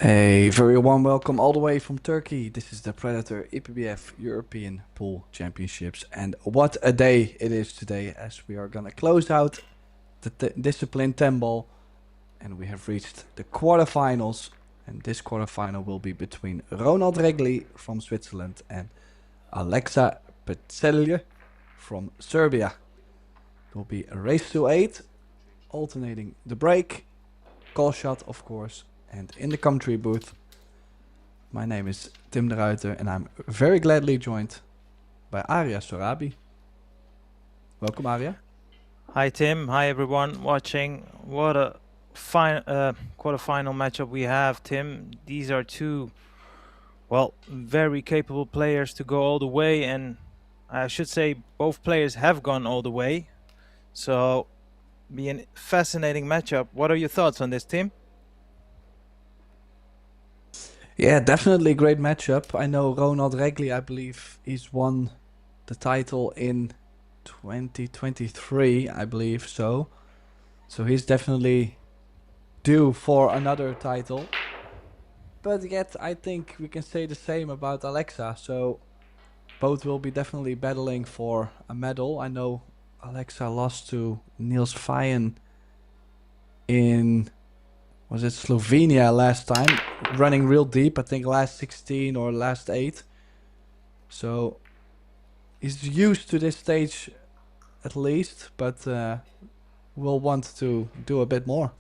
A very warm welcome all the way from Turkey. This is the Predator EPBF European Pool Championships. And what a day it is today, as we are going to close out the discipline 10 ball. And we have reached the quarterfinals. And this quarterfinal will be between Ronald Regli from Switzerland and Alexa Petselje from Serbia. It will be a race to 8, alternating the break, call shot of course. And in the commentary booth, my name is Tim de Ruiter, and I'm very gladly joined by Arya Sorabi. Welcome, Arya. Hi, Tim. Hi, everyone watching. What a quarterfinal matchup we have, Tim. These are two, well, very capable players to go all the way, and I should say both players have gone all the way. So, be a fascinating matchup. What are your thoughts on this, Tim? Yeah, definitely great matchup. I know Ronald Regli, I believe he's won the title in 2023, I believe so. So he's definitely due for another title. But yet, I think we can say the same about Alexa. So both will be definitely battling for a medal. I know Alexa lost to Niels Vajen in, was it Slovenia last time? Running real deep, I think last 16 or last 8. So he's used to this stage at least, but will want to do a bit more.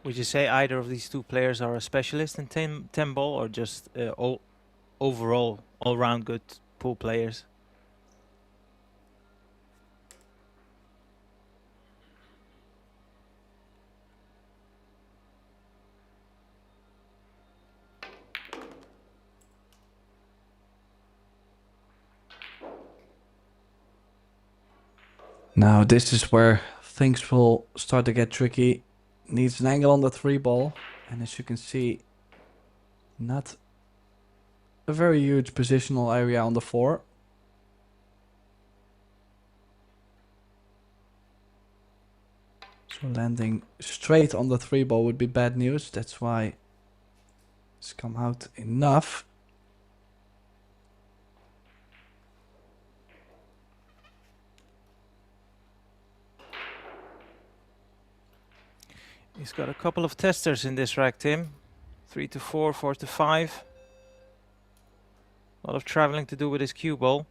Would you say either of these two players are a specialist in 10 ball or just overall all-round good pool players? Now this is where things will start to get tricky. Needs an angle on the 3 ball, and as you can see, not a very huge positional area on the 4. So landing straight on the 3 ball would be bad news. That's why it's come out enough. He's got a couple of testers in this rack, Tim. 3 to 4, 4 to 5. A lot of traveling to do with his cue ball.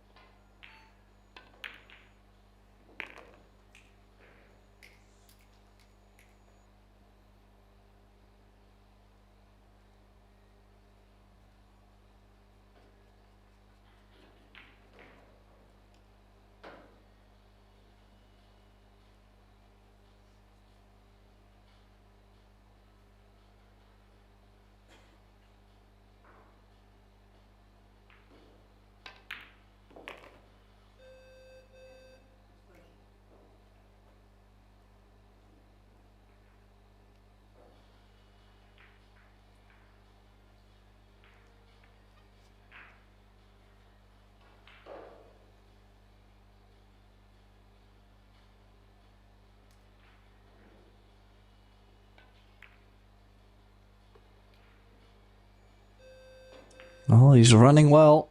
Oh, he's running well.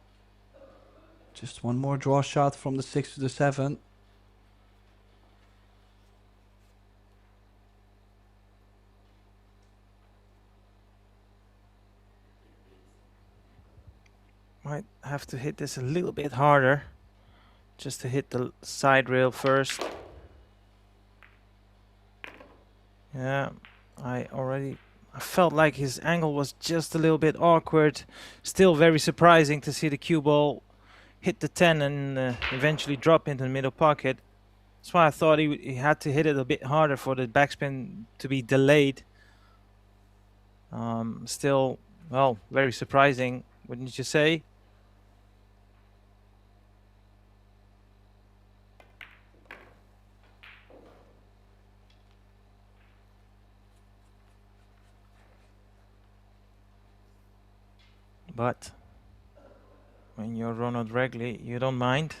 Just one more draw shot from the 6 to the 7. Might have to hit this a little bit harder. Just to hit the side rail first. Yeah, I felt like his angle was just a little bit awkward. Still very surprising to see the cue ball hit the 10 and eventually drop into the middle pocket. That's why I thought he had to hit it a bit harder for the backspin to be delayed. Still, well, very surprising, wouldn't you say? But when you're Ronald Regley, you don't mind.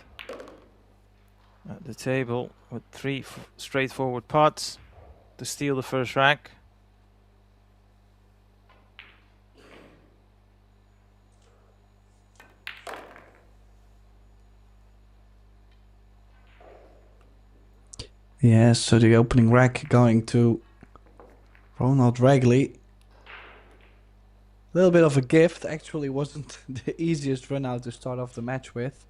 At the table with 3 straightforward pots to steal the first rack. Yes, so the opening rack going to Ronald Regley. A little bit of a gift. Actually wasn't the easiest run out to start off the match with.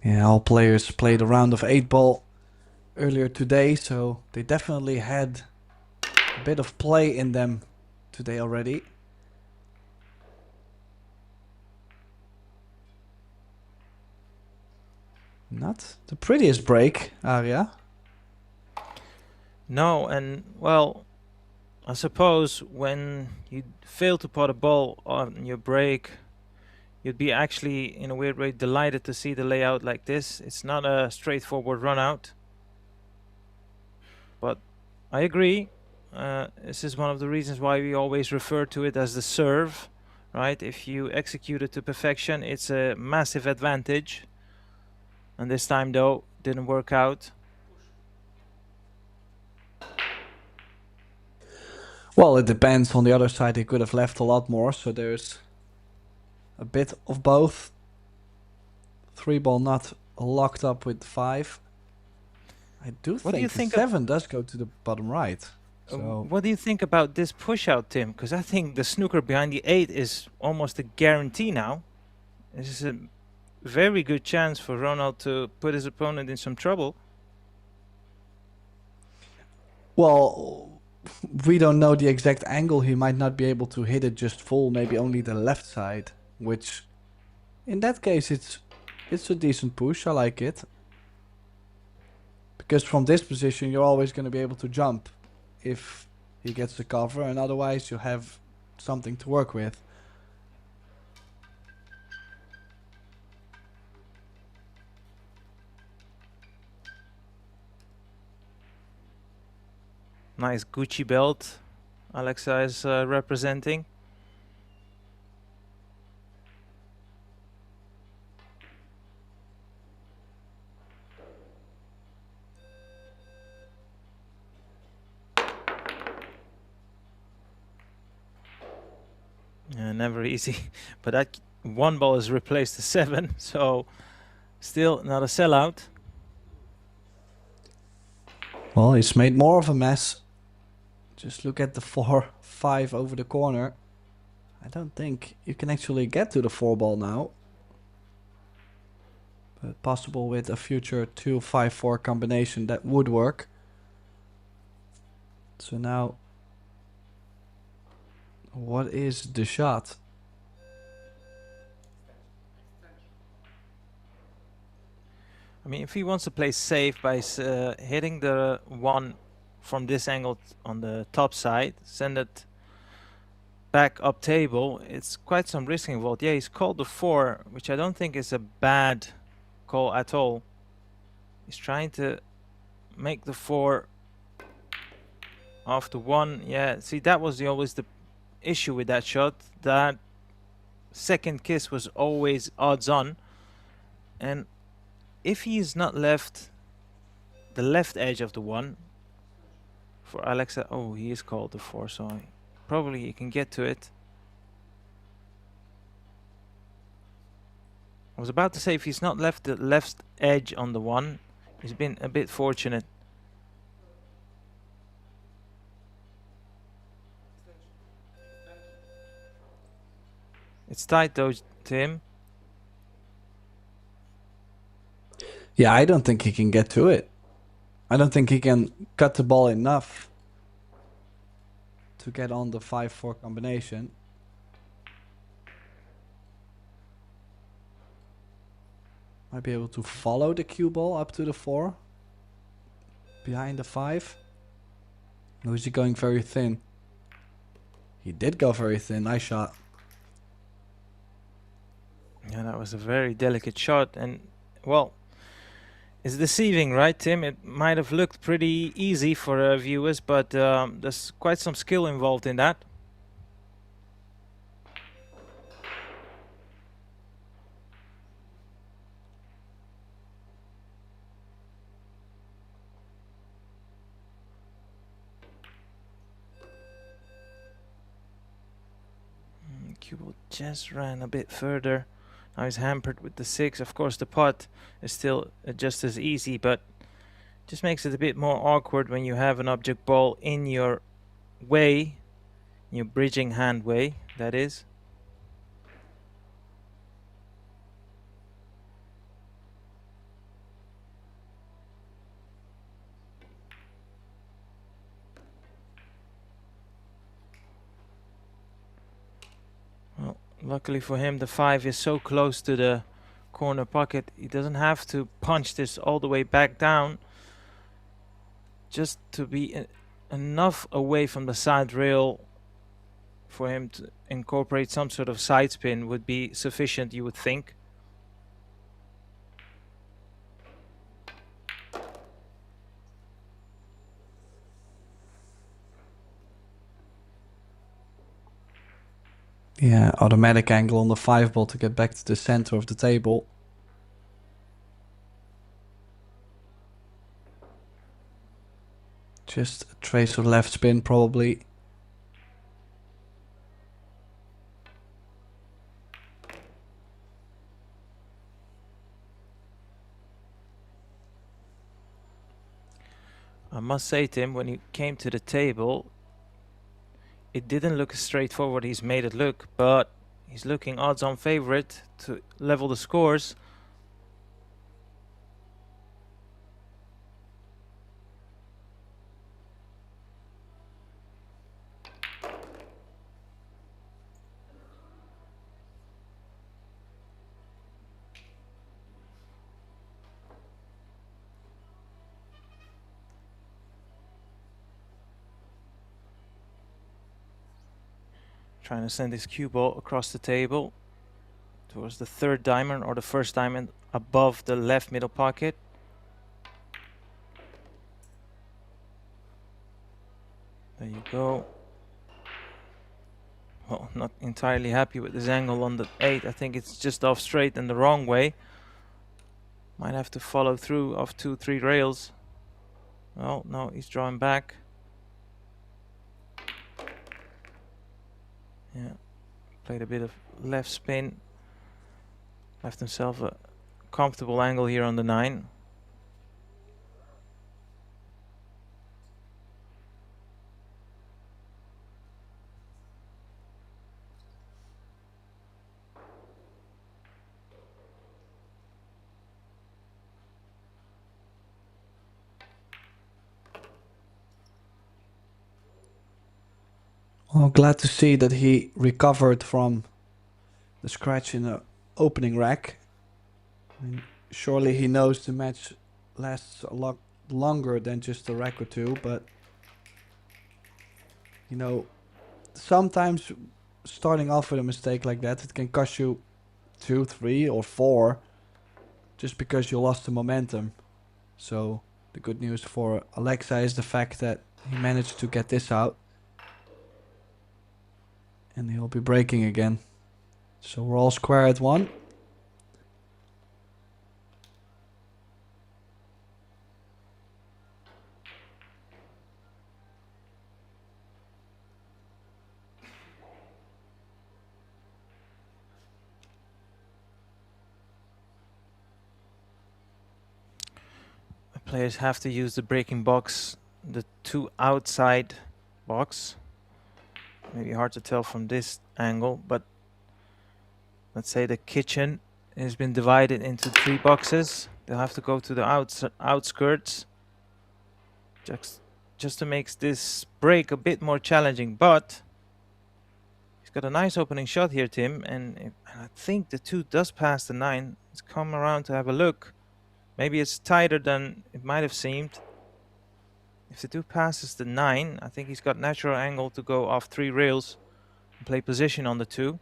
Yeah, all players played a round of 8-ball earlier today, so they definitely had a bit of play in them today already. Not the prettiest break, Arya. No, and well, I suppose when you fail to pot a ball on your break, you'd be actually, in a weird way, delighted to see the layout like this. It's not a straightforward run out. But I agree. This is one of the reasons why we always refer to it as the serve, right? If you execute it to perfection, it's a massive advantage. And this time, though, didn't work out. Well, it depends. On the other side, he could have left a lot more, so there's a bit of both. 3-ball not locked up with 5. I do think the 7 does go to the bottom right. So what do you think about this push out, Tim? Because I think the snooker behind the 8 is almost a guarantee now. This is a very good chance for Ronald to put his opponent in some trouble. well, we don't know the exact angle. He might not be able to hit it just full, maybe only the left side, which in that case it's a decent push. I like it. Because from this position you're always going to be able to jump if he gets the cover, and otherwise you have something to work with. Nice Gucci belt Alexa is representing. Never easy, but that 1 ball has replaced the 7, so still not a sellout. Well, he's made more of a mess. Just look at the 4-5 over the corner. I don't think you can actually get to the 4-ball now. But possible with a future 2-5-4 combination that would work. So now, what is the shot? I mean, if he wants to play safe by hitting the 1 from this angle on the top side, send it back up table, it's quite some risk involved. Yeah, he's called the 4, which I don't think is a bad call at all. He's trying to make the 4 off the 1. Yeah, see, that was always the issue with that shot. That second kiss was always odds on. And if he is not left the left edge of the 1 for Alexa, oh, he is called the 4, so probably he can get to it. I was about to say, if he's not left the left edge on the 1, he's been a bit fortunate. It's tight though, Tim. Yeah, I don't think he can get to it. I don't think he can cut the ball enough to get on the 5-4 combination. Might be able to follow the cue ball up to the 4. Behind the 5. Or is he going very thin? He did go very thin. Nice shot. Yeah, that was a very delicate shot, and well, it's deceiving, right, Tim? It might have looked pretty easy for viewers, but there's quite some skill involved in that. Cue ball just ran a bit further. Now he's hampered with the 6. Of course, the pot is still just as easy, but just makes it a bit more awkward when you have an object ball in your way, your bridging hand way, that is. Well, luckily for him, the 5 is so close to the corner pocket, he doesn't have to punch this all the way back down. Just to be enough away from the side rail for him to incorporate some sort of side spin would be sufficient, you would think. Yeah, automatic angle on the 5 ball to get back to the center of the table. Just a trace of left spin probably. I must say, Tim, when he came to the table, it didn't look as straightforward he's made it look, but he's looking odds-on favorite to level the scores. Trying to send his cue ball across the table towards the 3rd diamond or the 1st diamond above the left middle pocket. There you go. Well, not entirely happy with this angle on the 8. I think it's just off straight and the wrong way. Might have to follow through off 2-3 rails. Well, no, he's drawing back. Yeah, played a bit of left spin. Left himself a comfortable angle here on the 9. Well, glad to see that he recovered from the scratch in the opening rack. I mean, surely he knows the match lasts a lot longer than just a rack or two, but you know, sometimes starting off with a mistake like that, it can cost you 2, 3 or 4 just because you lost the momentum. So the good news for Alexa is the fact that he managed to get this out. And he'll be breaking again. So we're all square at 1. The players have to use the breaking box, the 2 outside box. Maybe hard to tell from this angle, but let's say the kitchen has been divided into 3 boxes. They'll have to go to the outskirts just to make this break a bit more challenging. But he's got a nice opening shot here, Tim, and I think the 2 does pass the 9. Let's come around to have a look. Maybe it's tighter than it might have seemed. If the 2 passes the 9, I think he's got natural angle to go off 3 rails and play position on the 2.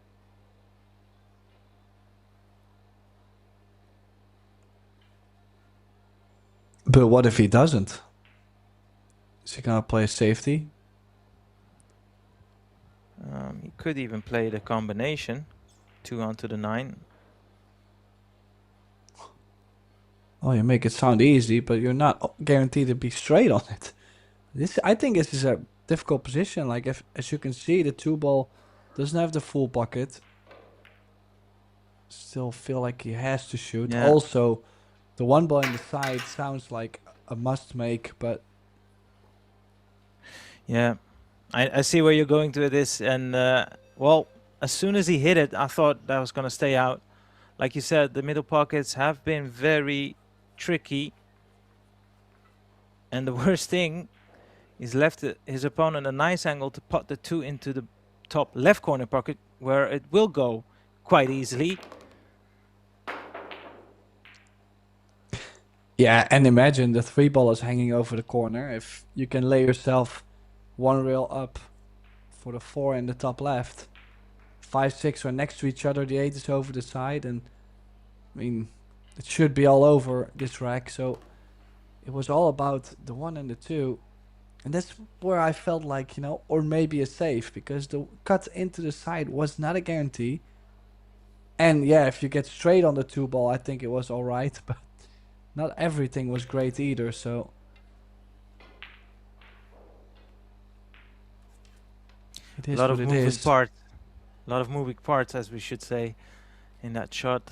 But what if he doesn't? Is he gonna play safety? He could even play the combination, 2 onto the 9. Oh, you make it sound easy, but you're not guaranteed to be straight on it. I think this is a difficult position. Like, as you can see, the 2 ball doesn't have the full bucket. Still feel like he has to shoot. Yeah. Also, the 1 ball in the side sounds like a must make, but Yeah, I see where you're going to this, and well, as soon as he hit it, I thought that was going to stay out. Like you said, the middle pockets have been very tricky, and the worst thing is left his opponent a nice angle to put the 2 into the top left corner pocket, where it will go quite easily. yeah, and imagine the 3 ball is hanging over the corner. If you can lay yourself 1 rail up for the 4 in the top left, 5, 6 are next to each other, the 8 is over the side, and I mean, it should be all over this rack. So it was all about the 1 and the 2, and that's where I felt like, or maybe a save, because the cut into the side was not a guarantee. And yeah, if you get straight on the 2 ball, I think it was all right, but not everything was great either. So it is A lot of what it moving is. parts, a lot of moving parts, as we should say, in that shot.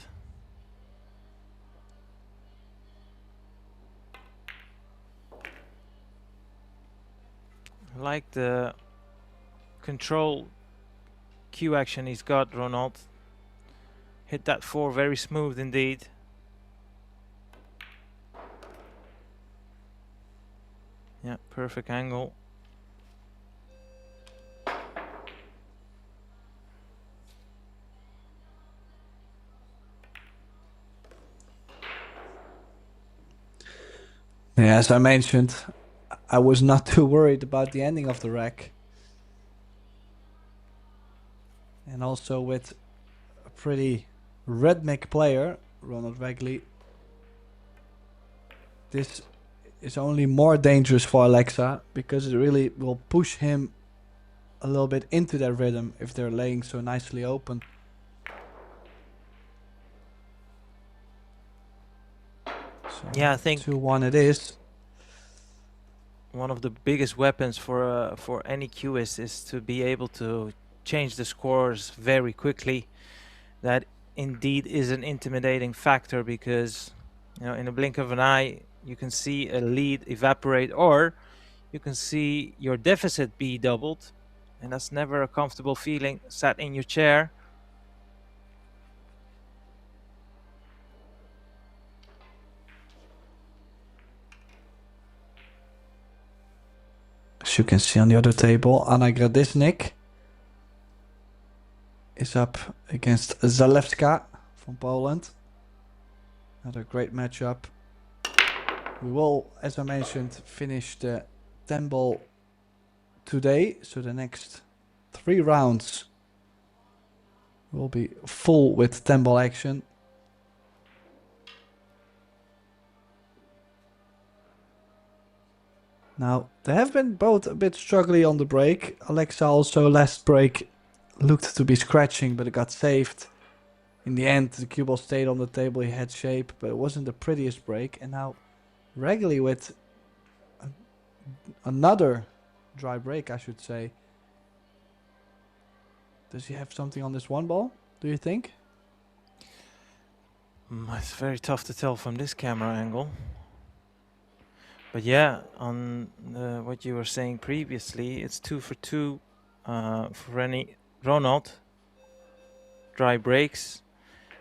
I like the control cue action he's got, Ronald. Hit that 4 very smooth indeed. Yeah, perfect angle. Yeah, as I mentioned, I was not too worried about the ending of the rack. And also with a pretty rhythmic player, Ronald Wegley, this is only more dangerous for Alexa, because it really will push him a little bit into that rhythm if they're laying so nicely open. So Yeah, I think 2-1 it is. one of the biggest weapons for any cueist is to be able to change the scores very quickly. That indeed is an intimidating factor, because in a blink of an eye you can see a lead evaporate, or you can see your deficit be doubled, and that's never a comfortable feeling sat in your chair. As you can see on the other table, Anna Gradisnik is up against Zalewska from Poland. Another great matchup. We will, as I mentioned, finish the 10 ball today. So the next 3 rounds will be full with 10 ball action. Now, they have been both a bit struggling on the break. Alexa also last break looked to be scratching, but it got saved. In the end, the cue ball stayed on the table, he had shape, but it wasn't the prettiest break. And now, regularly with another dry break, I should say. Does he have something on this 1 ball, do you think? It's very tough to tell from this camera angle. But yeah, on what you were saying previously, it's 2 for 2 for any Ronald. Dry breaks,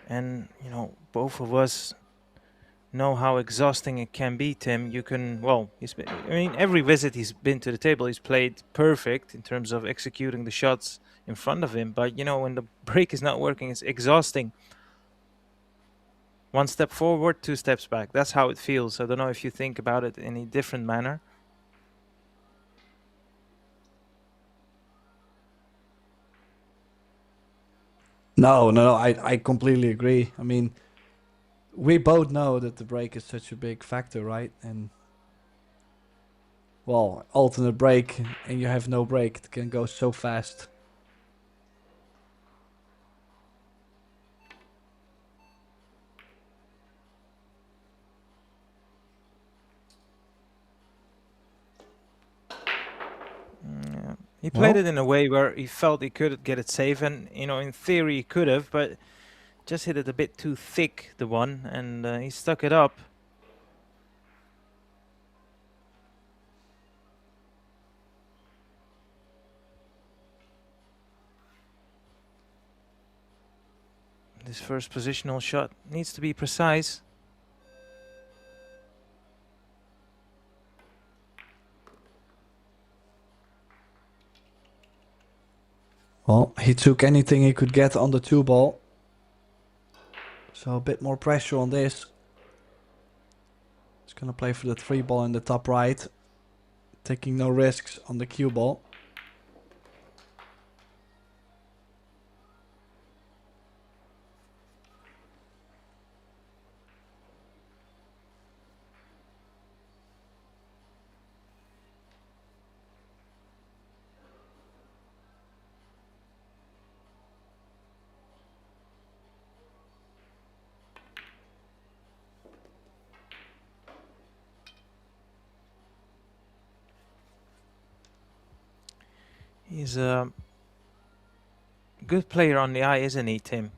and both of us know how exhausting it can be, Tim. You can, every visit he's been to the table, he's played perfect in terms of executing the shots in front of him. But when the break is not working, it's exhausting. 1 step forward, 2 steps back. That's how it feels. I don't know if you think about it in a different manner. No, I completely agree. I mean, we both know that the break is such a big factor, right? And well, alternate break and you have no break, it can go so fast. Yeah. He played Well, it in a way where he felt he could get it safe, and in theory he could have, but just hit it a bit too thick, the one, and he stuck it up. This first positional shot needs to be precise. well, he took anything he could get on the 2 ball. So a bit more pressure on this. He's gonna play for the 3 ball in the top right. Taking no risks on the cue ball. He's a good player on the eye, isn't he, Tim?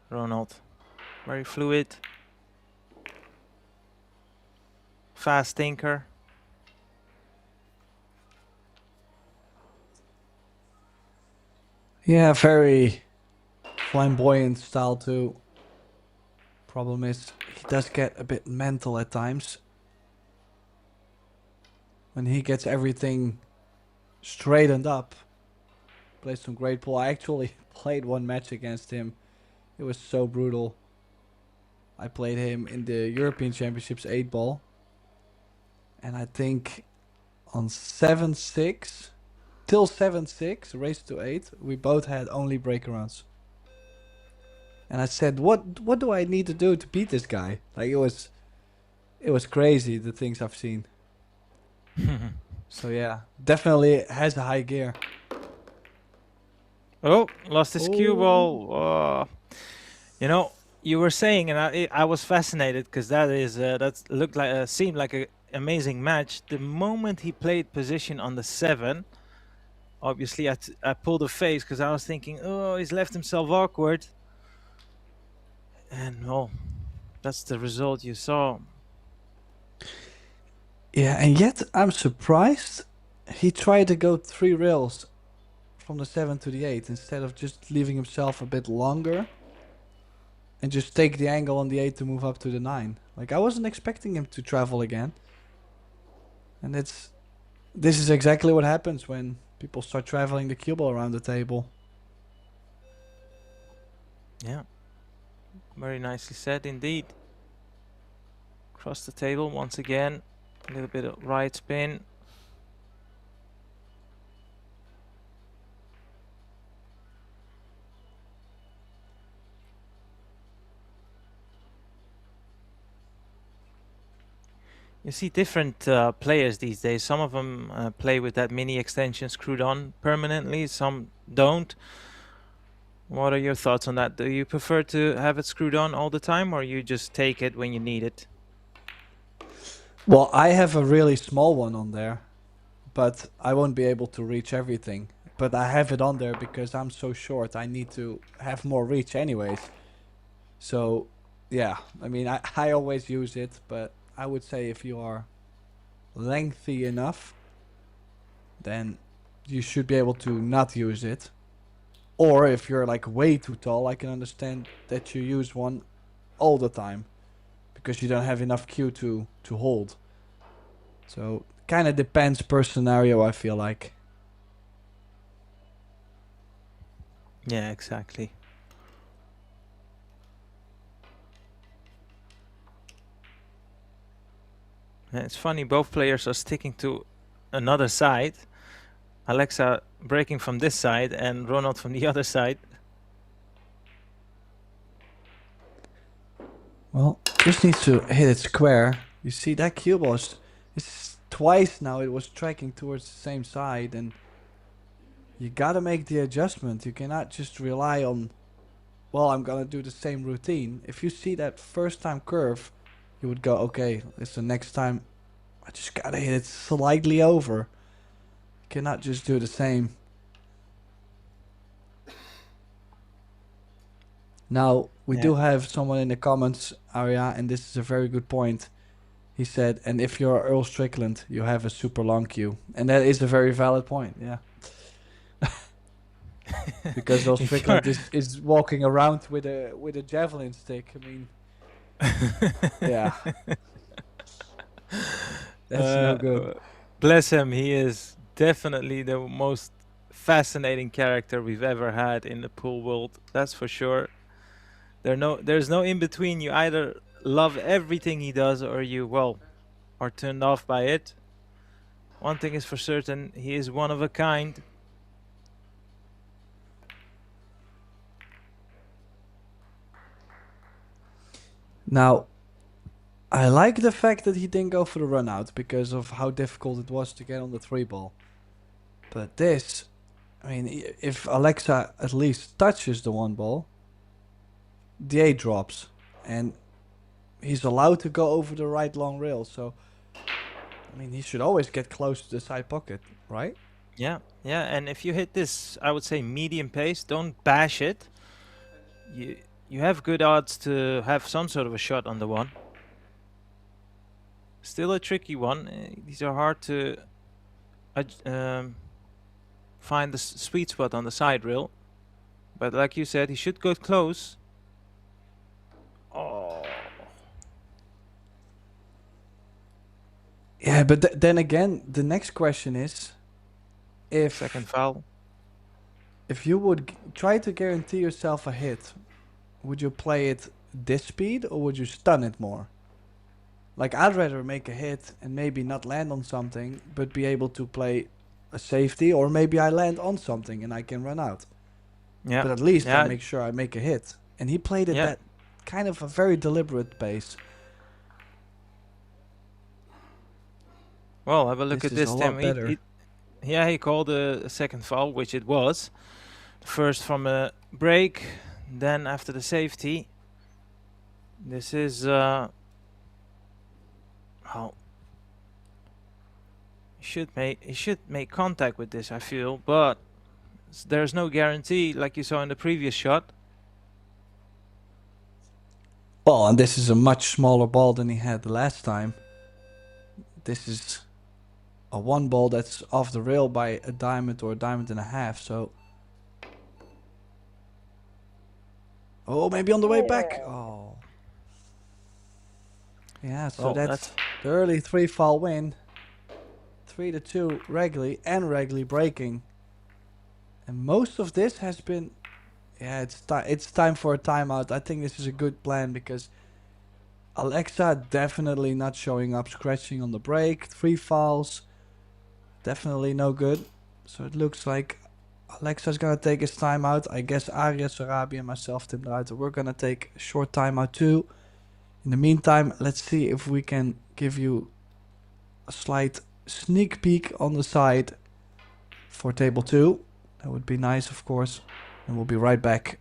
Ronald. Very fluid. Fast thinker. Yeah, very flamboyant style too. Problem is, he does get a bit mental at times. When he gets everything straightened up. Plays some great pool. I actually played one match against him. It was so brutal. I played him in the European Championships 8 ball. And I think on 7-6, till 7-6, race to 8, we both had only breakarounds. And I said, what do I need to do to beat this guy? Like it was crazy the things I've seen. So yeah, definitely has a high gear. Oh, lost his cue Oh. ball. You were saying, and I was fascinated because that looked like seemed like an amazing match. The moment he played position on the 7, obviously I pulled a face because I was thinking, oh, he's left himself awkward. And well, that's the result you saw. Yeah, and yet I'm surprised he tried to go 3 rails from the 7 to the 8 instead of just leaving himself a bit longer and just take the angle on the 8 to move up to the 9. Like I wasn't expecting him to travel again. And this is exactly what happens when people start traveling the cue ball around the table. Yeah, very nicely said indeed. Cross the table once again, a little bit of right spin. You see different players these days. Some of them play with that mini extension screwed on permanently, some don't. What are your thoughts on that? Do you prefer to have it screwed on all the time, or you just take it when you need it? Well, I have a really small one on there, but I won't be able to reach everything. But I have it on there because I'm so short. I need to have more reach anyways. So, yeah, I mean, I always use it, but I would say if you are lengthy enough, then you should be able to not use it. Or if you're like way too tall, I can understand that you use one all the time because you don't have enough cue to hold. So kind of depends per scenario, I feel like. Yeah, exactly. And it's funny, both players are sticking to another side. Alexa breaking from this side and Ronald from the other side. Well, just needs to hit it square. You see that cue ball is twice now it was tracking towards the same side, and you gotta make the adjustment. You cannot just rely on, well, I'm gonna do the same routine. If you see that first time curve, you would go, okay, listen, next time I just gotta hit it slightly over. You cannot just do the same. Now, we do have someone in the comments area, and this is a very good point. He said, and if you're Earl Strickland, you have a super long cue. And that is a very valid point, yeah. Because Earl Strickland is walking around with a javelin stick. I mean, yeah. That's no good. Bless him, he is definitely the most fascinating character we've ever had in the pool world. That's for sure. There's no in between. You either love everything he does or you, well, are turned off by it. One thing is for certain, he is one of a kind. Now, I like the fact that he didn't go for the run out because of how difficult it was to get on the 3-ball. But this, I mean, if Alexa at least touches the 1-ball, the 8 drops. And he's allowed to go over the right long rail. So, I mean, he should always get close to the side pocket, right? Yeah, and if you hit this, I would say medium pace, don't bash it. You have good odds to have some sort of a shot on the 1. Still a tricky one. These are hard to find the sweet spot on the side rail. But like you said, he should go close. Oh. Yeah, but then again, the next question is, if second foul. If you would try to guarantee yourself a hit, would you play it this speed or would you stun it more? Like, I'd rather make a hit and maybe not land on something, but be able to play a safety, or maybe I land on something and I can run out. Yeah. But at least I make sure I make a hit. And he played it that kind of a very deliberate pace. Well, have a look at this, Tim. He called a second foul, which it was. First from a break, then after the safety. This is well, he should make contact with this, I feel, but there's no guarantee, like you saw in the previous shot. Well, and this is a much smaller ball than he had the last time. This is a 1-ball that's off the rail by a diamond or a diamond and a half, so... Oh, maybe on the way back. Oh. Yeah, so that's the early 3-foul win. 3-2 regularly and regularly breaking. And most of this has been... Yeah, it's time for a timeout. I think this is a good plan because Alexa definitely not showing up, scratching on the break. 3 fouls. Definitely no good. So it looks like Alexa's gonna take his timeout. I guess Arias, Arabi, and myself, Tim Ruiter, we're gonna take a short timeout too. In the meantime, let's see if we can give you a slight sneak peek on the side for table 2. That would be nice, of course. And we'll be right back.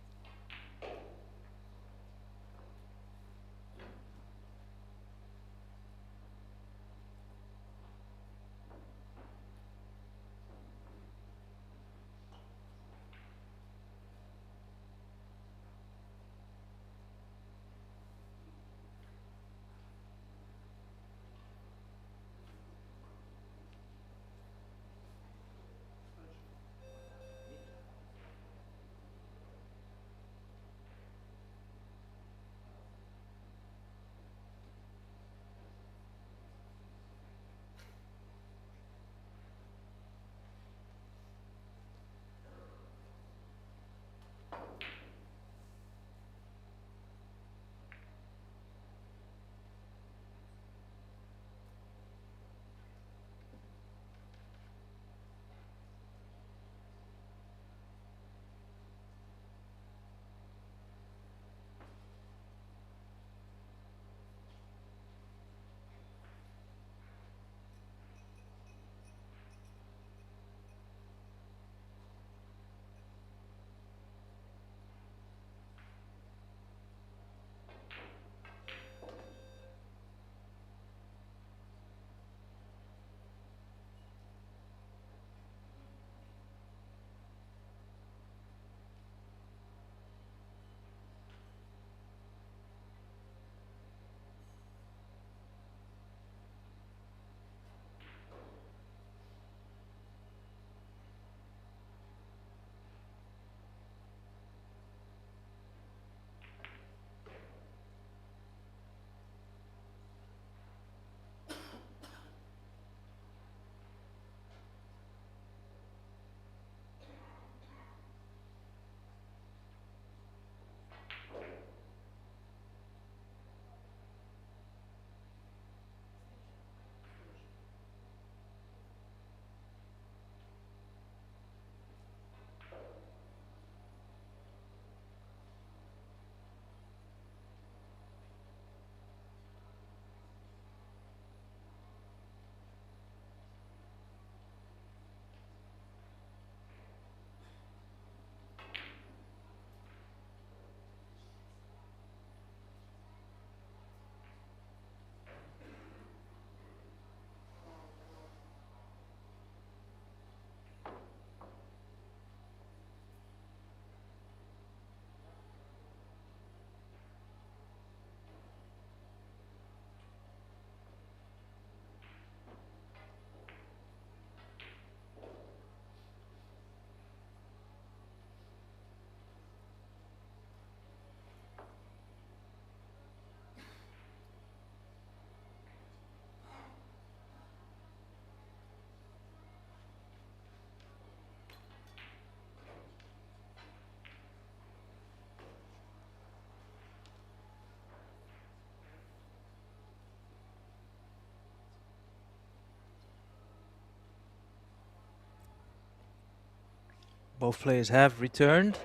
Both players have returned,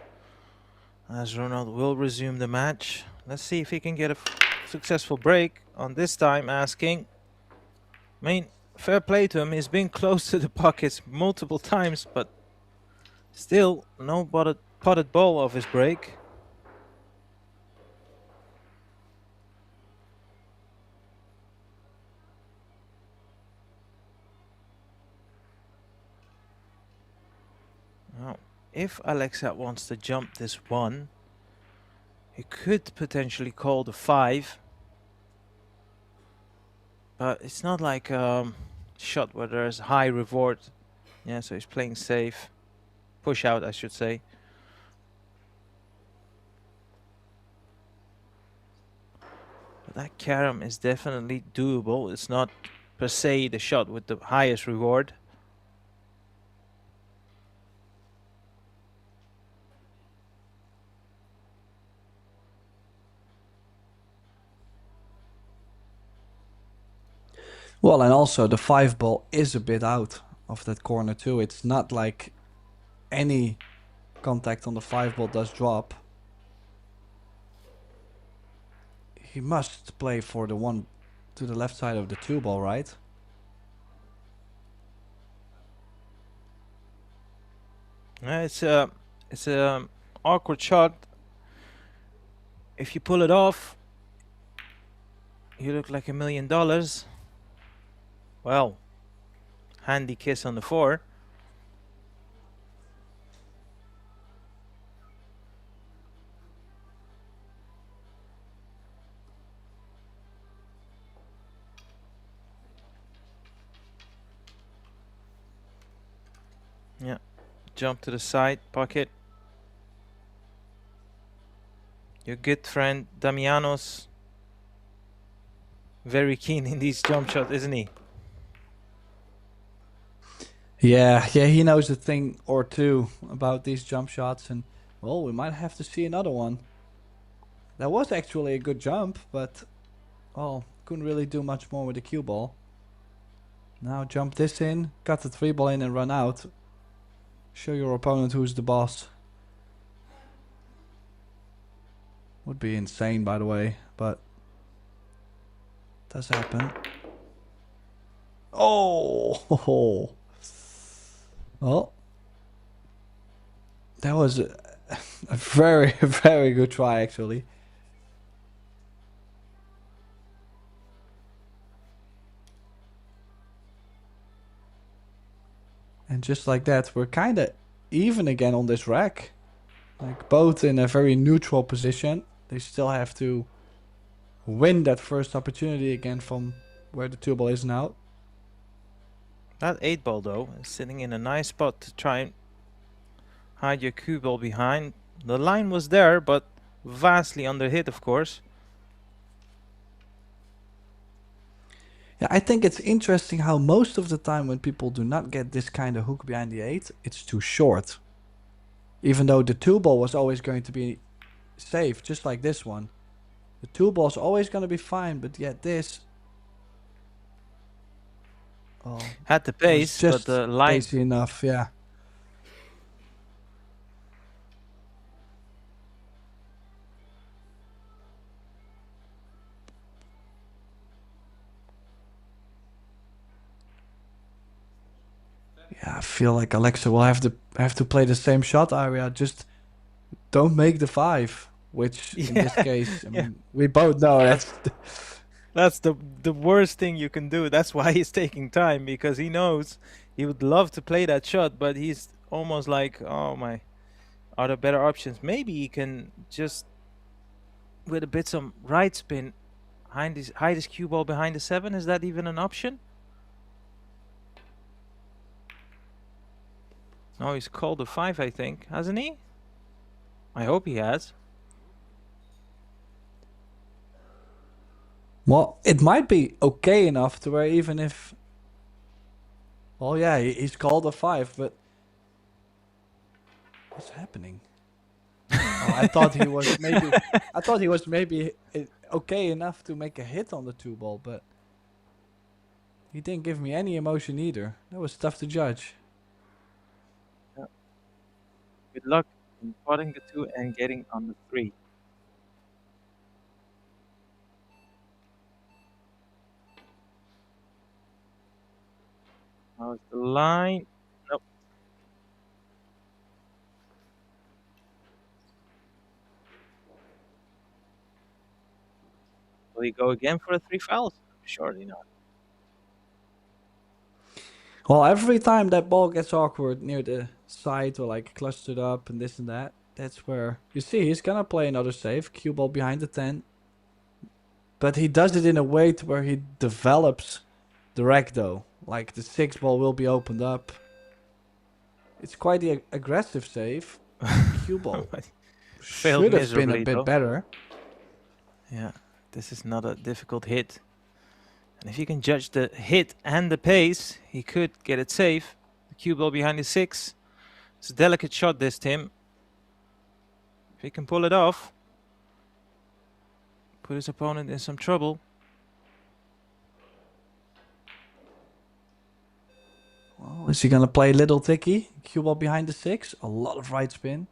as Ronald will resume the match. Let's see if he can get a successful break on this time, asking. I mean, fair play to him. He's been close to the pockets multiple times, but still no potted ball of his break. Now, if Alexa wants to jump this one, he could potentially call the 5. But it's not like a shot where there's high reward. Yeah, so he's playing safe. Push out, I should say. But that carom is definitely doable. It's not per se the shot with the highest reward. Well, and also the 5 ball is a bit out of that corner too. It's not like any contact on the 5 ball does drop. He must play for the one to the left side of the 2 ball, right? It's a awkward shot. If you pull it off, you look like $1 million. Well, handy kiss on the 4. Yeah, jump to the side pocket. Your good friend Damianos, very keen in these jump shots, isn't he? Yeah, he knows a thing or two about these jump shots, and well, we might have to see another one. That was actually a good jump, but well, couldn't really do much more with the cue ball. Now jump this in, cut the 3 ball in and run out. Show your opponent who's the boss. Would be insane, by the way, but does happen. Oh! Well, that was a very, very good try, actually. And just like that, we're kind of even again on this rack. Like, both in a very neutral position. They still have to win that first opportunity again from where the 2 ball is now. That 8 ball though is sitting in a nice spot to try and hide your cue ball behind. The line was there, but vastly under hit, of course. Yeah, I think it's interesting how most of the time when people do not get this kind of hook behind the 8, it's too short. Even though the 2 ball was always going to be safe, just like this one. The 2 ball is always going to be fine, but yet this... Oh, had the pace, but the line... Pacey enough, yeah. Yeah, I feel like Alexa will have to play the same shot area. Just don't make the 5, which in this case, I mean, we both know that's the worst thing you can do. That's why he's taking time, because he knows he would love to play that shot, but he's almost like, oh my, are there better options? Maybe he can just with a bit some right spin hide his cue ball behind the 7. Is that even an option? No, he's called a 5, I think, hasn't he? I hope he has. Well, it might be okay enough to where even if... Oh yeah, he's called a 5, but... What's happening? Oh, I thought he was maybe... I thought he was maybe okay enough to make a hit on the 2 ball, but... He didn't give me any emotion either. That was tough to judge. Good luck in potting the 2 and getting on the 3. How's the line? Nope. Will he go again for the 3 fouls? Surely not. Well, every time that ball gets awkward near the side or like clustered up and this and that, that's where you see he's gonna play another save, cue ball behind the 10. But he does it in a way to where he develops the rack though. Like the 6 ball will be opened up. It's quite the aggressive save. Cue ball Failed should have been a miserably, bit though. better. Yeah, this is not a difficult hit. And if you can judge the hit and the pace, he could get it safe. The cue ball behind the 6. It's a delicate shot, this, Tim. If he can pull it off, put his opponent in some trouble. Well, is he gonna play little ticky? Cue ball behind the 6. A lot of right spin.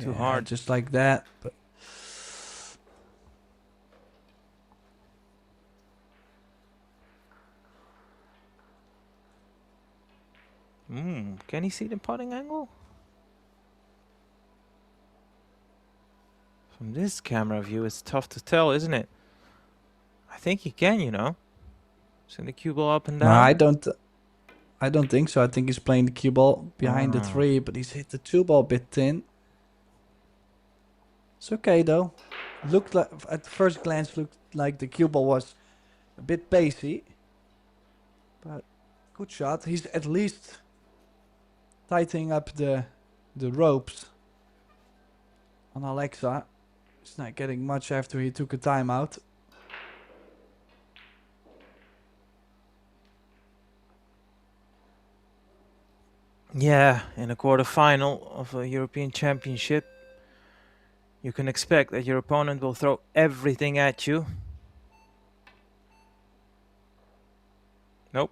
Too hard. Just like that. But Can he see the potting angle? From this camera view, it's tough to tell, isn't it? I think he can, you know. Send the cue ball up and down. no, I don't think so. I think he's playing the cue ball behind the 3, but he's hit the 2 ball a bit thin. It's okay though. Looked like at first glance looked like the cue ball was a bit pacey. But good shot. He's at least tightening up the ropes on Alexa. He's not getting much after he took a timeout. Yeah, in a quarterfinal of a European Championship, you can expect that your opponent will throw everything at you. Nope.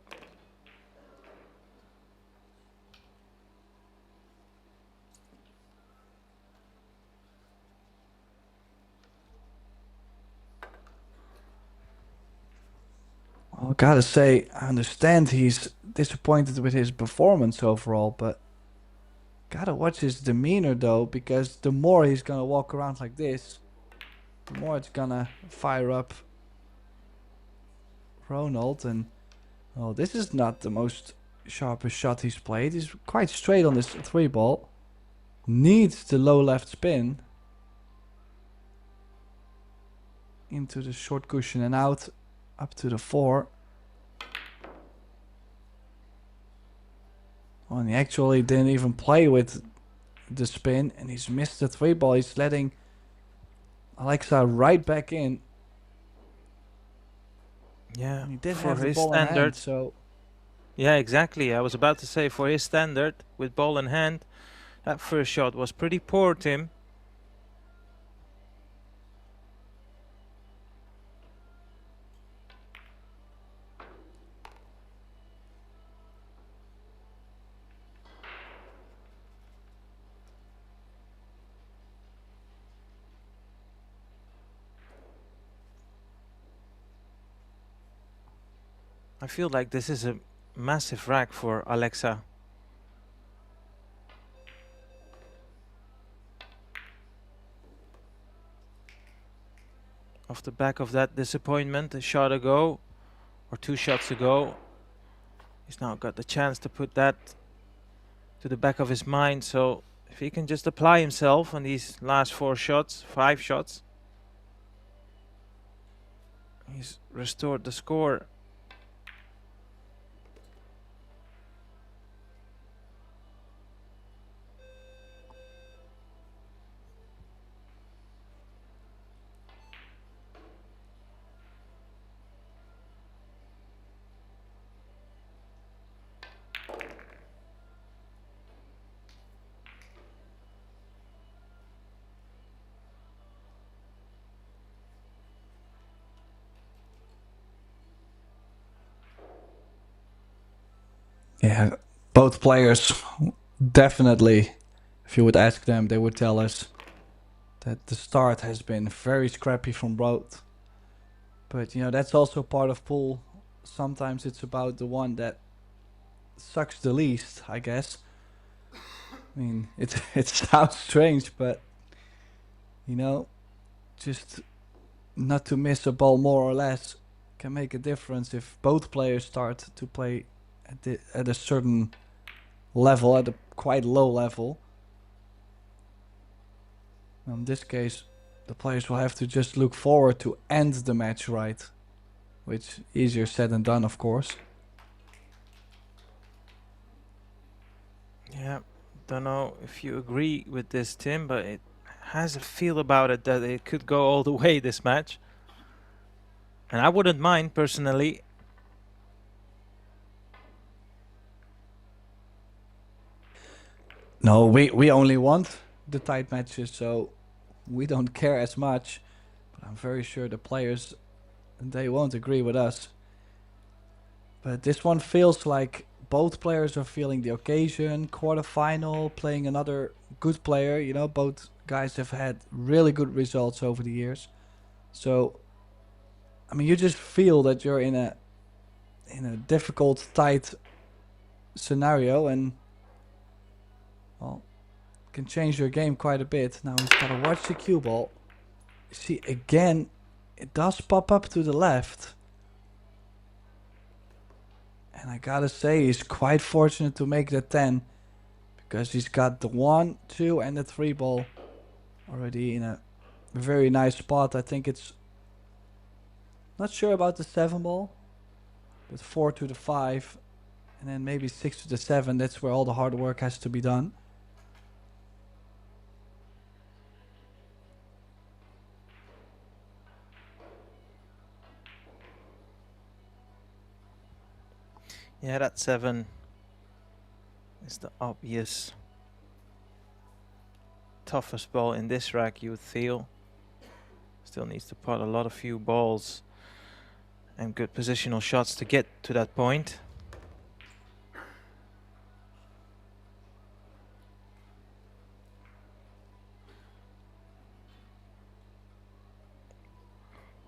Well, gotta say, I understand he's disappointed with his performance overall, but gotta watch his demeanor though, because the more he's gonna walk around like this, the more it's gonna fire up Ronald. And well, this is not the most sharpest shot he's played. He's quite straight on this 3 ball. Needs the low left spin into the short cushion and out up to the 4. Well, and he actually didn't even play with the spin, and he's missed the 3 ball. He's letting Alexa right back in. Yeah, And he did for have the his ball in hand, standard. so Yeah, exactly. I was about to say, for his standard, with ball in hand, that first shot was pretty poor, Tim. I feel like this is a massive rack for Alexa. Off the back of that disappointment a shot ago, or 2 shots ago, he's now got the chance to put that to the back of his mind. So if he can just apply himself on these last 4 shots, 5 shots, he's restored the score. Yeah, both players definitely, if you would ask them, they would tell us that the start has been very scrappy from both. But that's also part of pool. Sometimes it's about the one that sucks the least, I guess. I mean, it sounds strange, but you know, just not to miss a ball more or less can make a difference if both players start to play at a certain level, at a quite low level. In this case, the players will have to just look forward to end the match right, which easier said than done, of course. Yeah, don't know if you agree with this, Tim, but it has a feel about it that it could go all the way this match. And I wouldn't mind personally. No, we only want the tight matches, so we don't care as much. But I'm very sure the players, they won't agree with us. But this one feels like both players are feeling the occasion. Quarterfinal, playing another good player. Both guys have had really good results over the years. So, I mean, you just feel that you're in a difficult, tight scenario, and well, can change your game quite a bit. Now he's got to watch the cue ball. See, again, it does pop up to the left. And I gotta say, he's quite fortunate to make the 10. Because he's got the 1, 2 and the 3 ball already in a very nice spot. I think it's... Not sure about the 7 ball. But 4 to the 5. And then maybe 6 to the 7. That's where all the hard work has to be done. Yeah, that 7 is the obvious toughest ball in this rack, you would feel. Still needs to pot a lot of few balls and good positional shots to get to that point.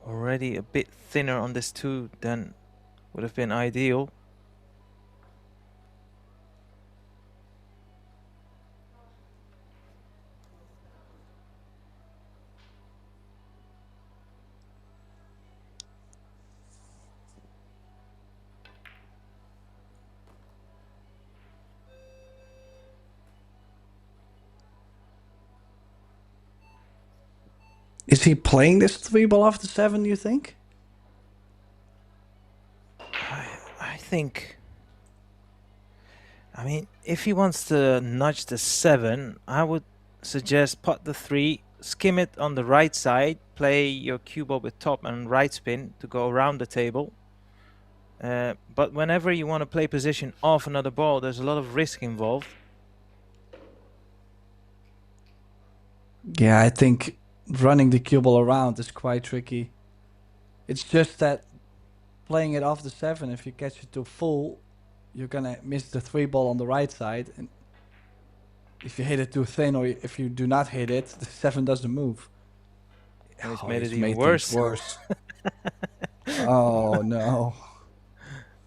Already a bit thinner on this 2 than would have been ideal. Is he playing this 3 ball off the 7, you think? I think... I mean, if he wants to nudge the 7, I would suggest pot the 3, skim it on the right side, play your cue ball with top and right spin to go around the table. But whenever you want to play position off another ball, there's a lot of risk involved. Yeah, I think running the cue ball around is quite tricky. It's just that playing it off the 7, if you catch it to full, you're gonna miss the 3 ball on the right side. And if you hit it too thin or if you do not hit it, the 7 doesn't move. And it's Oh, made he's it even made worse. things worse. Oh, no.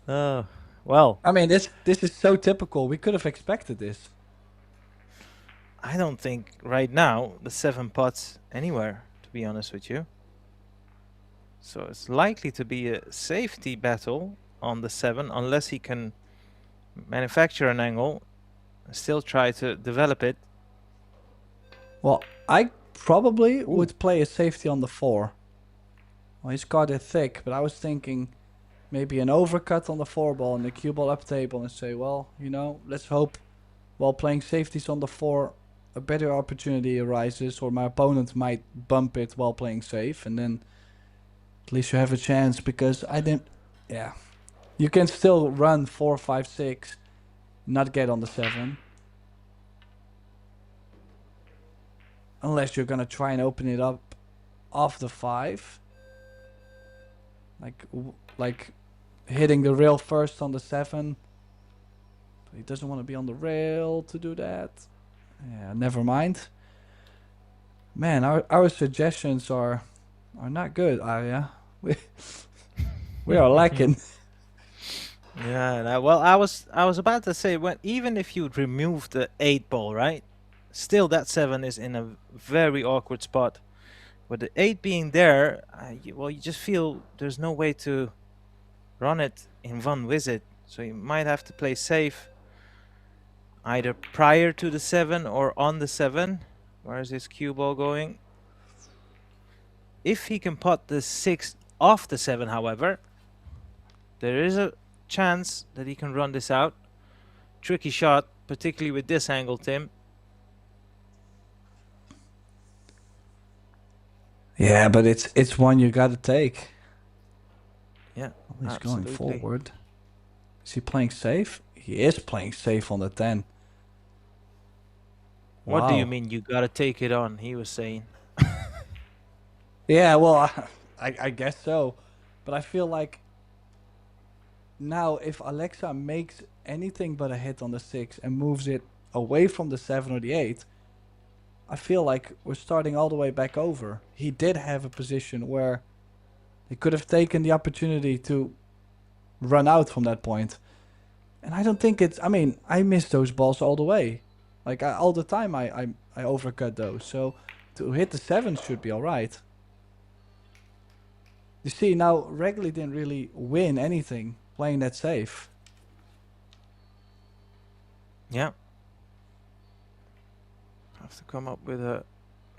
Oh, well. I mean, this is so typical. We could have expected this. I don't think right now the 7 pots anywhere, to be honest with you. So it's likely to be a safety battle on the 7, unless he can manufacture an angle and still try to develop it. Well, I probably would play a safety on the 4. Well, he's got it thick, but I was thinking maybe an overcut on the 4 ball and the cue ball up table and say, well, let's hope while playing safeties on the 4, a better opportunity arises, or my opponent might bump it while playing safe, and then at least you have a chance, because I didn't... Yeah. You can still run 4, 5, 6, not get on the 7. Unless you're gonna try and open it up off the 5. Like hitting the rail first on the 7. He doesn't want to be on the rail to do that. Yeah, never mind. Man, our suggestions are not good, Arya. We are lacking. Yeah, well, I was about to say, when even if you remove the 8 ball, right? Still, that 7 is in a very awkward spot. With the 8 being there, well, you just feel there's no way to run it in one visit. So you might have to play safe, either prior to the 7 or on the 7. Where is his cue ball going? If he can pot the 6 off the 7, however, there is a chance that he can run this out. Tricky shot, particularly with this angle, Tim. Yeah, but it's one you gotta take. Yeah, He's absolutely. going forward. Is he playing safe? He is playing safe on the 10. What do you Wow. mean you gotta take it on? He was saying. Yeah, well, I guess so. But I feel like now if Alexa makes anything but a hit on the 6 and moves it away from the 7 or the 8, I feel like we're starting all the way back over. He did have a position where he could have taken the opportunity to run out from that point. And I don't think it's. I mean, I miss those balls all the way. Like all the time, I overcut those. So to hit the 7 should be all right. You see, now Regli didn't really win anything playing that safe. Yeah. Have to come up with a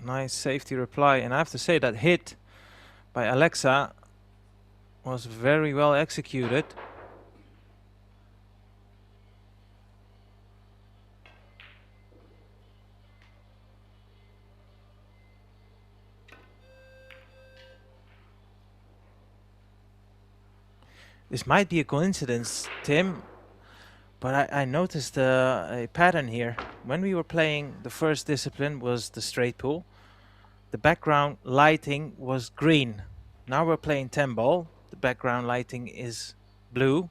nice safety reply. And I have to say that hit by Alexa was very well executed. This might be a coincidence, Tim, but I noticed a pattern here. When we were playing, the first discipline was the straight pool. The background lighting was green. Now we're playing 10 ball. The background lighting is blue.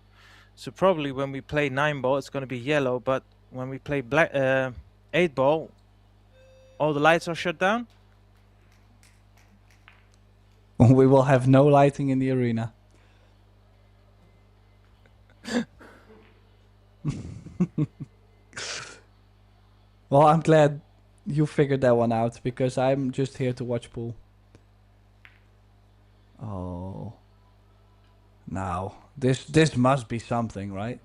So probably when we play 9 ball, it's going to be yellow. But when we play 8 ball, all the lights are shut down. We will have no lighting in the arena. Well, I'm glad you figured that one out because I'm just here to watch pool. Oh. Now, this must be something, right?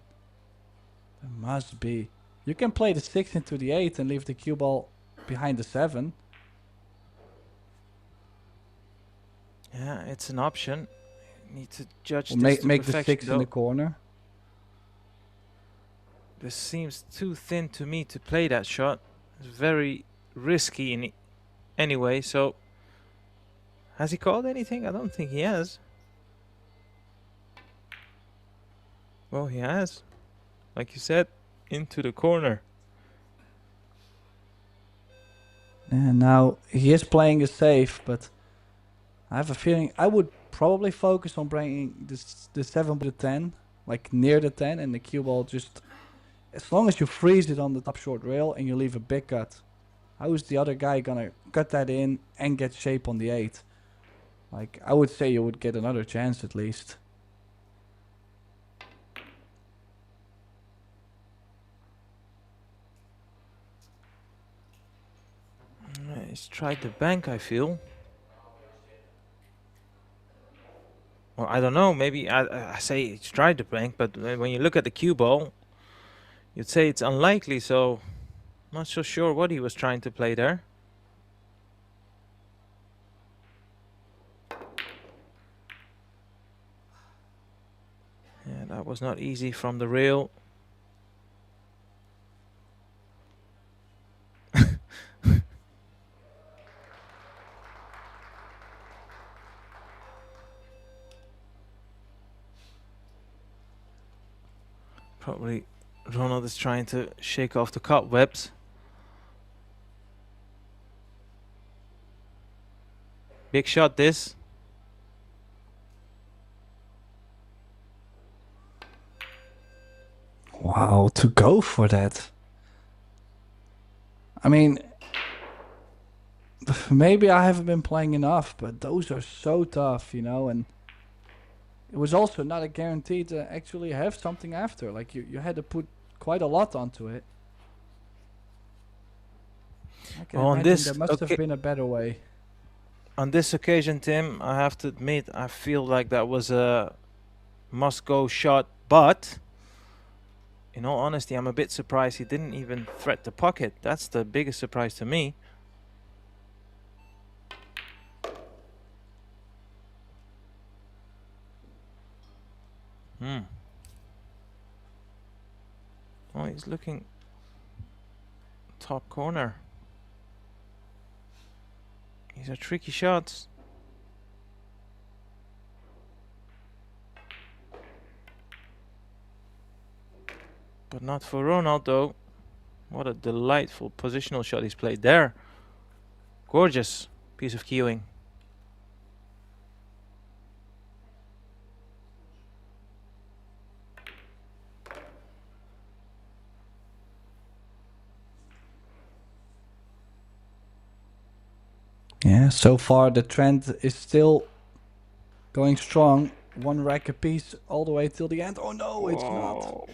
There must be. You can play the 6 into the 8 and leave the cue ball behind the 7. Yeah, it's an option. Need to judge Or this to make the perfection, 6 in the though. corner. This seems too thin to me to play that shot. It's very risky in anyway, so... Has he called anything? I don't think he has. Well, he has. Like you said, into the corner. And now he is playing a safe, but I have a feeling I would probably focus on bringing the 7 to the 10, like near the 10, and the cue ball just... As long as you freeze it on the top short rail and you leave a big cut, how is the other guy gonna cut that in and get shape on the 8? Like, I would say you would get another chance at least. He's tried the bank, I feel. Well, I don't know. Maybe I say he's tried the bank, but when you look at the cue ball, you'd say it's unlikely, so... Not so sure what he was trying to play there. Yeah, that was not easy from the rail. Probably Ronald is trying to shake off the cobwebs. Big shot this. Wow, to go for that. I mean, maybe I haven't been playing enough, but those are so tough, you know, and it was also not a guarantee to actually have something after. Like you had to put quite a lot onto it. I can Well, imagine there must have been a better way. on this occasion, Tim, I have to admit, I feel like that was a must-go shot, but in all honesty, I'm a bit surprised he didn't even threat the pocket. That's the biggest surprise to me. Hmm. Oh, he's looking top corner. These are tricky shots. But not for Ronaldo. What a delightful positional shot he's played there. Gorgeous piece of cueing. Yeah, so far the trend is still going strong. One rack apiece all the way till the end. Oh no, it's not.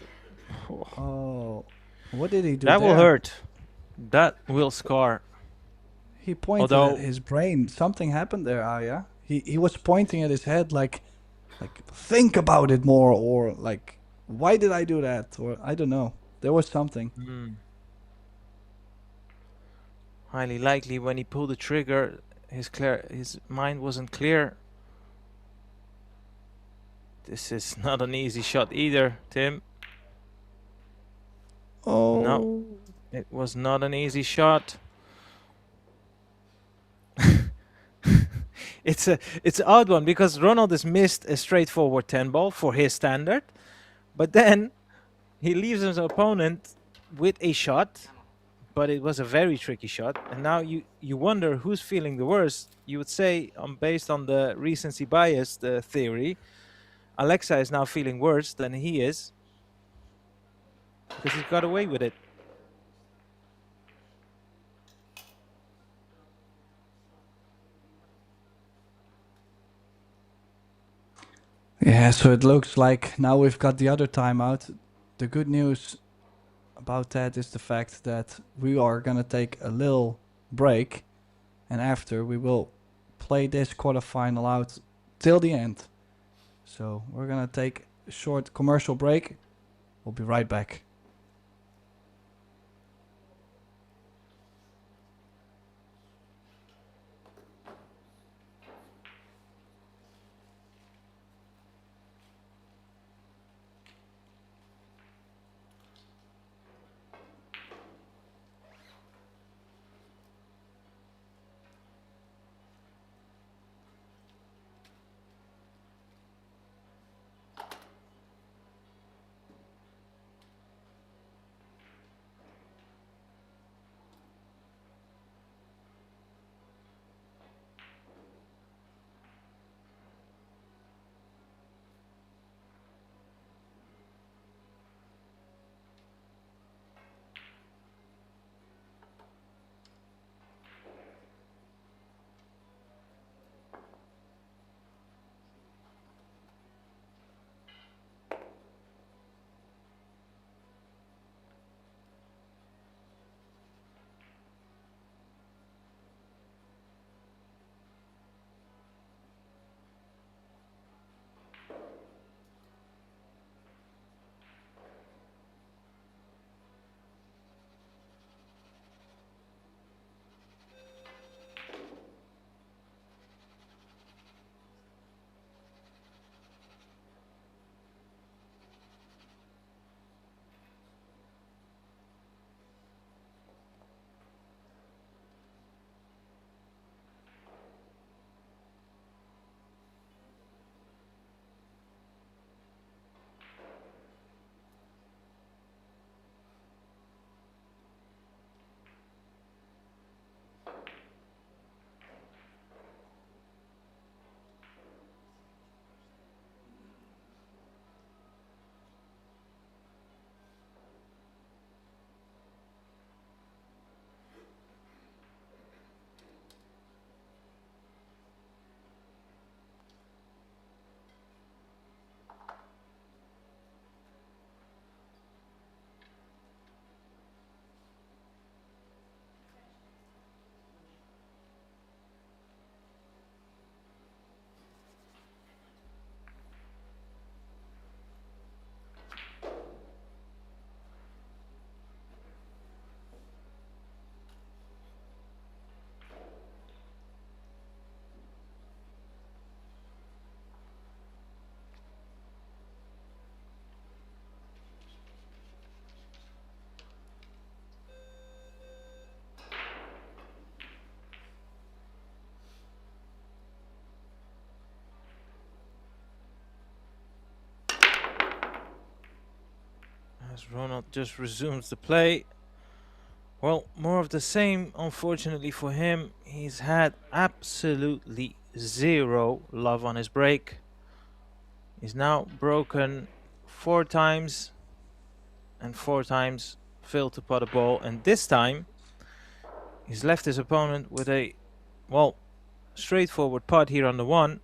Oh, what did he do That there? will hurt. That will scar. He pointed at his brain. Something happened there, Aya. He was pointing at his head like think about it more, or like why did I do that, or I don't know. There was something. Highly likely when he pulled the trigger, his mind wasn't clear. This is not an easy shot either, Tim. Oh no, it was not an easy shot. It's an odd one because Ronald has missed a straightforward 10 ball for his standard, but then he leaves his opponent with a shot, but it was a very tricky shot. And now you wonder who's feeling the worst. You would say, based on the recency bias theory, Alexa is now feeling worse than he is because he's got away with it. yeah, so it looks like now we've got the other timeout. The good news about that is the fact that we are gonna take a little break, and after we will play this quarterfinal out till the end. So we're gonna take a short commercial break. We'll be right back. as Ronald just resumes the play. Well, more of the same, unfortunately for him. He's had absolutely zero love on his break. He's now broken 4 times and 4 times failed to pot a ball, and this time he's left his opponent with a, well, straightforward pot here on the 1.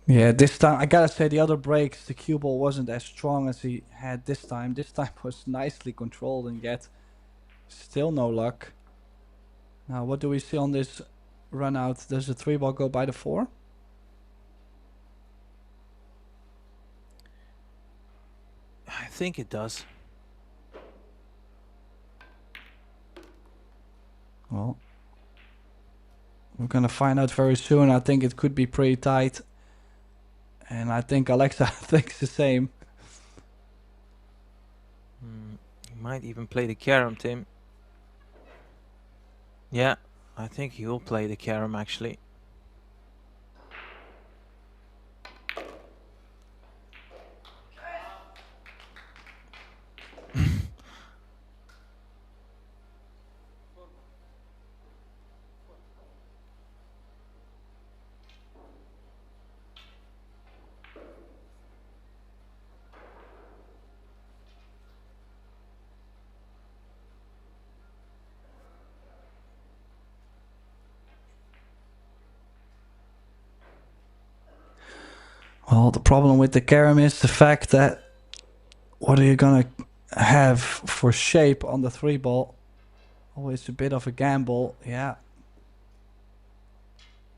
Yeah, this time I gotta say the other breaks, the cue ball wasn't as strong as he had this time. This time was nicely controlled, and yet still no luck. Now, what do we see on this run out? Does the 3 ball go by the 4? I think it does. Well, we're gonna find out very soon. I think it could be pretty tight. And I think Alexa thinks the same. He might even play the carom, Tim. Yeah, I think he will play the carom actually. Well, the problem with the carom is the fact that what are you gonna have for shape on the 3 ball? Always a bit of a gamble. Yeah.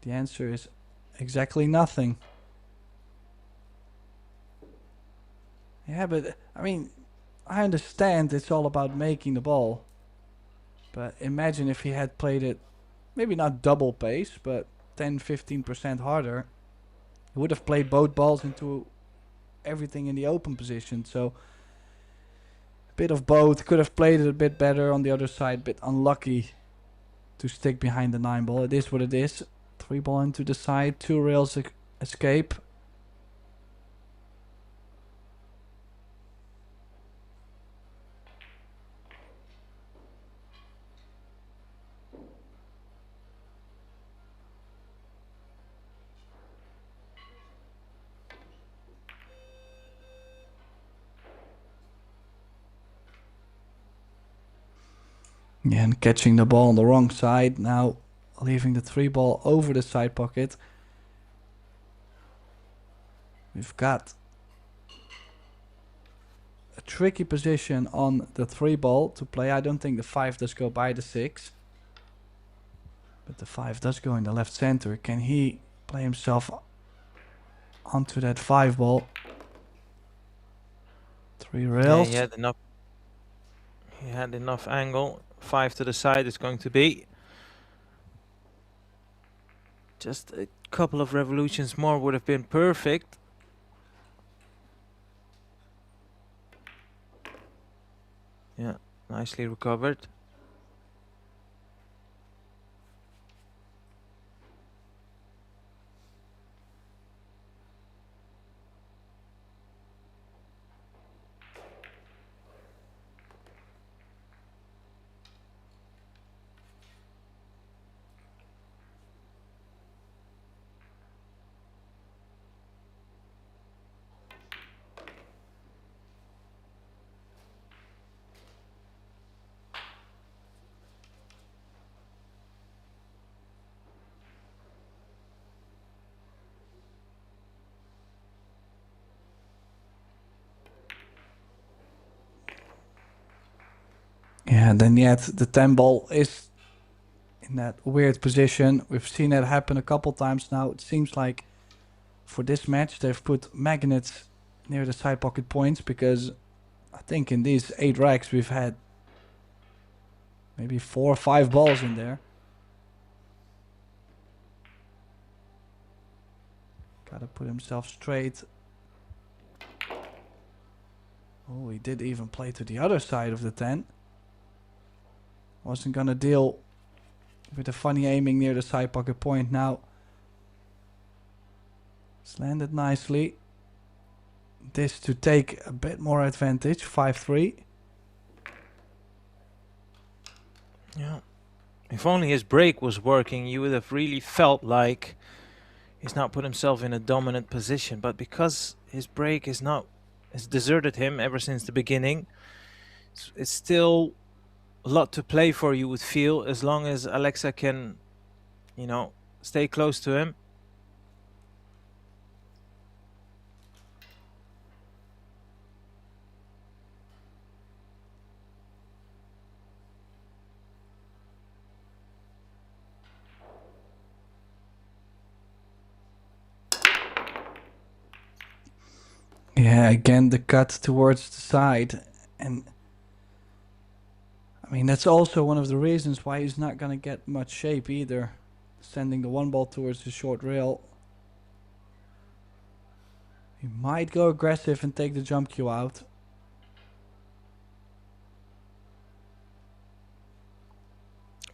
The answer is exactly nothing. Yeah, but I mean, I understand it's all about making the ball. But imagine if he had played it, maybe not double pace, but 10-15% harder. He would have played both balls into everything in the open position. So a bit of both. Could have played it a bit better on the other side. A bit unlucky to stick behind the 9 ball. It is what it is. 3 ball into the side. 2 rails escape. Yeah, and catching the ball on the wrong side. Now leaving the 3 ball over the side pocket. We've got a tricky position on the 3 ball to play. I don't think the 5 does go by the 6. But the 5 does go in the left center. Can he play himself onto that 5 ball? 3 rails. Yeah, he had enough angle. 5 to the side is going to be. Just a couple of revolutions more would have been perfect. Yeah, nicely recovered. Yeah, then yet the 10 ball is in that weird position. We've seen that happen a couple times now. It seems like for this match they've put magnets near the side pocket points, because I think in these 8 racks we've had maybe 4 or 5 balls in there. Gotta put himself straight. Oh, he did even play to the other side of the 10. Wasn't gonna deal with the funny aiming near the side pocket point. Now It's landed nicely. This to take a bit more advantage. 5-3. Yeah. If only his break was working, you would have really felt like he's not put himself in a dominant position. But because his break has deserted him ever since the beginning, it's still a lot to play for, you would feel, as long as Alexa can, you know, stay close to him. Yeah, again the cut towards the side. And I mean, that's also one of the reasons why he's not going to get much shape either. Sending the one ball towards the short rail. He might go aggressive and take the jump cue out.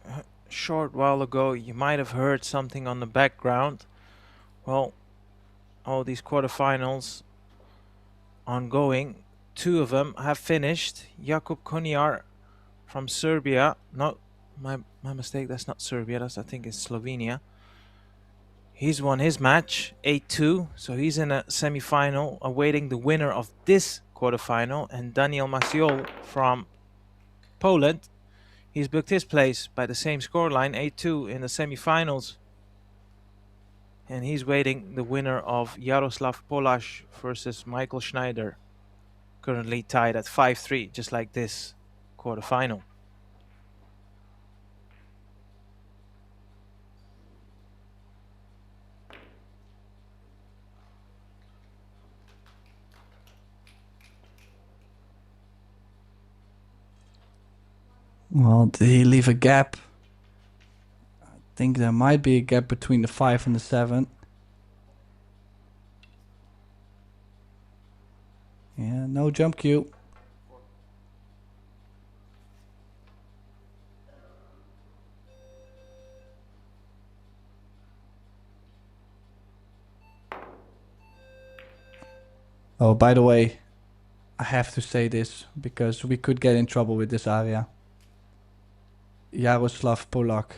A short while ago, you might have heard something on the background. Well, all these quarterfinals ongoing, 2 of them have finished. Jakub Konjar from Serbia. No, my mistake. That's not Serbia. That's, I think, it's Slovenia. He's won his match 8-2, so he's in a semi-final, awaiting the winner of this quarterfinal. And Daniel Maciol from Poland, he's booked his place by the same scoreline, 8-2 in the semi-finals. And he's waiting the winner of Jaroslav Polash versus Michael Schneider, currently tied at 5-3, just like this quarterfinal. Well, did he leave a gap? I think there might be a gap between the 5 and the 7. Yeah, no jump cue. Oh, by the way, I have to say this because we could get in trouble with this area. Jaroslav Polak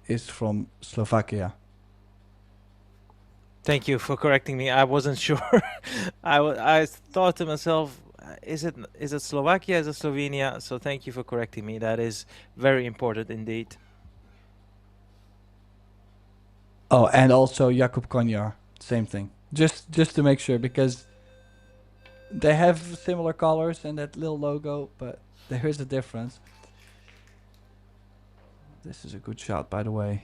is from Slovakia. Thank you for correcting me. I wasn't sure. I thought to myself, is it Slovakia? Is it Slovenia? So thank you for correcting me. That is very important indeed. Oh, and also Jakub Konjar, same thing. Just to make sure, because they have similar colors and that little logo, but there is a difference. This is a good shot, by the way,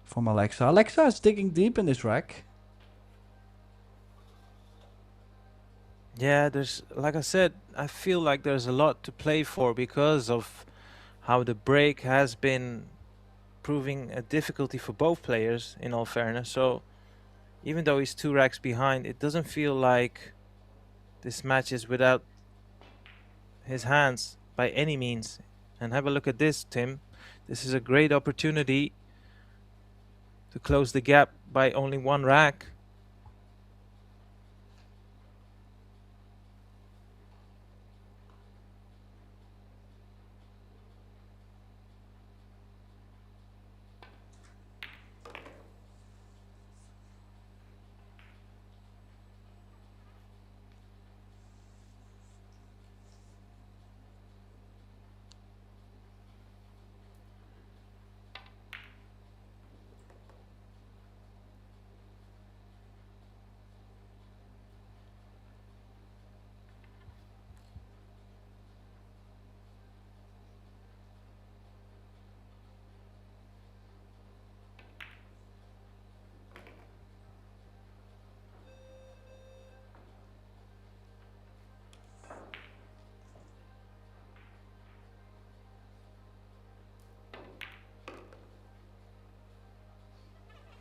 from Alexa. Alexa is digging deep in this rack. Yeah, there's, like I said, I feel like there's a lot to play for because of how the break has been proving a difficulty for both players, in all fairness. So even though he's 2 racks behind, it doesn't feel like this match is without his hands by any means. And have a look at this, Tim. This is a great opportunity to close the gap by only 1 rack.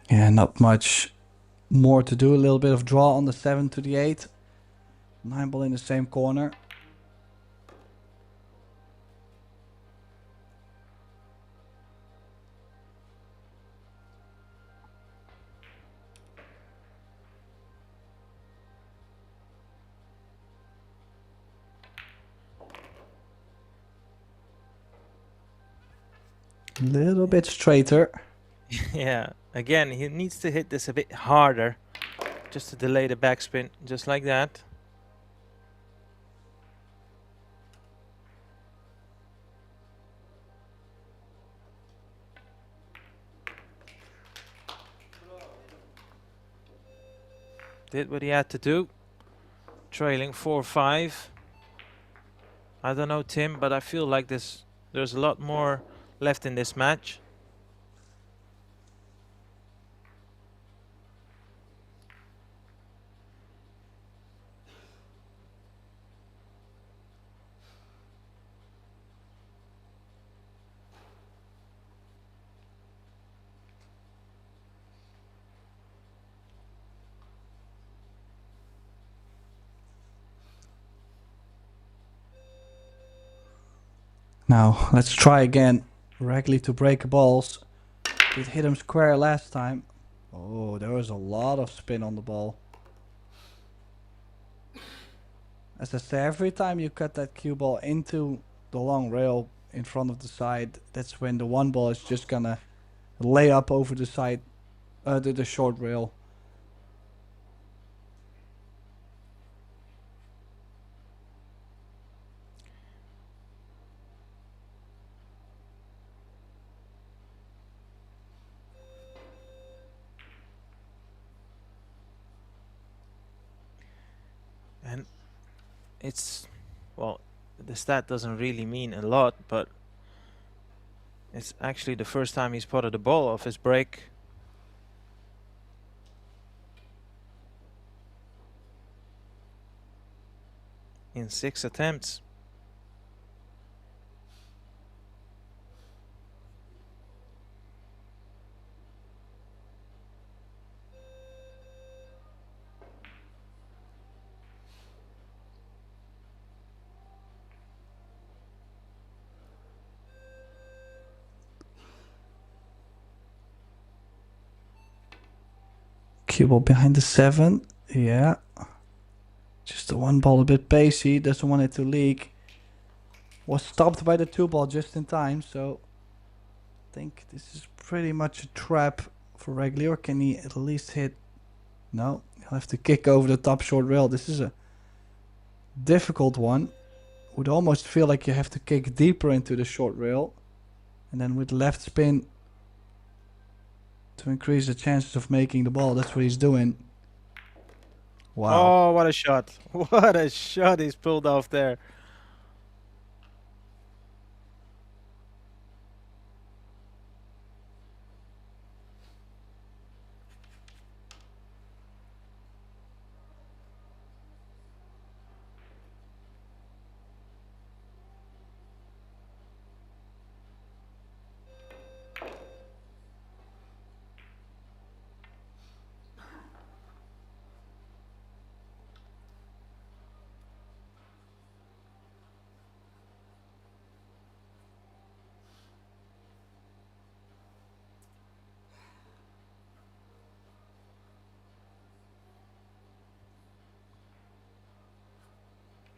Yeah, not much more to do. A little bit of draw on the 7 to the 8. 9 ball in the same corner. Little bit straighter. Yeah, again, he needs to hit this a bit harder just to delay the backspin, just like that. Did what he had to do. Trailing 4-5. I don't know, Tim, but I feel like there's a lot more left in this match. Now, let's try again. Regularly to break balls. Did hit him square last time. Oh, there was a lot of spin on the ball. As I say, every time you cut that cue ball into the long rail in front of the side, that's when the one ball is just gonna lay up over the side, the short rail. And it's, well, the stat doesn't really mean a lot, but it's actually the first time he's spotted the ball off his break. In 6 attempts. Cue ball behind the 7. Yeah. Just the one ball a bit pacey. Doesn't want it to leak. Was stopped by the 2 ball just in time. So I think this is pretty much a trap for Regli. Or can he at least hit? No. He'll have to kick over the top short rail. This is a difficult one. Would almost feel like you have to kick deeper into the short rail. And then with left spin to increase the chances of making the ball. That's what he's doing. Wow. Oh, what a shot. What a shot he's pulled off there.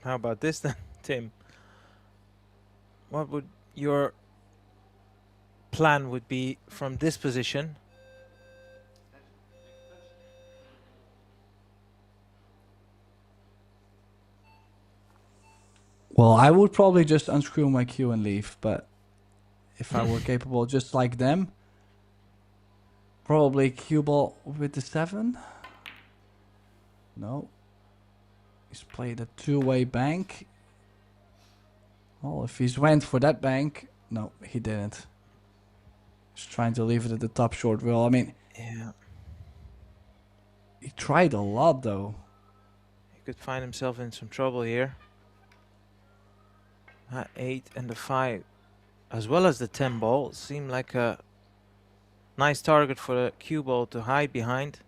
How about this then, Tim? What would your plan would be from this position? Well, I would probably just unscrew my cue and leave, but if I were capable just like them, probably cue ball with the 7. No. He's played a 2-way bank. Well, if he's went for that bank, no, he didn't. He's trying to leave it at the top short rail. I mean, Yeah, he tried a lot though. he could find himself in some trouble here. 8 and the 5, as well as the 10 ball, seem like a nice target for the cue ball to hide behind.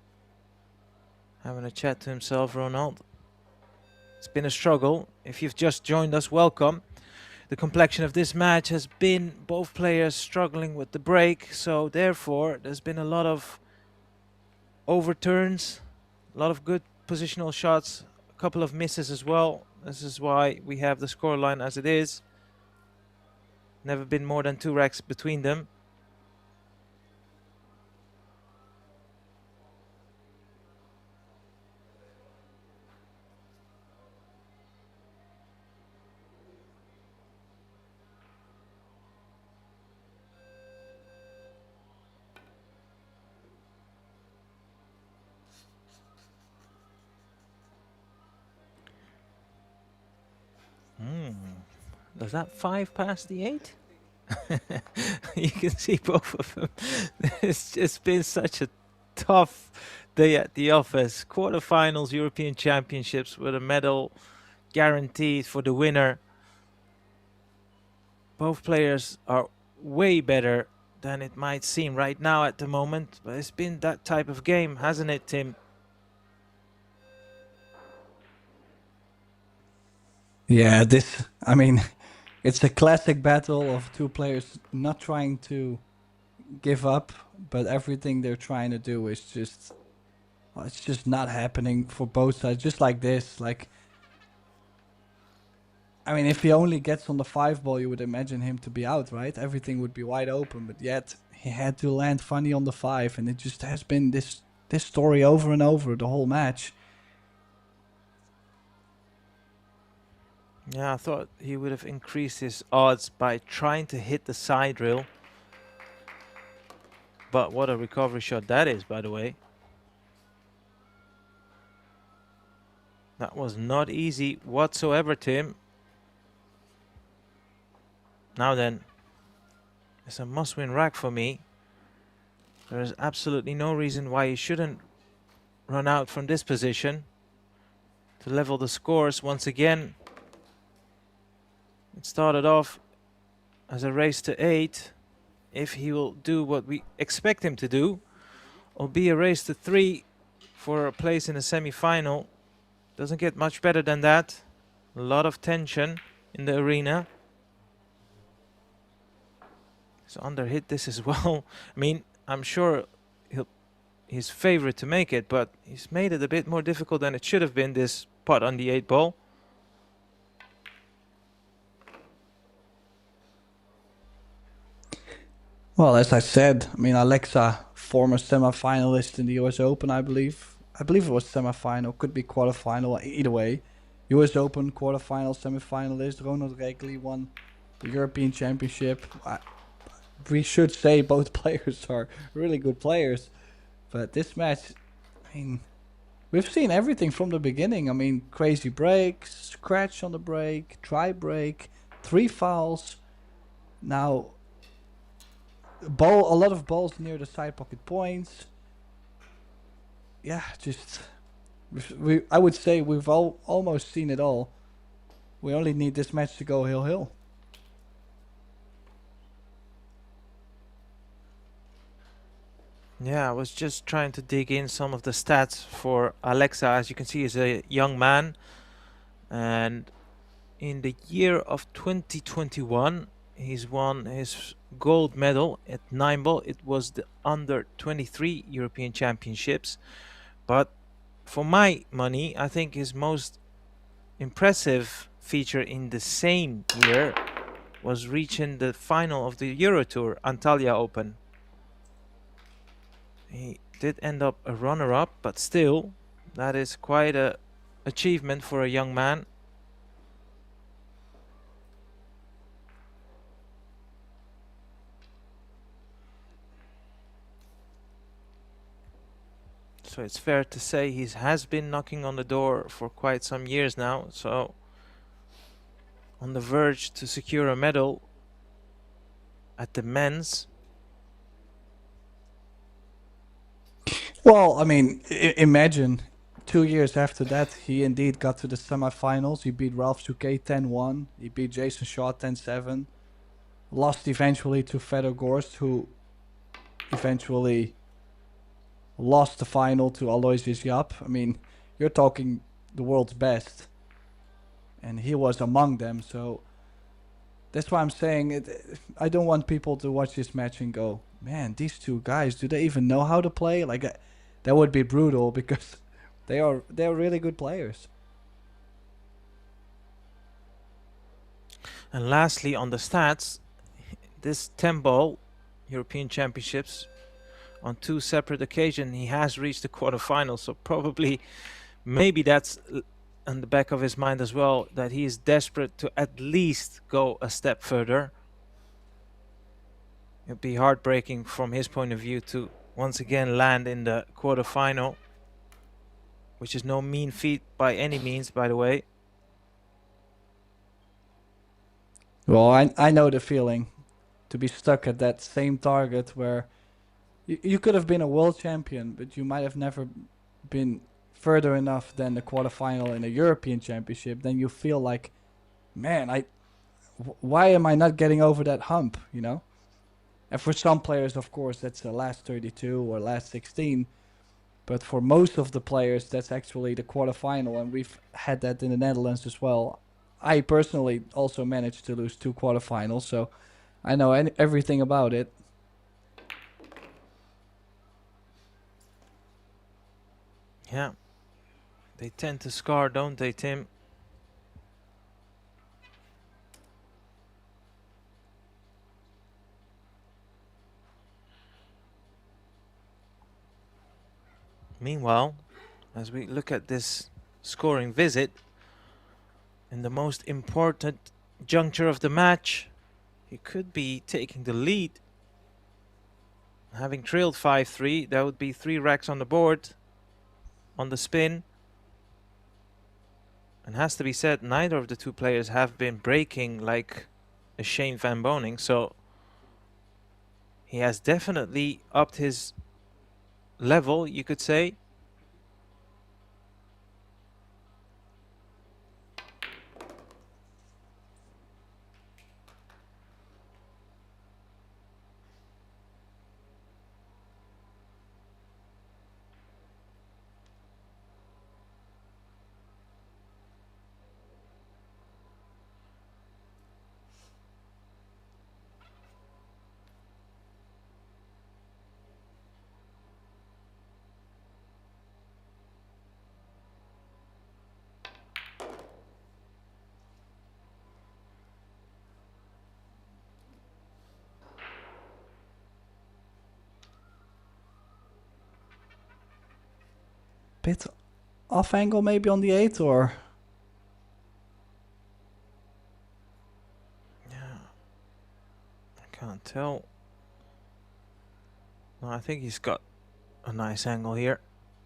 Having a chat to himself, Ronald. It's been a struggle. If you've just joined us, welcome. The complexion of this match has been both players struggling with the break, so therefore there's been a lot of overturns, a lot of good positional shots, a couple of misses as well. This is why we have the scoreline as it is. Never been more than 2 racks between them. Does that 5 pass the 8? You can see both of them. It's just been such a tough day at the office. Quarterfinals, European Championships with a medal guaranteed for the winner. Both players are way better than it might seem right now at the moment, but it's been that type of game, hasn't it, Tim? Yeah, I mean, it's a classic battle of two players not trying to give up, but everything they're trying to do is just, well, it's just not happening for both sides. Just like this, like, I mean, if he only gets on the 5 ball, you would imagine him to be out, right? Everything would be wide open, but yet he had to land funny on the 5, and it just has been this story over and over the whole match. Yeah, I thought he would have increased his odds by trying to hit the side rail. But what a recovery shot that is, by the way. That was not easy whatsoever, Tim. Now then, it's a must-win rack for me. There is absolutely no reason why he shouldn't run out from this position to level the scores once again. It started off as a race to 8. If he will do what we expect him to do, it'll be a race to 3 for a place in the semi-final. Doesn't get much better than that. A lot of tension in the arena. So underhit this as well. I mean, I'm sure he's favorite to make it, but he's made it a bit more difficult than it should have been, this putt on the 8 ball. Well, as I said, I mean, Alexa, former semi-finalist in the US Open, I believe. I believe it was semi-final, could be quarter-final, either way. US Open, quarter-final, semi-finalist. Ronald Regley won the European Championship. We should say both players are really good players. But this match, I mean, we've seen everything from the beginning. I mean, crazy breaks, scratch on the break, try break, 3 fouls. Now, a lot of balls near the side pocket points. Yeah, just I would say we've almost seen it all. We only need this match to go hill. Yeah, I was just trying to dig in some of the stats for Alexa. As you can see, he's a young man, and in the year of 2021 he's won his gold medal at 9 ball. It was the under 23 European Championships, but for my money, I think his most impressive feature in the same year was reaching the final of the Euro Tour Antalya Open. He did end up a runner-up, but still, that is quite a achievement for a young man. So it's fair to say he has been knocking on the door for quite some years now. So on the verge to secure a medal at the men's. Well, I mean, imagine 2 years after that, he indeed got to the semifinals. He beat Ralph Souquet 10-1. He beat Jason Shaw 10-7. Lost eventually to Fedor Gorst, who eventually lost the final to Aloysius Yap. I mean, you're talking the world's best. And he was among them, so that's why I'm saying I don't want people to watch this match and go, man, these two guys, do they even know how to play? Like, that would be brutal because they're really good players. And lastly, on the stats, this 10 ball European Championships, on 2 separate occasions, he has reached the quarterfinals. So probably, maybe that's in the back of his mind as well, that he is desperate to at least go a step further. It'd be heartbreaking from his point of view to once again land in the quarterfinal, which is no mean feat by any means, by the way. Well, I know the feeling to be stuck at that same target where you could have been a world champion, but you might have never been further enough than the quarterfinal in a European championship. Then you feel like, man, why am I not getting over that hump? You know. And for some players, of course, that's the last 32 or last 16. But for most of the players, that's actually the quarterfinal, and we've had that in the Netherlands as well. I personally also managed to lose 2 quarterfinals, so I know everything about it. Yeah, they tend to scar, don't they, Tim? Meanwhile, as we look at this scoring visit, in the most important juncture of the match, he could be taking the lead. Having trailed 5-3, that would be 3 racks on the board, on the spin. And has to be said, neither of the two players have been breaking like a Shane Van Boning, so he has definitely upped his level, you could say. Bit off angle maybe on the 8, or Yeah, I can't tell. No, I think he's got a nice angle here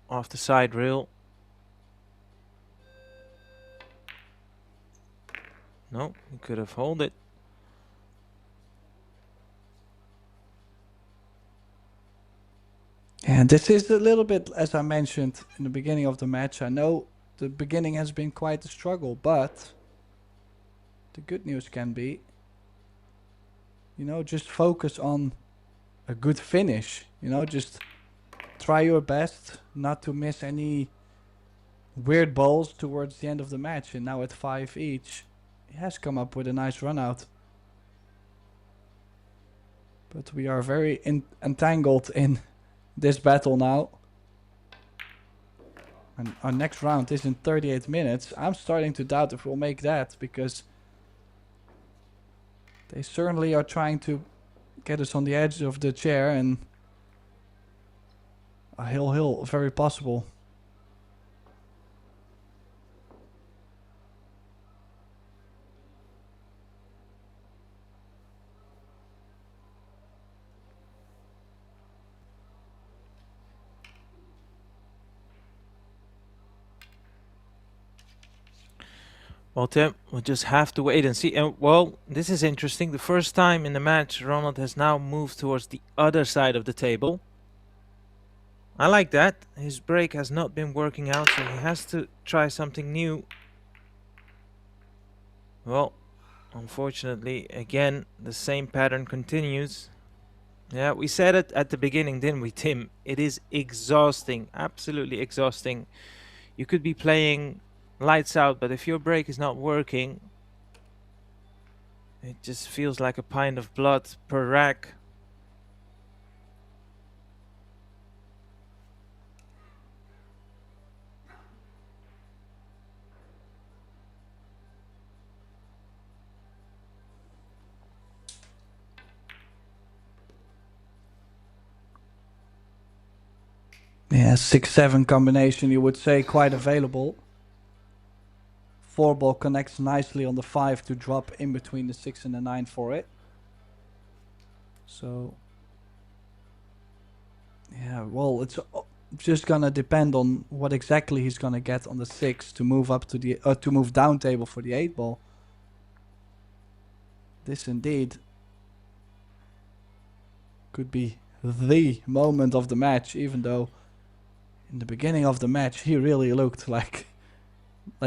off the side rail. No, he could have held it. And this is a little bit, as I mentioned in the beginning of the match. I know the beginning has been quite a struggle, but the good news can be, just focus on a good finish. Just try your best not to miss any weird balls towards the end of the match. And now at 5 each, he has come up with a nice run out. But we are very entangled in this battle now. And our next round is in 38 minutes. I'm starting to doubt if we'll make that, because they certainly are trying to get us on the edge of the chair, and a hill, very possible. Well, Tim, we'll just have to wait and see. And well, this is interesting. The first time in the match, Ronald has now moved towards the other side of the table. I like that. His break has not been working out, so he has to try something new. Well, unfortunately, again, the same pattern continues. Yeah, we said it at the beginning, didn't we, Tim? It is exhausting, absolutely exhausting. You could be playing lights out, but if your break is not working, it just feels like a pint of blood per rack. Yeah, 6-7 combination, you would say, quite available. 4-ball connects nicely on the 5 to drop in between the 6 and the 9 for it. So, yeah, well, it's just gonna depend on what exactly he's gonna get on the 6 to move up to the to move down table for the 8-ball. This indeed could be the moment of the match, even though in the beginning of the match he really looked like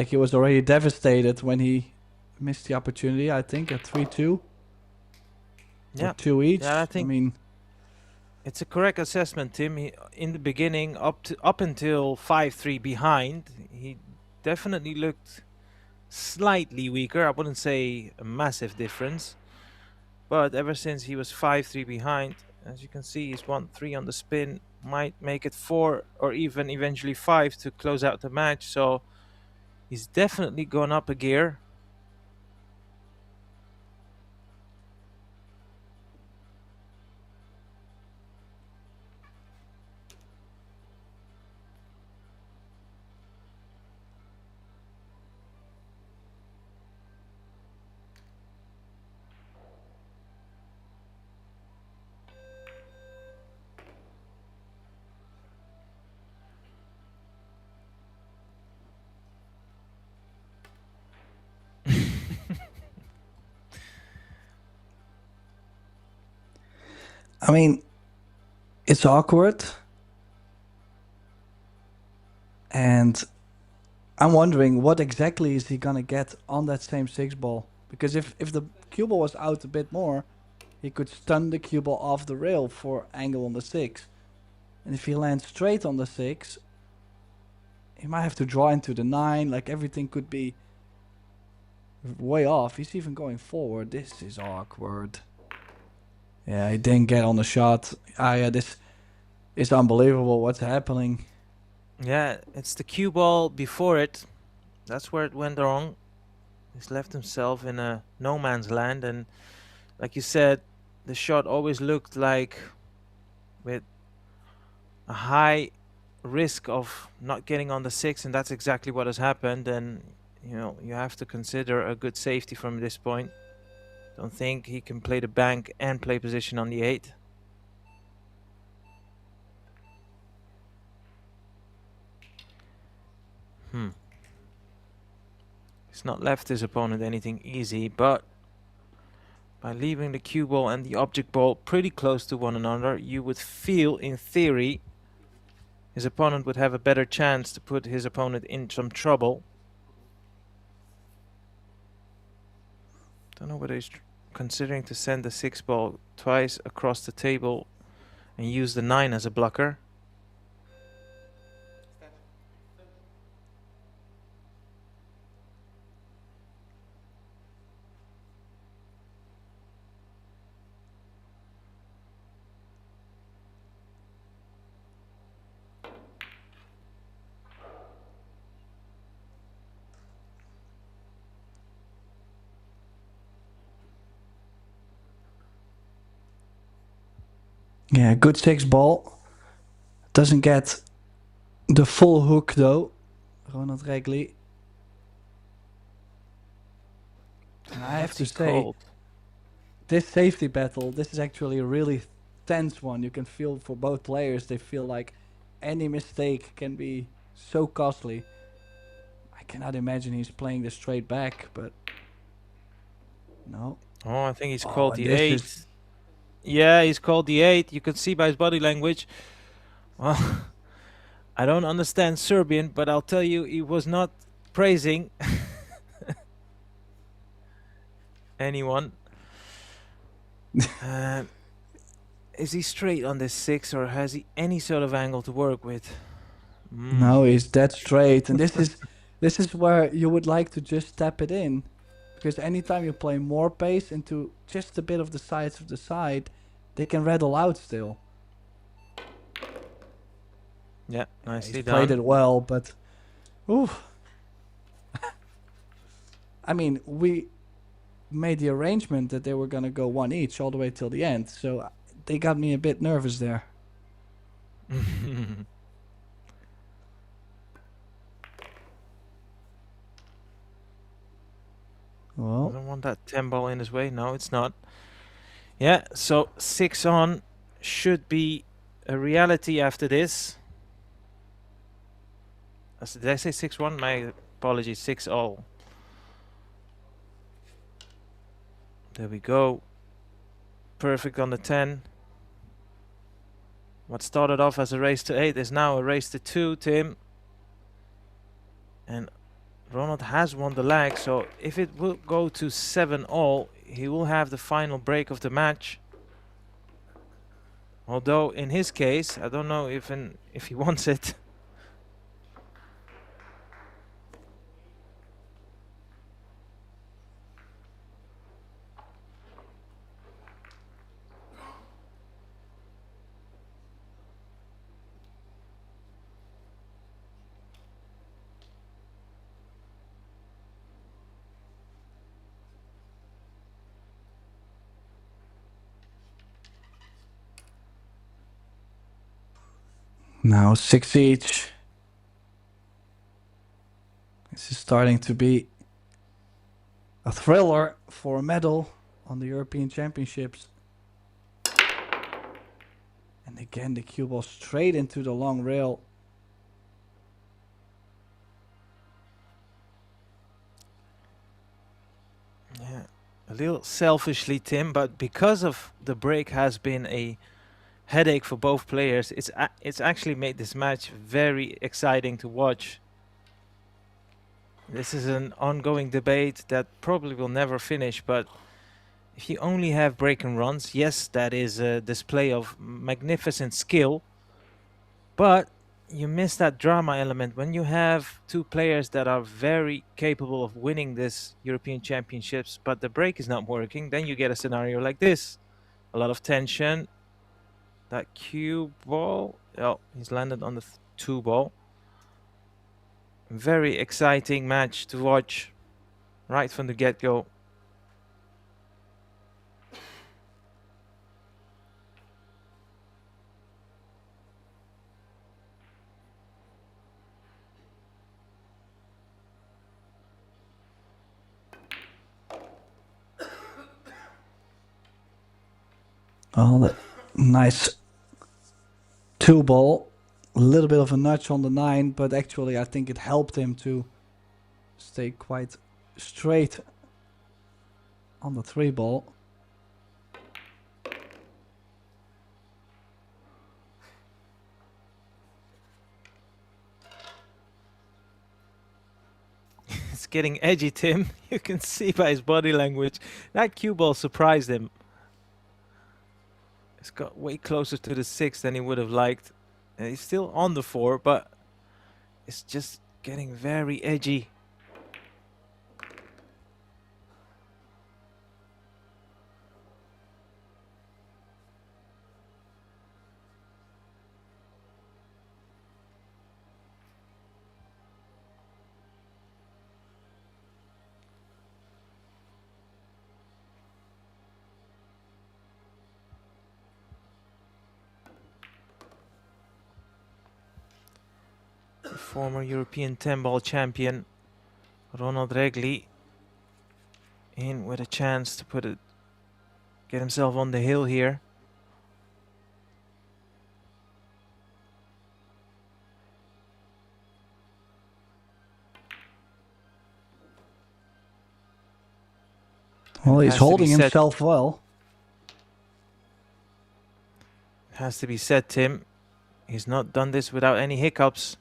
he was already devastated when he missed the opportunity, I think, at 3-2. Yeah. Or 2 each. Yeah, I think I mean, it's a correct assessment, Tim. In the beginning, up until 5-3 behind, he definitely looked slightly weaker. I wouldn't say a massive difference, but ever since he was 5-3 behind, as you can see, he's won 3 on the spin, might make it 4 or even eventually 5 to close out the match. So he's definitely gone up a gear. I mean, it's awkward. And I'm wondering what exactly is he gonna get on that same 6 ball. Because if the cue ball was out a bit more, he could stun the cue ball off the rail for angle on the 6. And if he lands straight on the 6, he might have to draw into the 9. Like, everything could be way off. He's even going forward. This is awkward. Yeah, he didn't get on the shot. Yeah, this is unbelievable what's happening. Yeah, it's the cue ball before it. That's where it went wrong. He's left himself in a no man's land, and like you said, the shot always looked like with a high risk of not getting on the 6, and that's exactly what has happened. And you know, you have to consider a good safety from this point. Don't think he can play the bank and play position on the 8. He's not left his opponent anything easy, but by leaving the cue ball and the object ball pretty close to one another, you would feel, in theory, his opponent would have a better chance to put his opponent in some trouble. Don't know whether he's considering to send the 6 ball twice across the table and use the 9 as a blocker. Yeah, good 6 ball. Doesn't get the full hook though. Ronald Regli. And I have to say, this safety battle, this is actually a really tense one. You can feel for both players, they feel like any mistake can be so costly. I cannot imagine he's playing the straight back, but no. Oh, I think he's called the this 8. is- Yeah, he's called the 8. You could see by his body language. Well, I don't understand Serbian, but I'll tell you, he was not praising anyone. Is he straight on this 6, or has he any sort of angle to work with? No, he's dead straight, and this is where you would like to just tap it in, because anytime you play more pace into just a bit of the sides of the side, they can rattle out still. Yeah, nicely He's done. played it well, but oof. I mean, we made the arrangement that they were gonna go 1 each all the way till the end, so they got me a bit nervous there. Well, Doesn't want that 10 ball in his way. No, it's not. Yeah, so 6 on should be a reality after this. Did I say 6-1? My apologies, 6-all. There we go. Perfect on the 10. What started off as a race to 8 is now a race to 2, Tim. And Ronald has won the leg, so if it will go to 7-all, he will have the final break of the match. Although in his case, I don't know if he wants it. Now 6 each. This is starting to be a thriller for a medal on the European Championships. And again, the cue ball straight into the long rail. Yeah, a little selfishly, Tim, but because of the break has been a headache for both players, it's actually made this match very exciting to watch. This is an ongoing debate that probably will never finish, but if you only have break and runs, yes, that is a display of magnificent skill, but you miss that drama element when you have two players that are very capable of winning this European Championships, but the break is not working. Then you get a scenario like this. A lot of tension. That cue ball, oh, he's landed on the 2 ball. Very exciting match to watch right from the get-go. Oh, that nice 2 ball. A little bit of a nudge on the 9, but actually I think it helped him to stay quite straight on the 3 ball. It's getting edgy, Tim. You can see by his body language. That cue ball surprised him. It's got way closer to the 6 than he would have liked. And he's still on the 4, but it's just getting very edgy. Former European 10-ball champion Ronald Regli in with a chance to get himself on the hill here. Well, he's holding himself well. It has to be said, Tim. He's not done this without any hiccups.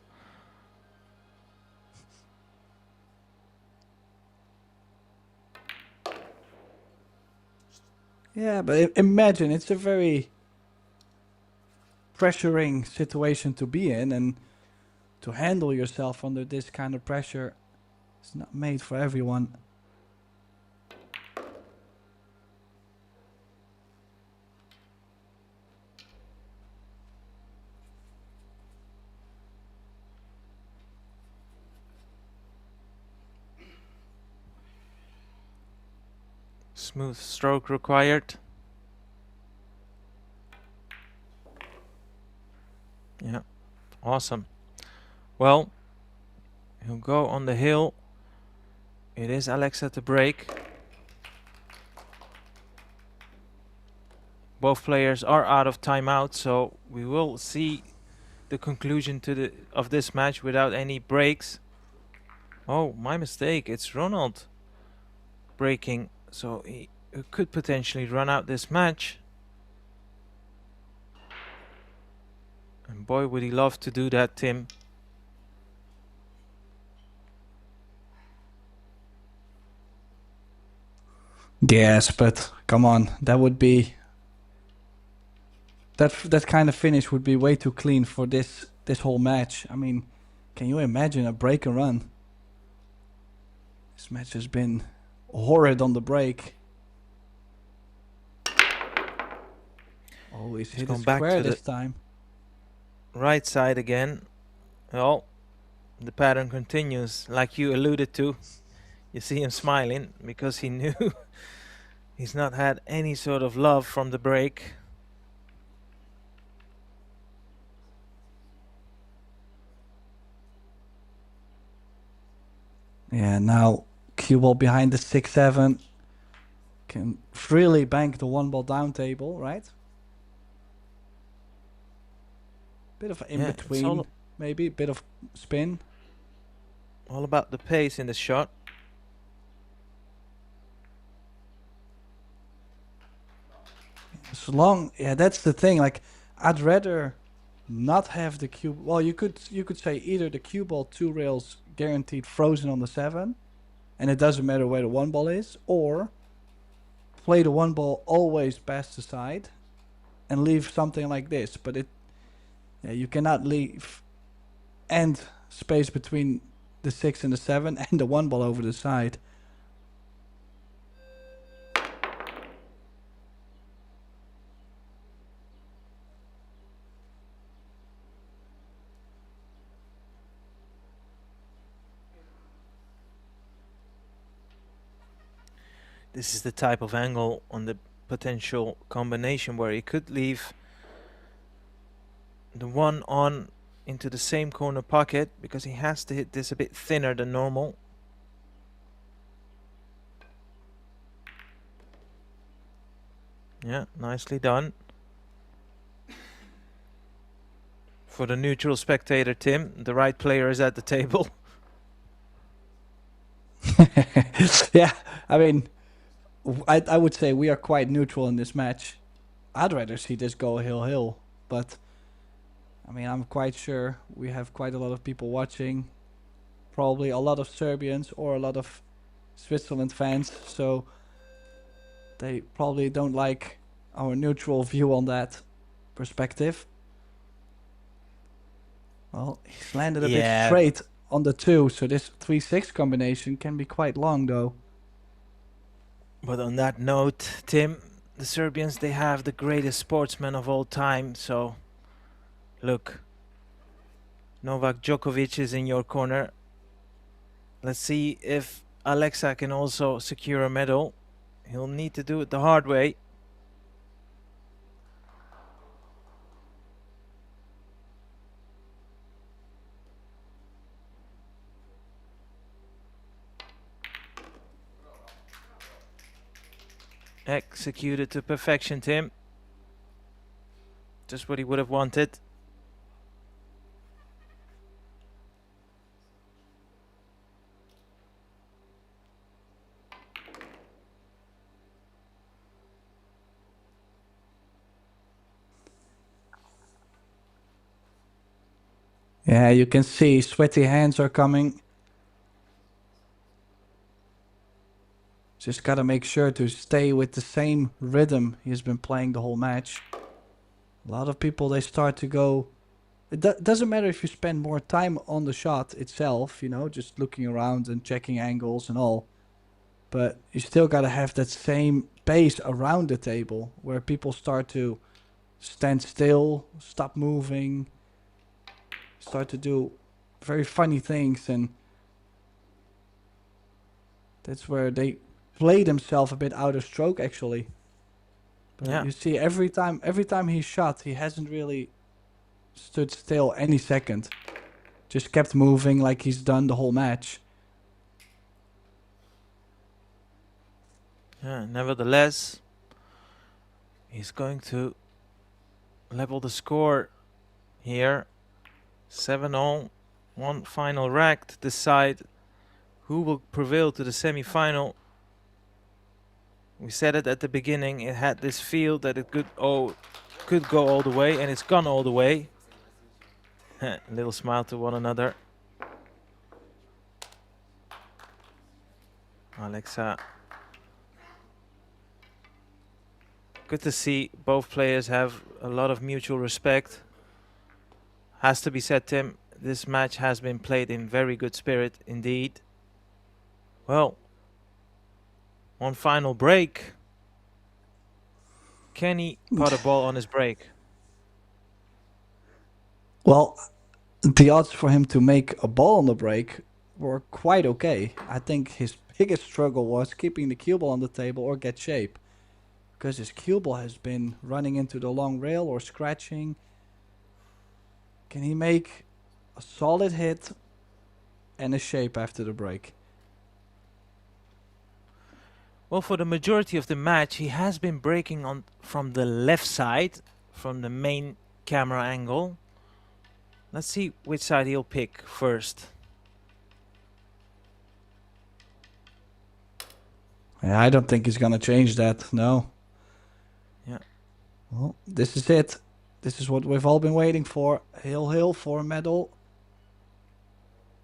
Yeah, but imagine, it's a very pressuring situation to be in, and to handle yourself under this kind of pressure is not made for everyone. Smooth stroke required. Yeah, awesome. Well, he'll go on the hill. It is Alexa to break. Both players are out of timeout, so we will see the conclusion of this match without any breaks. Oh, my mistake. It's Ronald breaking. So he who could potentially run out this match. And boy, would he love to do that, Tim. Yes, but come on, that would be that kind of finish would be way too clean for this whole match. I mean, can you imagine a break and run? This match has been horrid on the break. Oh, he's hit it square this time. Right side again. Well, the pattern continues, like you alluded to. You see him smiling because he knew he's not had any sort of love from the break. Yeah, now cue ball behind the 6-7 can freely bank the 1 ball down table, right? Bit of in between, maybe bit of spin. All about the pace in the shot. As long, yeah, that's the thing. Like, I'd rather not have the cue. Well, you could say either the cue ball 2 rails guaranteed frozen on the 7, and it doesn't matter where the 1 ball is, or play the 1 ball always past the side, and leave something like this. But you cannot leave end space between the 6 and the 7 and the 1 ball over the side. This is the type of angle on the potential combination where he could leave the 1 on into the same corner pocket, because he has to hit this a bit thinner than normal. Yeah, nicely done. For the neutral spectator, Tim, the right player is at the table. Yeah, I mean, I would say we are quite neutral in this match. I'd rather see this go hill, but I mean, I'm quite sure we have quite a lot of people watching. Probably a lot of Serbians or a lot of Switzerland fans, so they probably don't like our neutral view on that perspective. Well, he's landed a bit straight on the 2, so this 3-6 combination can be quite long though. But on that note, Tim, the Serbians, they have the greatest sportsman of all time, so look, Novak Djokovic is in your corner. Let's see if Alexa can also secure a medal. He'll need to do it the hard way. Executed to perfection, Tim. Just what he would have wanted. Yeah, you can see sweaty hands are coming. Just gotta make sure to stay with the same rhythm he's been playing the whole match. A lot of people, they start to go... It doesn't matter if you spend more time on the shot itself, you know, just looking around and checking angles and all. But you still gotta have that same pace around the table, where people start to stand still, stop moving, start to do very funny things, and that's where they play themselves a bit out of stroke actually. But Yeah. you see every time he shot, he hasn't really stood still any second. Just kept moving like he's done the whole match. Yeah, nevertheless, he's going to level the score here. 7-all, one final rack to decide who will prevail to the semi-final. We said it at the beginning, it had this feel that it could go all the way, and it's gone all the way. Little smile to one another. Alexa. Good to see both players have a lot of mutual respect. Has to be said, Tim, this match has been played in very good spirit indeed. Well, one final break. Can he pot a ball on his break? Well, the odds for him to make a ball on the break were quite okay. I think his biggest struggle was keeping the cue ball on the table or get shape. Because his cue ball has been running into the long rail or scratching. Can he make a solid hit and a shape after the break? Well, for the majority of the match, he has been breaking on from the left side, from the main camera angle. Let's see which side he'll pick first. Yeah, I don't think he's gonna change that. No. Yeah. Well, this is it. This is what we've all been waiting for. Hill for a medal.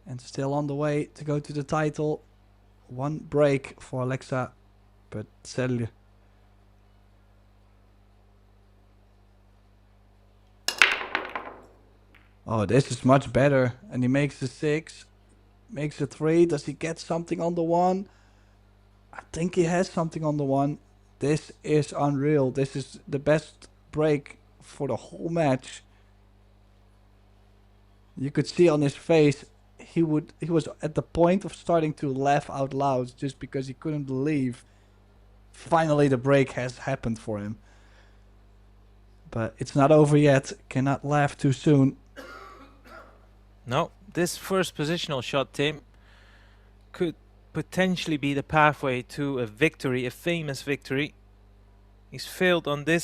And still on the way to go to the title. One break for Alexa Petzl. Oh, this is much better. And he makes a 6. Makes a 3. Does he get something on the 1? I think he has something on the 1. This is unreal. This is the best break for the whole match. You could see on his face he was at the point of starting to laugh out loud just because he couldn't believe finally the break has happened for him. But it's not over yet. Cannot laugh too soon. No, this first positional shot, Tim, could potentially be the pathway to a victory, a famous victory. He's failed on this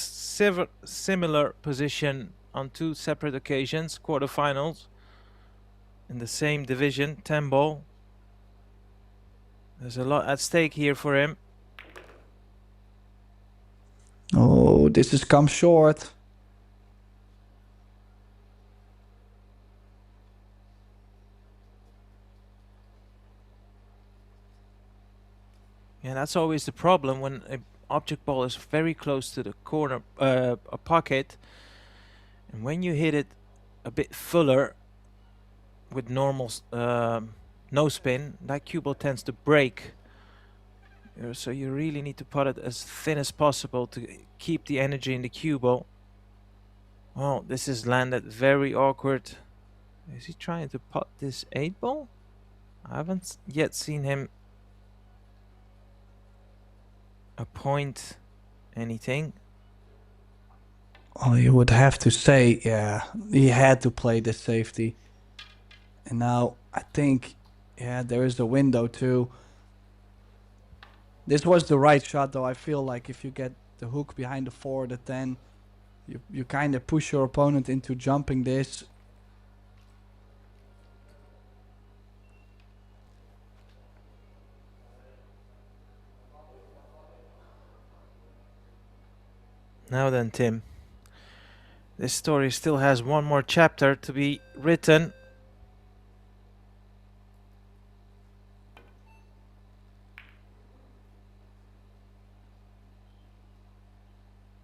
similar position on 2 separate occasions, quarterfinals, in the same division, 10 ball. There's a lot at stake here for him. Oh, this has come short. Yeah, that's always the problem when an object ball is very close to the corner, a pocket, and when you hit it a bit fuller with normal no spin, that cue ball tends to break. So you really need to put it as thin as possible to keep the energy in the cue ball. Oh, this is landed very awkward. Is he trying to pot this 8 ball? I haven't yet seen him appoint anything. Oh, you would have to say, yeah, he had to play this safety. And now I think, yeah, there is a window too. This was the right shot, though. I feel like if you get the hook behind the 4 or the 10, you kind of push your opponent into jumping this. Now then, Tim, this story still has one more chapter to be written.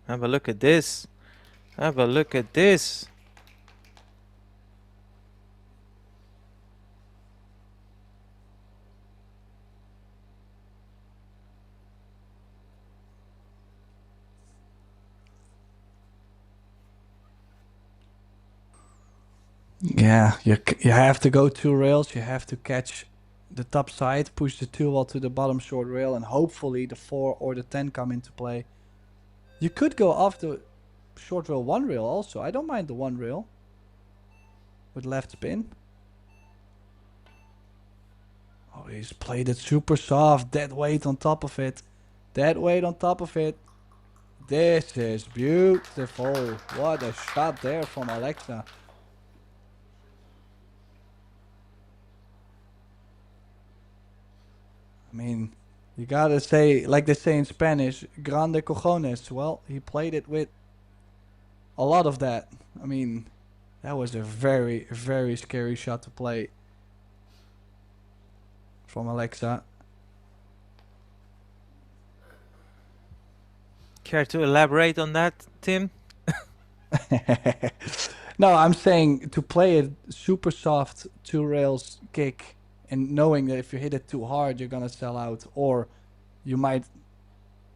Have a look at this. Have a look at this. Yeah, you have to go 2 rails. You have to catch the top side, push the 2 wall to the bottom short rail, and hopefully the 4 or the 10 come into play. You could go off the short rail 1 rail also. I don't mind the 1 rail with left spin. Oh, he's played it super soft. Dead weight on top of it. Dead weight on top of it. This is beautiful. What a shot there from Alexa. I mean, You gotta say, like they say in Spanish, grande cojones. Well, he played it with a lot of that. I mean, that was a very, very scary shot to play from Alexa. Care to elaborate on that, Tim? No, I'm saying to play a super soft two rails kick and knowing that if you hit it too hard, you're gonna sell out, or you might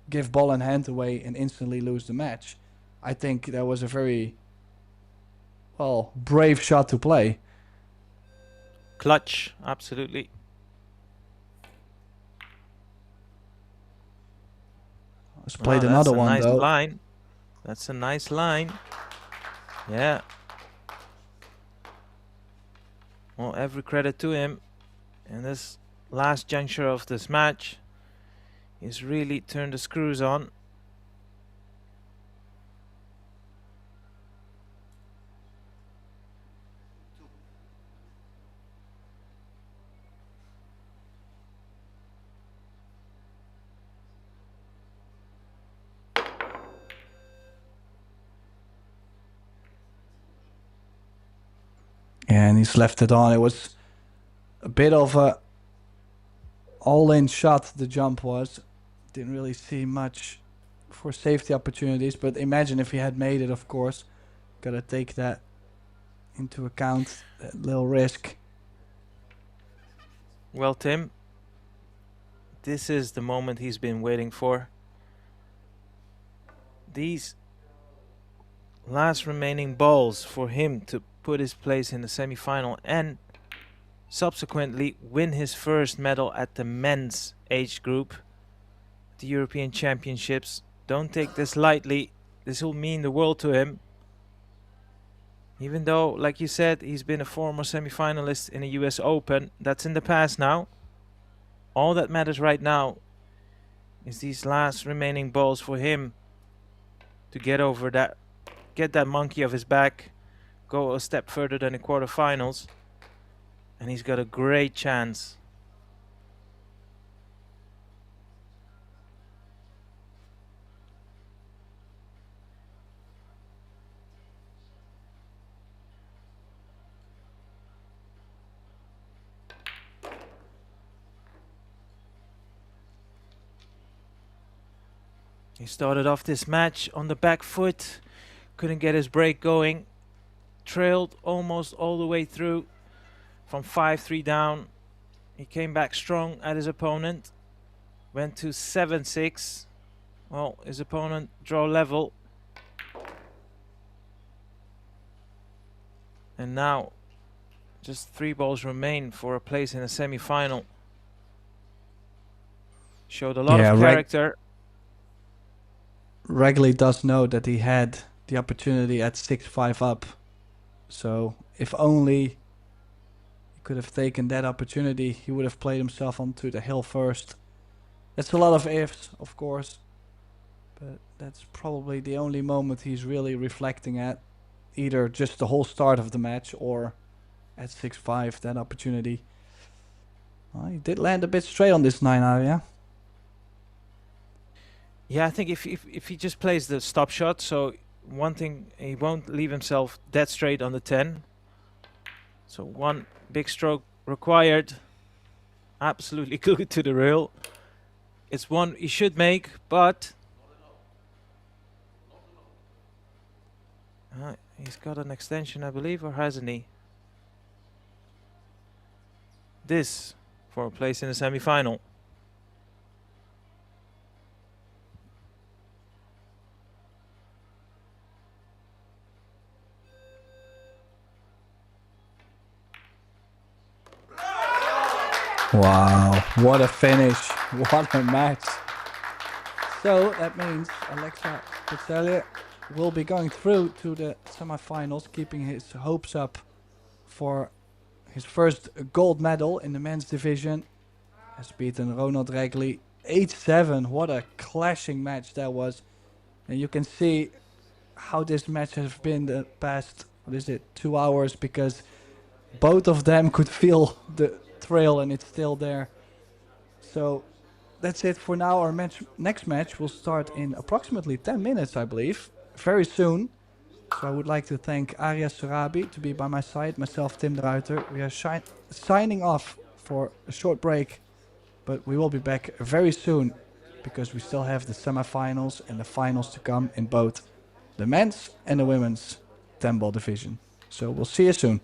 give ball and hand away and instantly lose the match. I think that was a very, well, brave shot to play. Clutch, absolutely. Let's play another one, nice though. Line. That's a nice line. Yeah. Well, every credit to him. In this last juncture of this match, he's really turned the screws on. And he's left it on. It was a bit of a all-in shot, the jump was. Didn't really see much for safety opportunities, but imagine if he had made it, of course. Gotta take that into account, that little risk. Well, Tim, this is the moment he's been waiting for. These last remaining balls for him to put his place in the semi-final and subsequently win his first medal at the men's age group, the European Championships. Don't take this lightly. This will mean the world to him. Even though, like you said, he's been a former semi-finalist in a US Open. That's in the past now. All that matters right now is these last remaining balls for him to get over that, get that monkey off his back, go a step further than the quarterfinals, and he's got a great chance. He started off this match on the back foot, couldn't get his break going, trailed almost all the way through from 5-3 down. He came back strong at his opponent, went to 7-6. Well, his opponent draw level. And now just 3 balls remain for a place in the semi-final. Showed a lot of character. Regli does know that he had the opportunity at 6-5 up. So if only he could have taken that opportunity, he would have played himself onto the hill first. That's a lot of ifs, of course. But that's probably the only moment he's really reflecting at. Either just the whole start of the match or at 6-5, that opportunity. Well, he did land a bit straight on this 9-hour, yeah? Yeah, I think if he just plays the stop shot, so one thing, he won't leave himself dead straight on the 10. So one big stroke required. Absolutely glued to the rail. It's one he should make, but he's got an extension, I believe, or hasn't he? This for a place in the semi-final. Wow, what a finish. What a match. So that means Alexa Pitselia will be going through to the semifinals, keeping his hopes up for his first gold medal in the men's division. Has beaten Ronald Regli 8-7. What a clashing match that was. And you can see how this match has been the past, 2 hours, because both of them could feel the trail and it's still there. So that's it for now. Our next match will start in approximately 10 minutes, I believe, very soon. So I would like to thank Arya Surabi to be by my side, myself, Tim de Ruiter. We are signing off for a short break, but we will be back very soon because we still have the semifinals and the finals to come in both the men's and the women's 10-ball division. So we'll see you soon.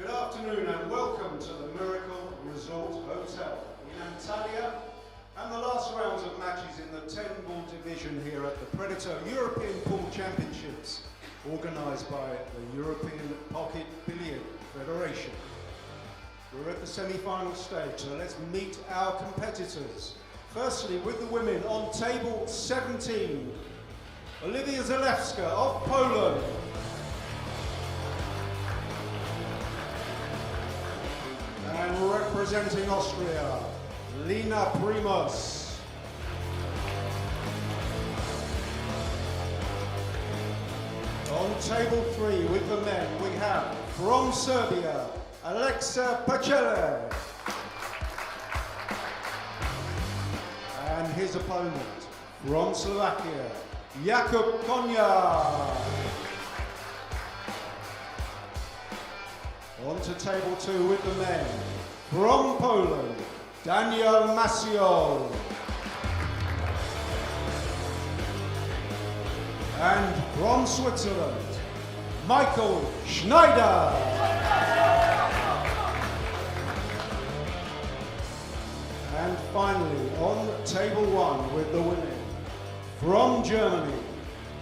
Good afternoon and welcome to the Miracle Resort Hotel in Antalya and the last rounds of matches in the 10-ball division here at the Predator European Pool Championships organised by the European Pocket Billiard Federation. We're at the semi-final stage, so let's meet our competitors. Firstly, with the women on table 17, Olivia Zalewska of Poland. And representing Austria, Lina Primos. On table 3 with the men, we have from Serbia, Alexa Pacele. And his opponent, from Slovakia, Jakub Konya. On to table 2 with the men, from Poland, Daniel Maciol. And from Switzerland, Michael Schneider. And finally, on table 1 with the women, from Germany,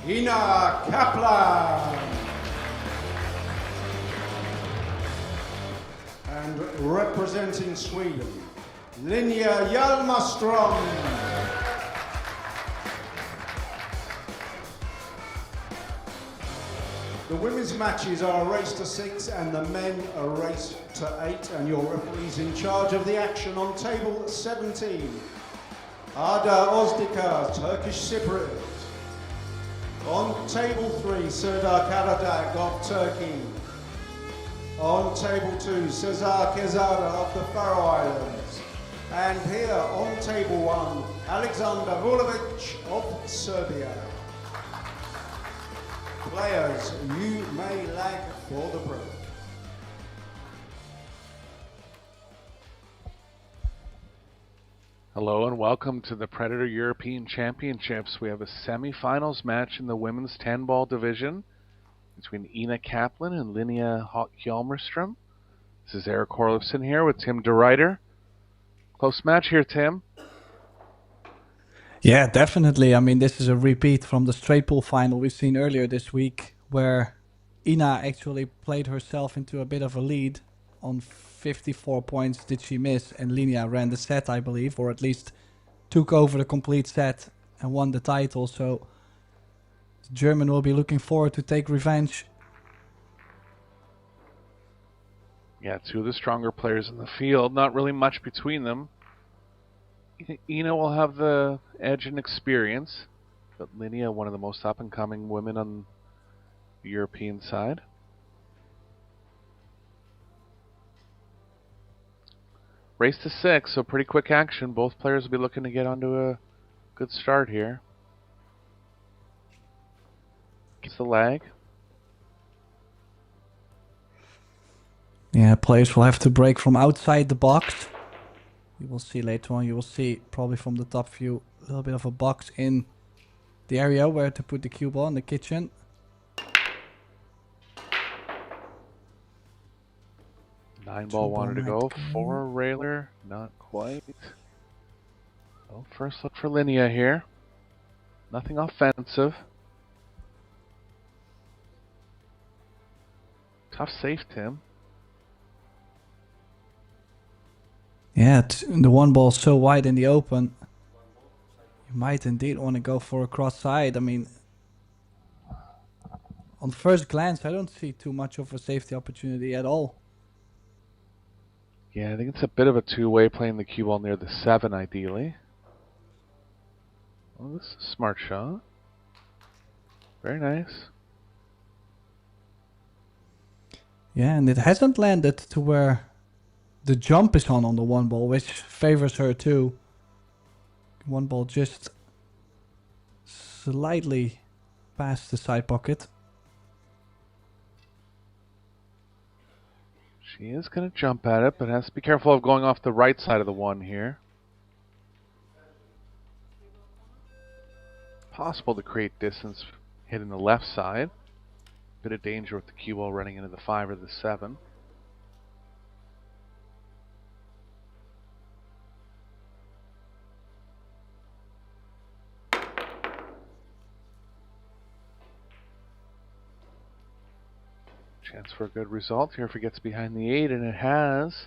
Ina Kaplan. And representing Sweden, Linja Hjalmarström. The women's matches are a race to 6 and the men a race to 8, and your referees in charge of the action on table 17. Arda Ozdika, Turkish Cypriot. On table 3, Serdar Karadag of Turkey. On table 2, Cesar Quezada of the Faroe Islands. And here on table 1, Alexander Vulovic of Serbia. Players, you may lag for the break. Hello and welcome to the Predator European Championships. We have a semi-finals match in the women's 10-ball division between Ina Kaplan and Linja Hjalmarström. This is Eric Horlifson here with Tim DeRuyter. Close match here, Tim. Yeah, definitely. I mean, this is a repeat from the straight pool final we've seen earlier this week, where Ina actually played herself into a bit of a lead. On 54 points did she miss, and Linja ran the set, I believe, or at least took over the complete set and won the title. So the German will be looking forward to take revenge. Yeah, two of the stronger players in the field. Not really much between them. Ina will have the edge in experience, but Linja, one of the most up-and-coming women on the European side. Race to 6, so pretty quick action. Both players will be looking to get onto a good start here. Gets the lag. Yeah, players will have to break from outside the box. You will see later on, you will see probably from the top view a little bit of a box in the area where to put the cue ball in the kitchen. Nine ball wanted to go for a railer, not quite. Well, first look for Linja here. Nothing offensive. Tough save, Tim. Yeah, the one ball so wide in the open. You might indeed want to go for a cross side. I mean, on first glance, I don't see too much of a safety opportunity at all. Yeah, I think it's a bit of a two-way, playing the cue ball near the 7, ideally. Well, this is a smart shot. Very nice. Yeah, and it hasn't landed to where the jump is on the one ball, which favors her too. One ball just slightly past the side pocket. She is going to jump at it, but has to be careful of going off the right side of the one here. Possible to create distance hitting the left side. Bit of danger with the cue ball running into the 5 or the 7. Chance for a good result here if it gets behind the 8, and it has.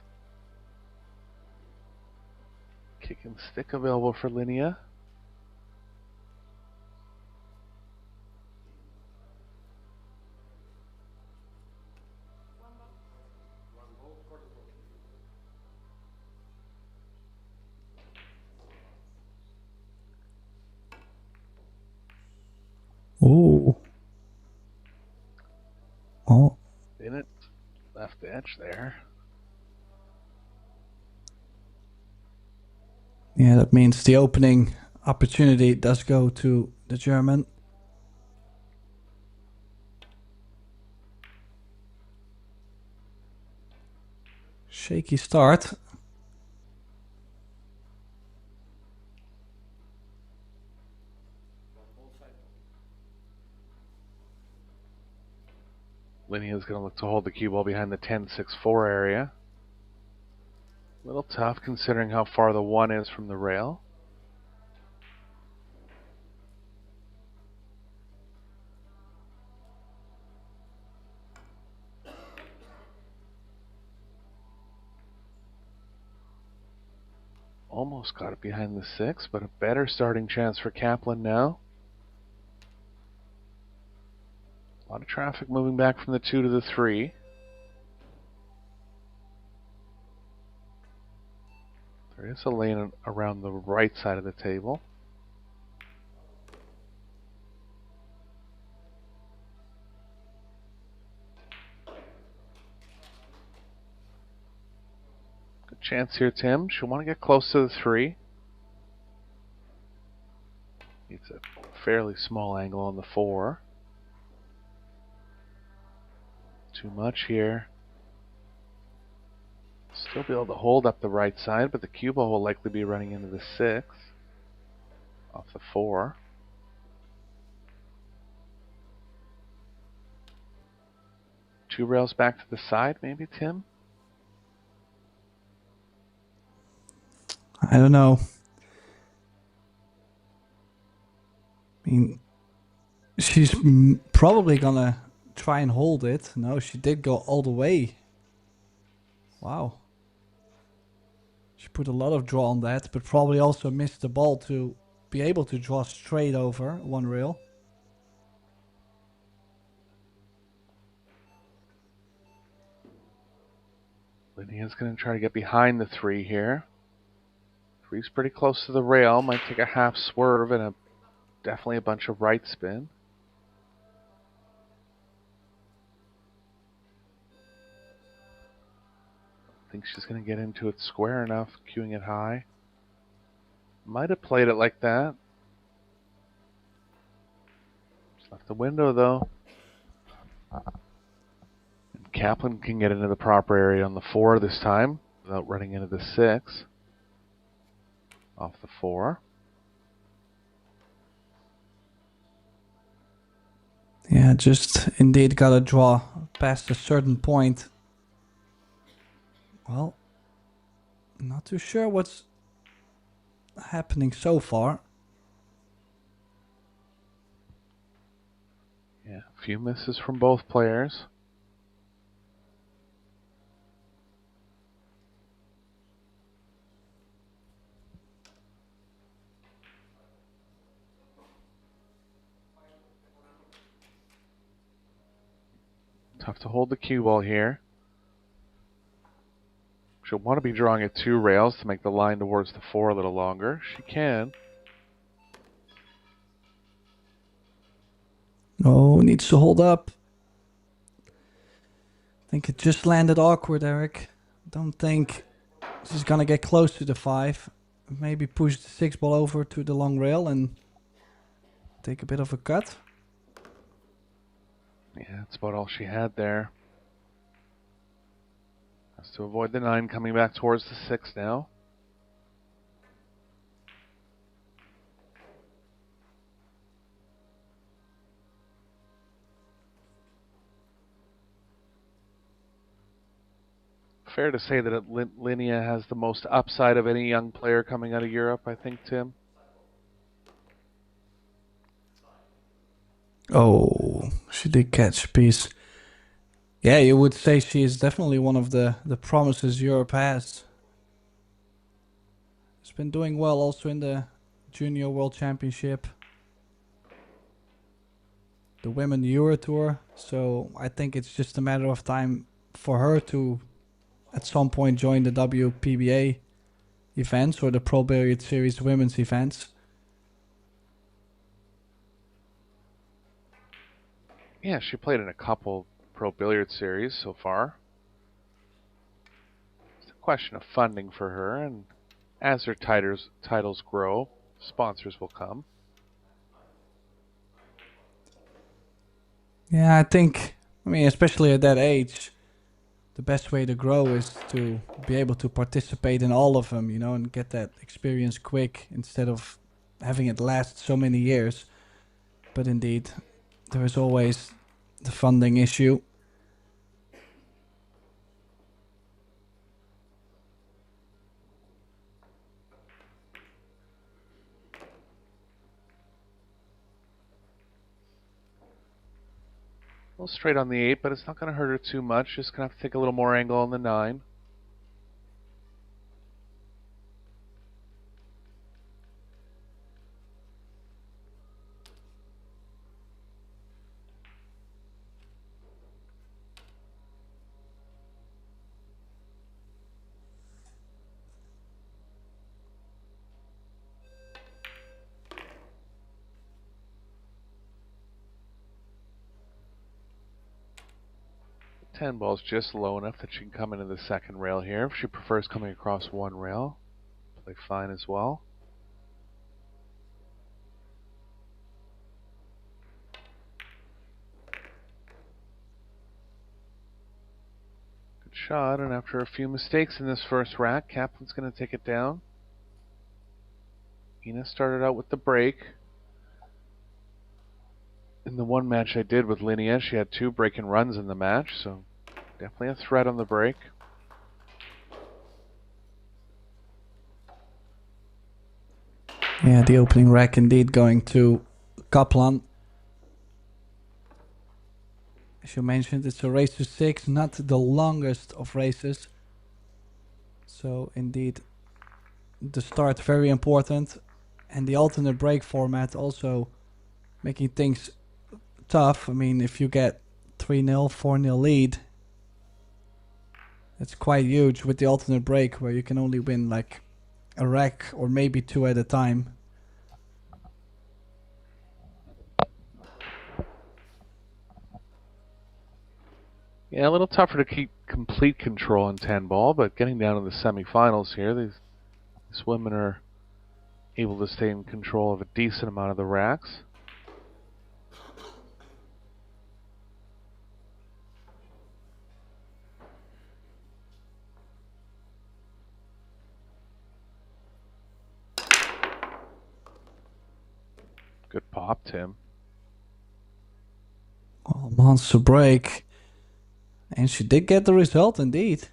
Kick and stick available for Linnea. Ooh. Oh. In it, left edge there. Yeah, that means the opening opportunity does go to the German. Shaky start. Linnea is going to look to hold the cue ball behind the 10-6-4 area. A little tough considering how far the 1 is from the rail. Almost got it behind the 6, but a better starting chance for Kaplan now. A lot of traffic moving back from the 2 to the 3. There is a lane around the right side of the table. Good chance here, Tim. She'll want to get close to the 3. Needs a fairly small angle on the 4. Too much here. Still be able to hold up the right side, but the cue ball will likely be running into the 6 off the 4. Two rails back to the side, maybe, Tim? I don't know. I mean, she's probably gonna try and hold it. No, she did go all the way. Wow. She put a lot of draw on that, but probably also missed the ball to be able to draw straight over one rail. Linnea's going to try to get behind the 3 here. 3's pretty close to the rail. Might take a half swerve and definitely a bunch of right spin. I think she's going to get into it square enough, cueing it high. Might have played it like that. Just left the window though. And Kaplan can get into the proper area on the 4 this time without running into the 6. Off the 4. Yeah, just indeed gotta draw past a certain point. Well, not too sure what's happening so far. Yeah, a few misses from both players. Tough to hold the cue ball here. She'll want to be drawing at 2 rails to make the line towards the 4 a little longer. She can. Oh, needs to hold up. I think it just landed awkward, Eric. Don't think she's gonna get close to the 5. Maybe push the 6 ball over to the long rail and take a bit of a cut. Yeah, that's about all she had there. Has to avoid the 9 coming back towards the 6 now. Fair to say that Linnea has the most upside of any young player coming out of Europe, I think, Tim. Oh, She did catch a piece. Yeah, you would say she is definitely one of the promises Europe has. She's been doing well also in the Junior World Championship, the Women Euro Tour. So I think it's just a matter of time for her to at some point join the WPBA events or the Pro Billiard Series women's events. Yeah, she played in a couple Pro Billiard Series so far. It's a question of funding for her, and as her titles grow, sponsors will come. Yeah, I mean, especially at that age, the best way to grow is to be able to participate in all of them, and get that experience quick instead of having it last so many years. But indeed, there is always the funding issue. A little straight on the 8, but it's not going to hurt her too much. Just going to have to take a little more angle on the 9. Ten ball's just low enough that she can come into the second rail here. If she prefers coming across one rail, play fine as well. Good shot, and after a few mistakes in this first rack, Kaplan's going to take it down. Ina started out with the break. In the one match I did with Linnea, she had 2 break and runs in the match, so definitely a threat on the break. Yeah, the opening rack indeed going to Kaplan. As you mentioned, it's a race to 6, not the longest of races. So indeed, the start very important. And the alternate break format also making things tough. I mean, if you get 3-0, 4-0 lead, it's quite huge with the alternate break where you can only win like a rack or maybe 2 at a time. Yeah, a little tougher to keep complete control in 10 ball, but getting down to the semifinals here, these women are able to stay in control of a decent amount of the racks. Good pop, Tim. Well, monster break. And she did get the result indeed.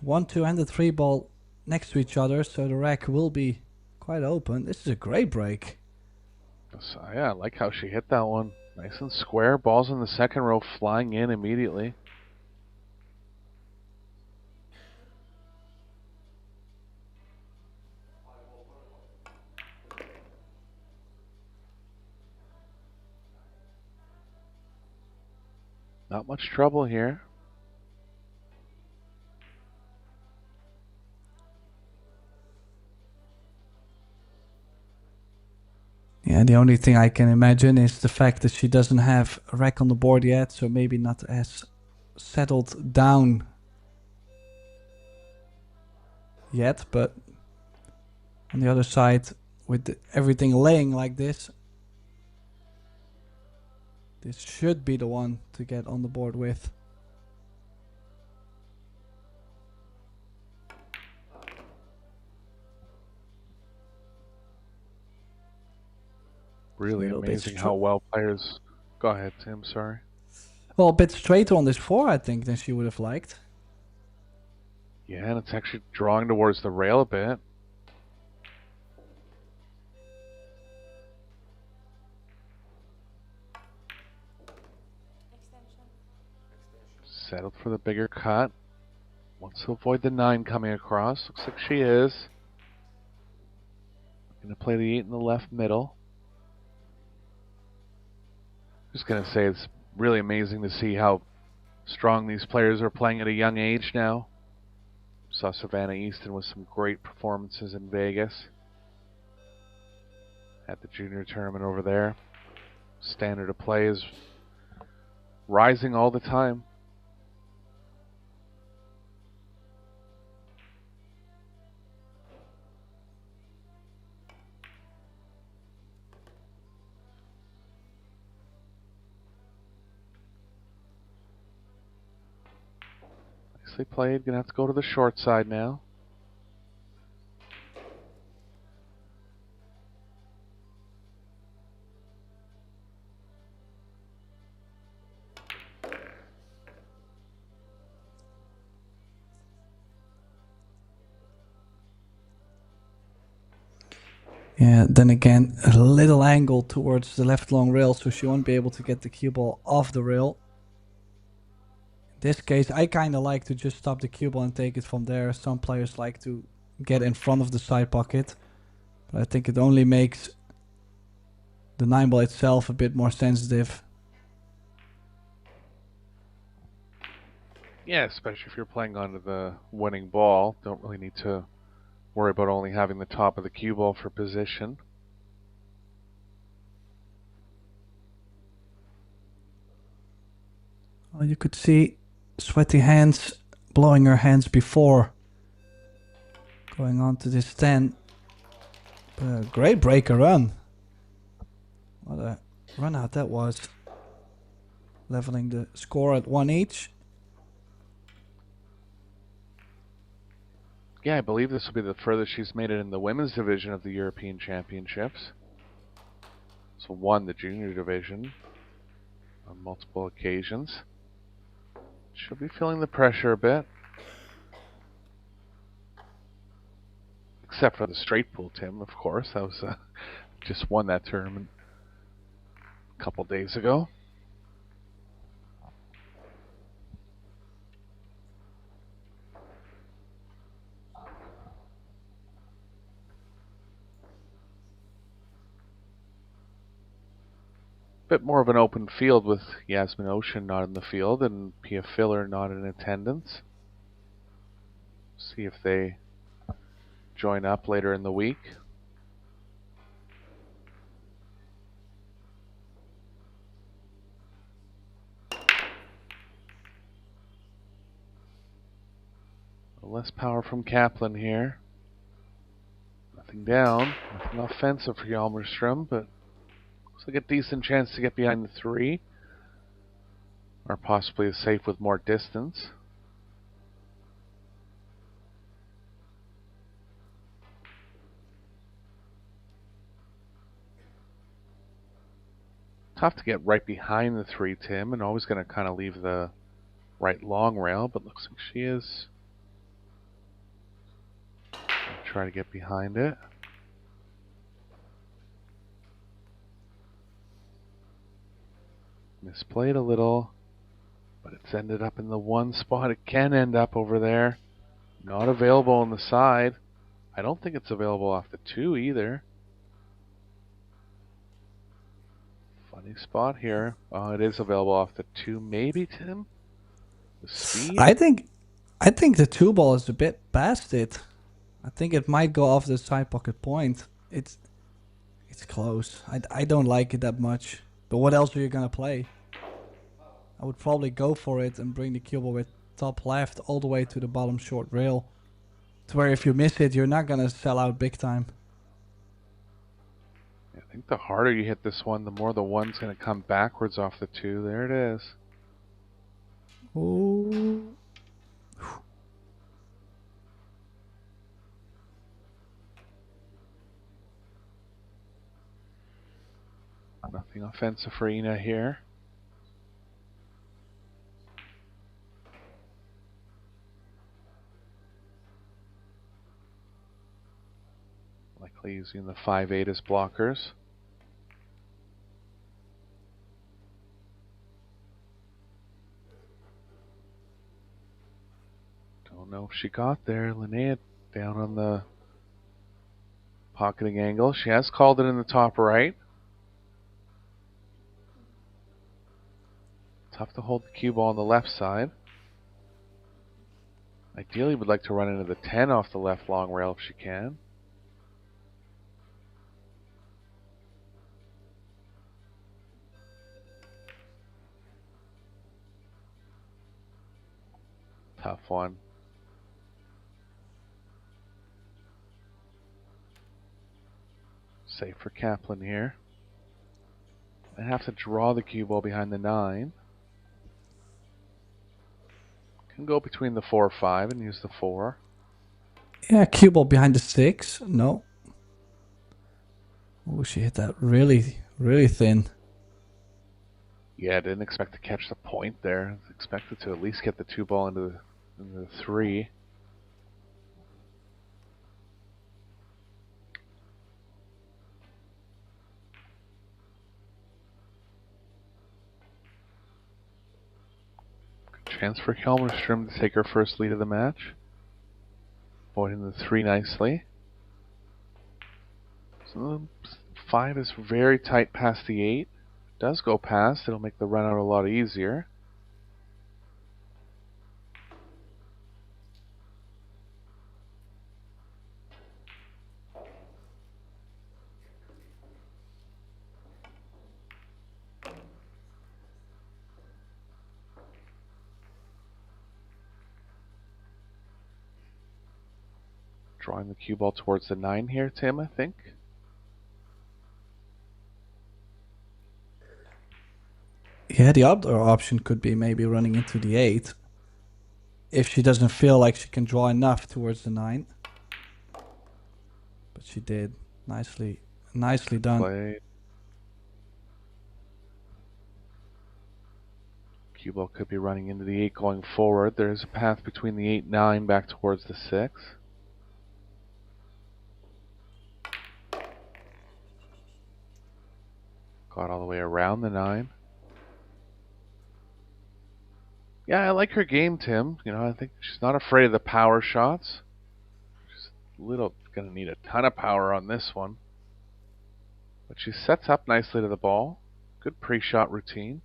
1-2 and the 3 ball next to each other, so the rack will be quite open. This is a great break. So, yeah, I like how she hit that one. Nice and square. Balls in the second row flying in immediately. Not much trouble here. Yeah, the only thing I can imagine is the fact that she doesn't have a rack on the board yet, so maybe not as settled down yet, but on the other side, with everything laying like this should be the one to get on the board with. Really amazing how well players... Go ahead, Tim, sorry. Well, a bit straighter on this 4, I think, than she would have liked. Yeah, and it's actually drawing towards the rail a bit. Settled for the bigger cut. Wants to avoid the 9 coming across. Looks like she is. Going to play the 8 in the left middle. Just going to say it's really amazing to see how strong these players are playing at a young age now. Saw Savannah Easton with some great performances in Vegas at the junior tournament over there. Standard of play is rising all the time. Nicely played. Gonna have to go to the short side now. Yeah, then again, a little angle towards the left long rail, so she won't be able to get the cue ball off the rail. In this case, I kind of like to just stop the cue ball and take it from there. Some players like to get in front of the side pocket, but I think it only makes the 9 ball itself a bit more sensitive. Yeah, especially if you're playing onto the winning ball. Don't really need to worry about only having the top of the cue ball for position. Well, you could see sweaty hands blowing her hands before going on to this 10. Great breaker run. What a run out that was. Leveling the score at 1 each. Yeah, I believe this will be the furthest she's made it in the women's division of the European Championships. So won the junior division on multiple occasions. She'll be feeling the pressure a bit. Except for the straight pool, Tim, of course. That was just won that tournament a couple days ago. Bit more of an open field with Yasmin Ocean not in the field and Pia Filler not in attendance. See if they join up later in the week. Less power from Kaplan here. Nothing down, nothing offensive for Hjalmarström, but looks like a decent chance to get behind the 3. Or possibly a safe with more distance. Tough to get right behind the 3, Tim, and always going to kind of leave the right long rail, but looks like she is. Try to get behind it. Misplayed a little, but it's ended up in the 1 spot. It can end up over there. Not available on the side. I don't think it's available off the 2 either. Funny spot here. Oh, it is available off the 2, maybe, Tim? The speed? I think the 2 ball is a bit past it. I think it might go off the side pocket point. It's close. I don't like it that much. But what else are you gonna play? I would probably go for it and bring the cue ball with top left all the way to the bottom short rail. To where if you miss it, you're not gonna sell out big time. I think the harder you hit this one, the more the 1's gonna come backwards off the 2. There it is. Ooh. Nothing offensive for Ina here. Likely using the 5-8 as blockers. Don't know if she got there. Linnea down on the pocketing angle. She has called it in the top right. Tough to hold the cue ball on the left side. Ideally would like to run into the 10 off the left long rail if she can. Tough one. Safe for Kaplan here. I have to draw the cue ball behind the 9. Can go between the 4 or 5 and use the 4. Yeah, cue ball behind the 6. No. Oh, she hit that really, really thin. Yeah, I didn't expect to catch the point there. I expected to at least get the 2 ball into the 3. Good chance for Hjelmerström to take her first lead of the match. Avoiding the 3 nicely. So the 5 is very tight past the 8. Does go past, it'll make the run out a lot easier. Drawing the cue ball towards the 9 here, Tim, I think. Yeah, the other option could be maybe running into the 8. If she doesn't feel like she can draw enough towards the 9. But she did. Nicely done. Played. Cue ball could be running into the 8 going forward. There's a path between the 8 and 9 back towards the 6. Got all the way around the 9. Yeah, I like her game, Tim. You know, I think she's not afraid of the power shots. She's gonna need a ton of power on this one. But she sets up nicely to the ball. Good pre-shot routine.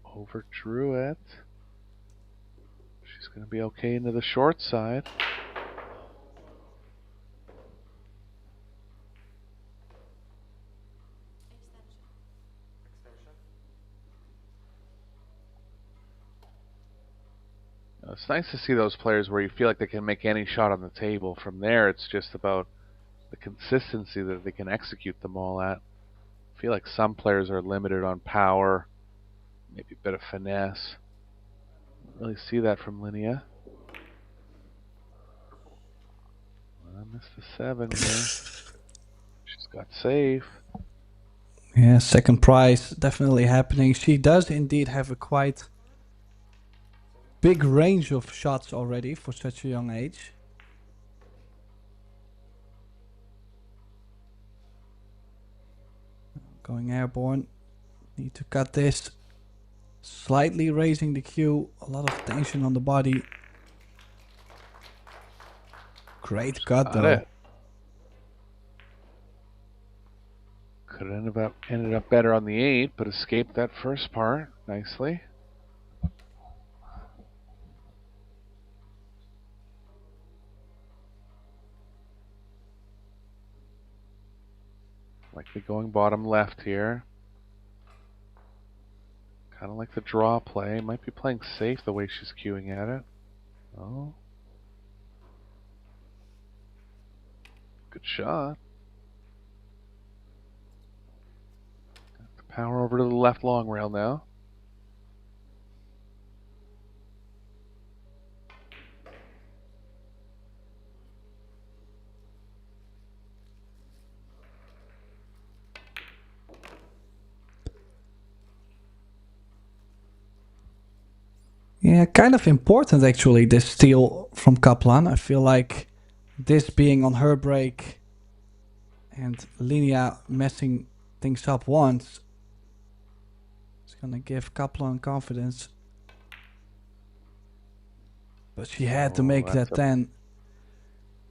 Overdrew it. She's gonna be okay into the short side. It's nice to see those players where you feel like they can make any shot on the table. From there, it's just about the consistency that they can execute them all at. I feel like some players are limited on power, maybe a bit of finesse. Don't really see that from Linnea. I missed the 7 here. She's got safe. Yeah, second prize definitely happening. She does indeed have a quite big range of shots already for such a young age. Going airborne. Need to cut this. Slightly raising the cue. A lot of tension on the body. Great cut though. It. Could have ended up better on the 8, but escaped that first part nicely. Likely going bottom left here. Kind of like the draw play. Might be playing safe the way she's cueing at it. Oh. Good shot. Got the power over to the left long rail now. Yeah, kind of important actually, this steal from Kaplan. I feel like this being on her break And Linia messing things up once. It's gonna give Kaplan confidence. But she had to make that 10.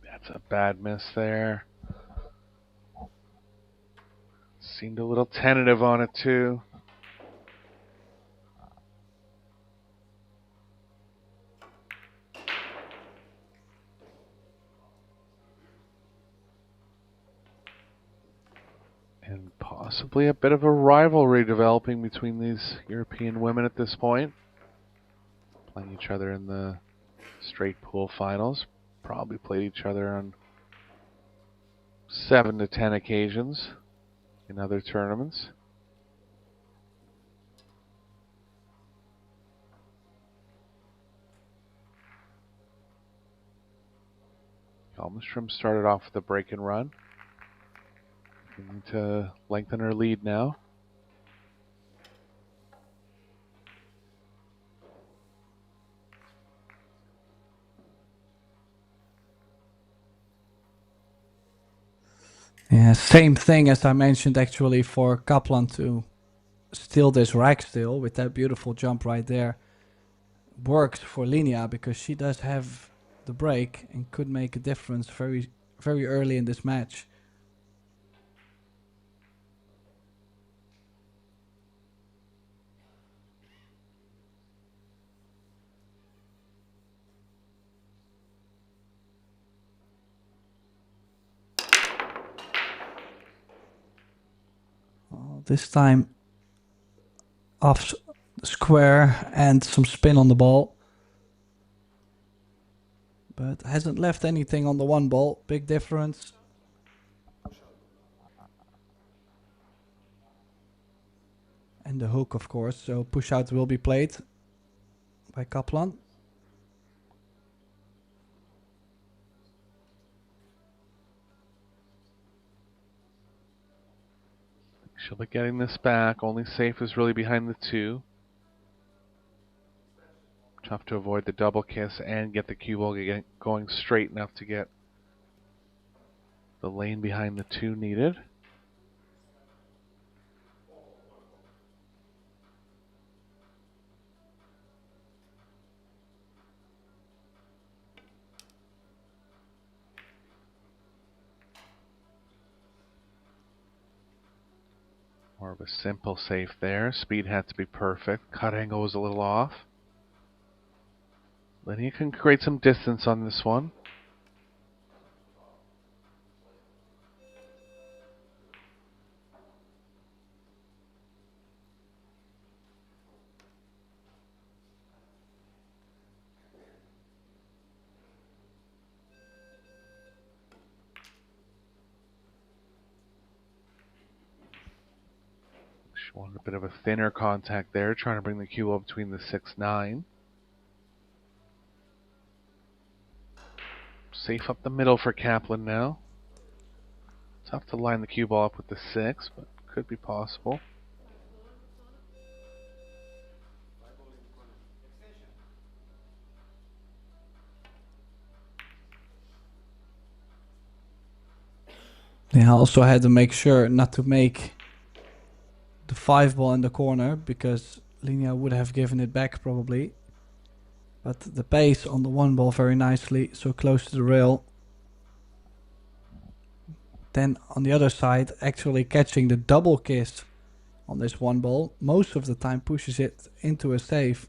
That's a bad miss there. Seemed a little tentative on it too. And possibly a bit of a rivalry developing between these European women at this point. Playing each other in the straight pool finals. Probably played each other on 7 to 10 occasions in other tournaments. Hjelmström started off with a break and run. Looking to lengthen her lead now. Yeah, same thing as I mentioned actually for Kaplan to steal this rack still with that beautiful jump right there. Works for Linia because she does have the break and could make a difference very, very early in this match. This time off square and some spin on the ball. But hasn't left anything on the one ball. Big difference. And the hook, of course. So push out will be played by Kaplan. She'll be getting this back. Only safe is really behind the 2. Tough to avoid the double kiss and get the cue ball going straight enough to get the lane behind the 2 needed. More of a simple safe there. Speed had to be perfect. Cut angle was a little off. Linia can create some distance on this one. She wanted a bit of a thinner contact there, trying to bring the cue up between the 6-9. Safe up the middle for Kaplan now. Tough to line the cue ball up with the 6, but could be possible. Yeah, I also had to make sure not to make the 5 ball in the corner because Linia would have given it back probably. But the pace on the 1 ball very nicely, so close to the rail. Then on the other side, actually catching the double kiss on this 1 ball. Most of the time pushes it into a save.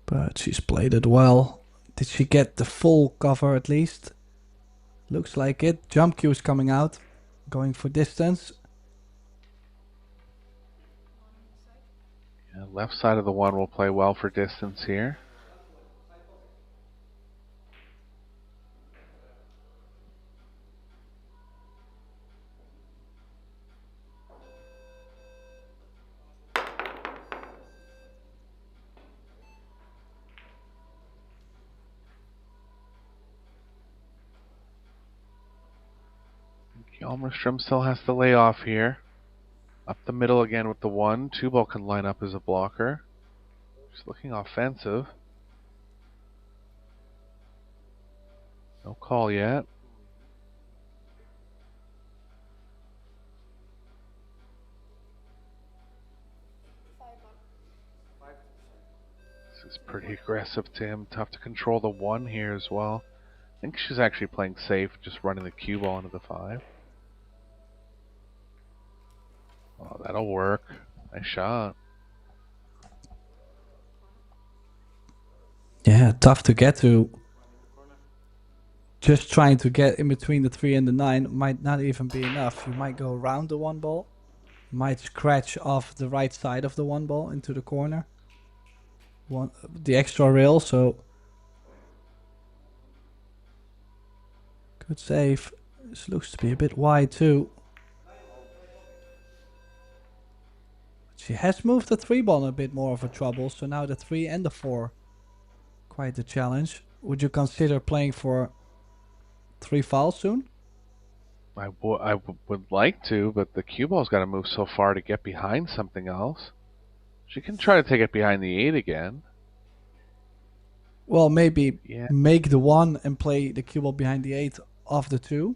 But she's played it well. Did she get the full cover at least? Looks like it. Jump cues coming out. Going for distance. Yeah, left side of the 1 will play well for distance here. Hjalmarström still has to lay off here. Up the middle again with the 1. 2-ball can line up as a blocker. Just looking offensive. No call yet. This is pretty aggressive, Tim. Tough to control the 1 here as well. I think she's actually playing safe, just running the cue ball into the 5. Oh, that'll work. Nice shot. Yeah, tough to get to. Just trying to get in between the 3 and the 9 might not even be enough. You might go around the 1 ball. Might scratch off the right side of the 1 ball into the corner. The extra rail, so... Good save. This looks to be a bit wide too. She has moved the 3 ball in a bit more of a trouble, so now the 3 and the 4. Quite the challenge. Would you consider playing for 3 fouls soon? I would like to, but the cue ball's got to move so far to get behind something else. She can try to take it behind the 8 again. Well, maybe make the 1 and play the cue ball behind the 8 off the 2.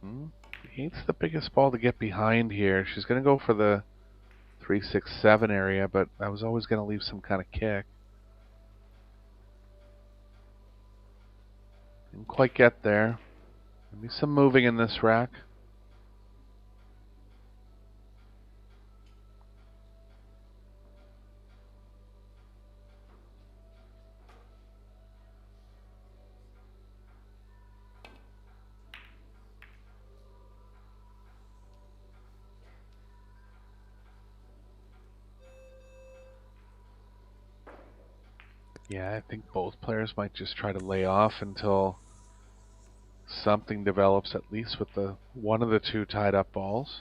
The 8's the biggest ball to get behind here. She's going to go for the 3, 6, 7 area, but I was always going to leave some kind of kick. Didn't quite get there. Maybe some moving in this rack. Yeah, I think both players might just try to lay off until something develops, at least with the one of the 2 tied up balls.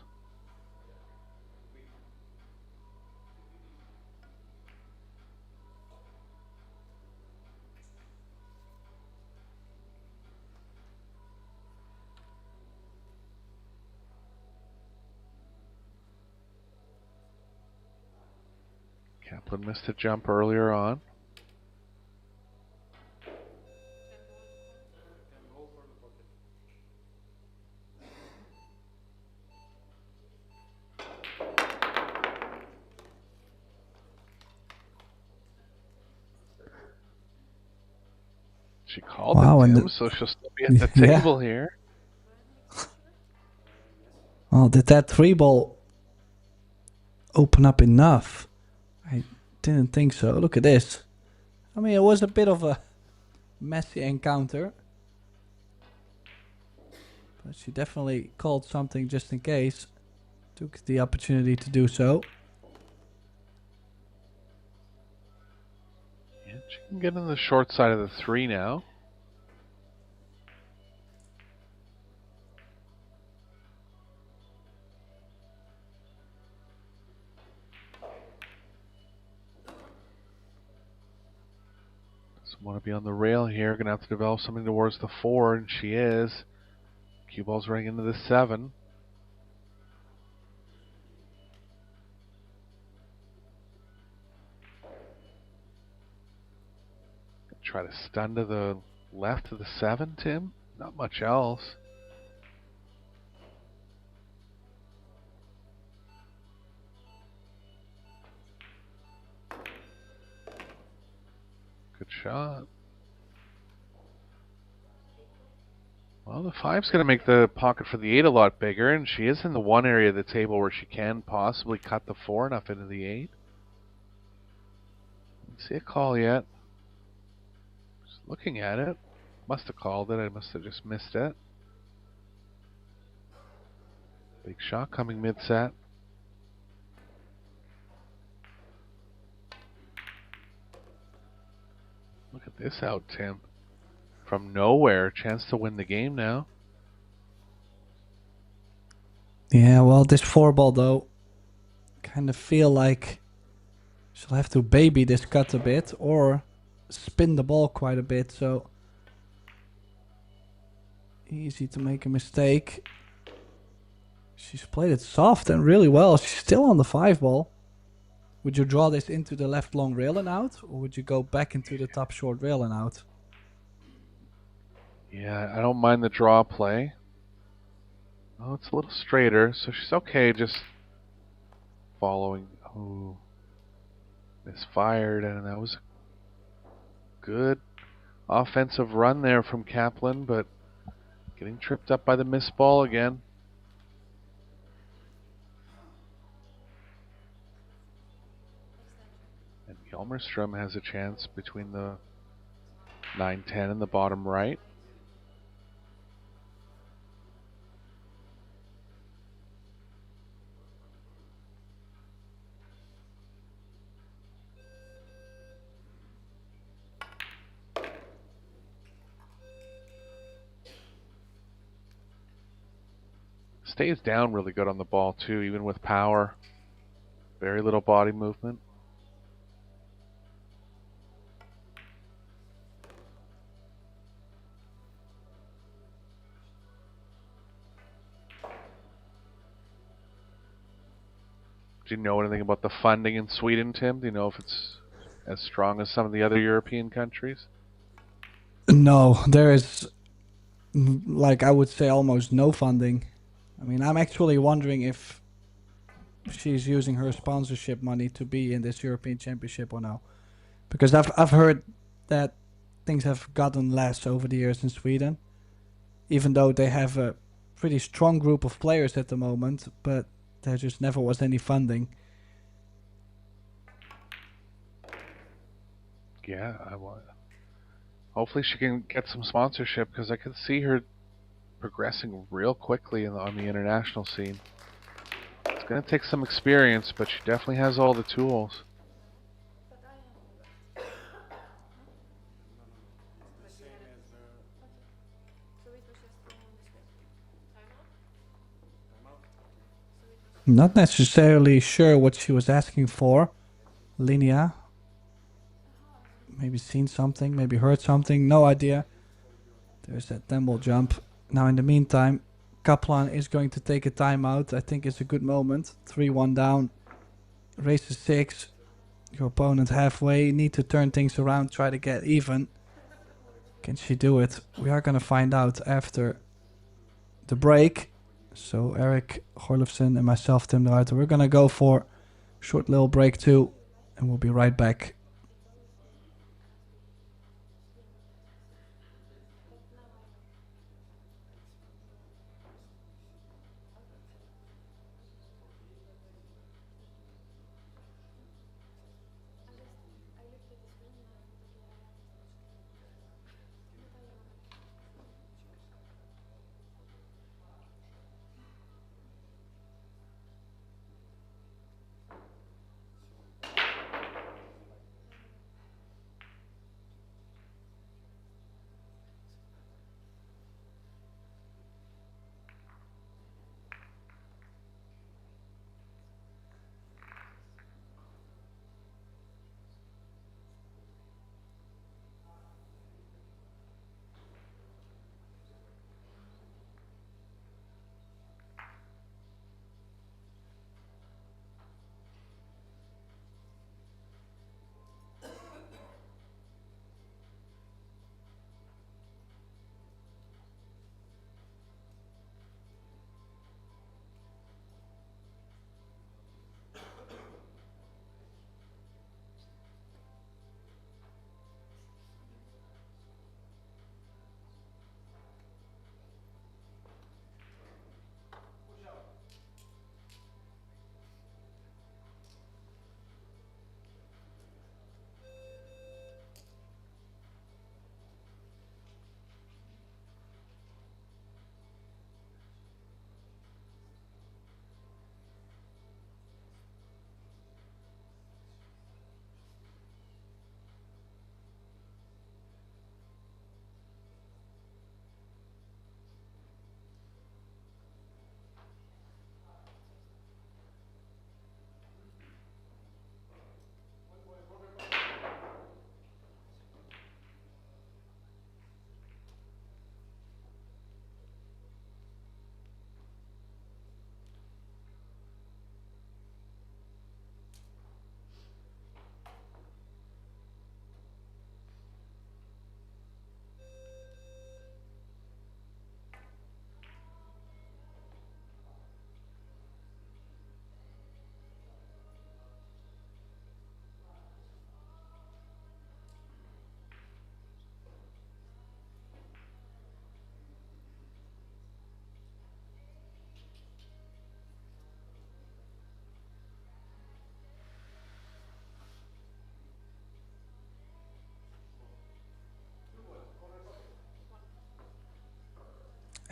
Kaplan missed a jump earlier on. She called it, Tim, so she'll still be at the table here. Oh, did that 3 ball open up enough? I didn't think so. Look at this. I mean, it was a bit of a messy encounter. But she definitely called something just in case. Took the opportunity to do so. Yeah, she can get on the short side of the 3 now. Doesn't want to be on the rail here. Gonna have to develop something towards the 4, and she is. Cue ball's running into the 7. Try to stun to the left of the 7, Tim. Not much else. Good shot. Well, the 5's going to make the pocket for the 8 a lot bigger, and she is in the 1 area of the table where she can possibly cut the 4 enough into the 8. Didn't see a call yet. Just looking at it. Must have called it. I must have just missed it. Big shot coming mid-set. Look at this out, Tim. From nowhere, chance to win the game now. Yeah, well, this 4 ball though, kind of feel like she'll have to baby this cut a bit or spin the ball quite a bit. So easy to make a mistake. She's played it soft and really well. She's still on the 5 ball. Would you draw this into the left long rail and out, or would you go back into the top short rail and out? Yeah, I don't mind the draw play. Oh, it's a little straighter, so she's okay just following. Oh, misfired, and that was a good offensive run there from Kaplan, but getting tripped up by the missed ball again. And Hjelmerström has a chance between the 9-10 and the bottom right. Stays down really good on the ball too, even with power. Very little body movement. Do you know anything about the funding in Sweden, Tim? Do you know if it's as strong as some of the other European countries? No, there is, like, I would say almost no funding. I mean, I'm actually wondering if she's using her sponsorship money to be in this European Championship or no. Because I've heard that things have gotten less over the years in Sweden. Even though they have a pretty strong group of players at the moment, but there just never was any funding. Yeah, hopefully she can get some sponsorship, because I could see her progressing real quickly on the international scene. It's going to take some experience, but she definitely has all the tools. Not necessarily sure what she was asking for. Linnea. Maybe seen something, maybe heard something, no idea. There's that temple jump. Now in the meantime, Kaplan is going to take a timeout. I think it's a good moment. 3-1 down. Race to 6. Your opponent halfway. Need to turn things around, try to get even. Can she do it? We are going to find out after the break. So Eric Gorlofsen and myself, Tim de Ruiter, we're going to go for a short little break too. And we'll be right back.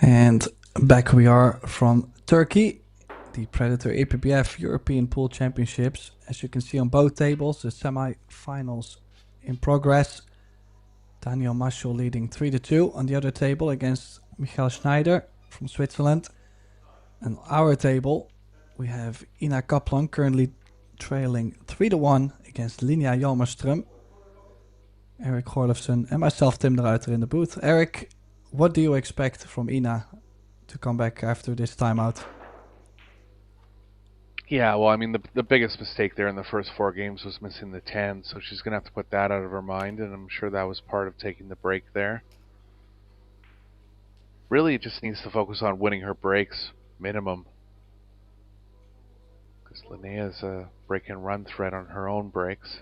And back we are from Turkey, the Predator EPBF European Pool Championships. As you can see on both tables, the semi-finals in progress. Daniel Maschel leading 3-2 on the other table against Michael Schneider from Switzerland. And our table, we have Ina Kaplan currently trailing 3-1 against Linnea Hjalmarström. Eric Gorlefsen and myself, Tim de Ruiter, in the booth. Eric, what do you expect from Ina to come back after this timeout? Yeah, well, I mean, the biggest mistake there in the first 4 games was missing the 10, so she's going to have to put that out of her mind, and I'm sure that was part of taking the break there. Really just needs to focus on winning her breaks, minimum. Because Linnea's a break and run threat on her own breaks.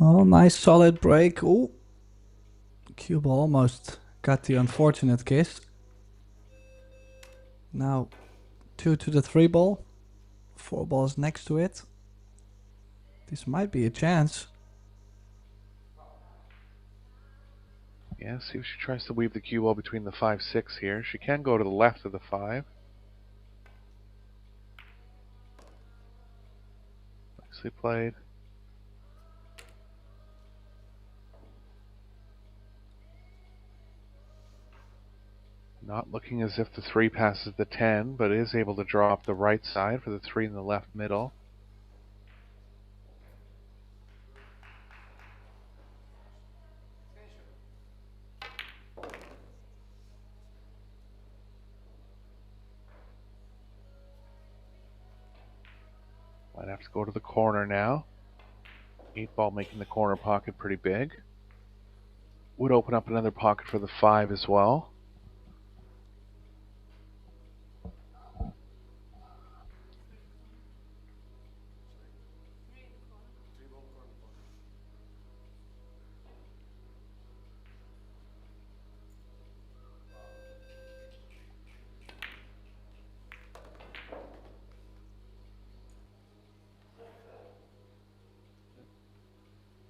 Oh, nice solid break. Ooh. Cue ball almost got the unfortunate kiss. Now 2 to the 3 ball. 4 balls next to it. This might be a chance. Yeah, see if she tries to weave the cue ball between the 5-6 here. She can go to the left of the 5. Nicely played. Not looking as if the 3 passes the 10, but is able to draw up the right side for the 3 in the left middle. Might have to go to the corner now. 8 ball making the corner pocket pretty big. Would open up another pocket for the 5 as well.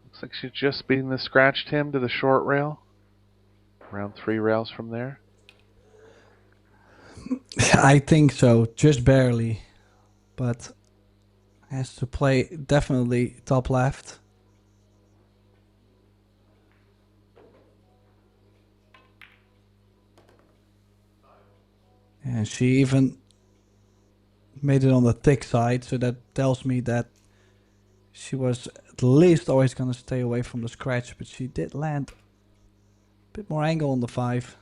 Looks like she's just beating the scratched him to the short rail. Around 3 rails from there. I think so, just barely. But has to play definitely top left. And she even made it on the thick side, so that tells me that she was at least always going to stay away from the scratch, but she did land a bit more angle on the 5.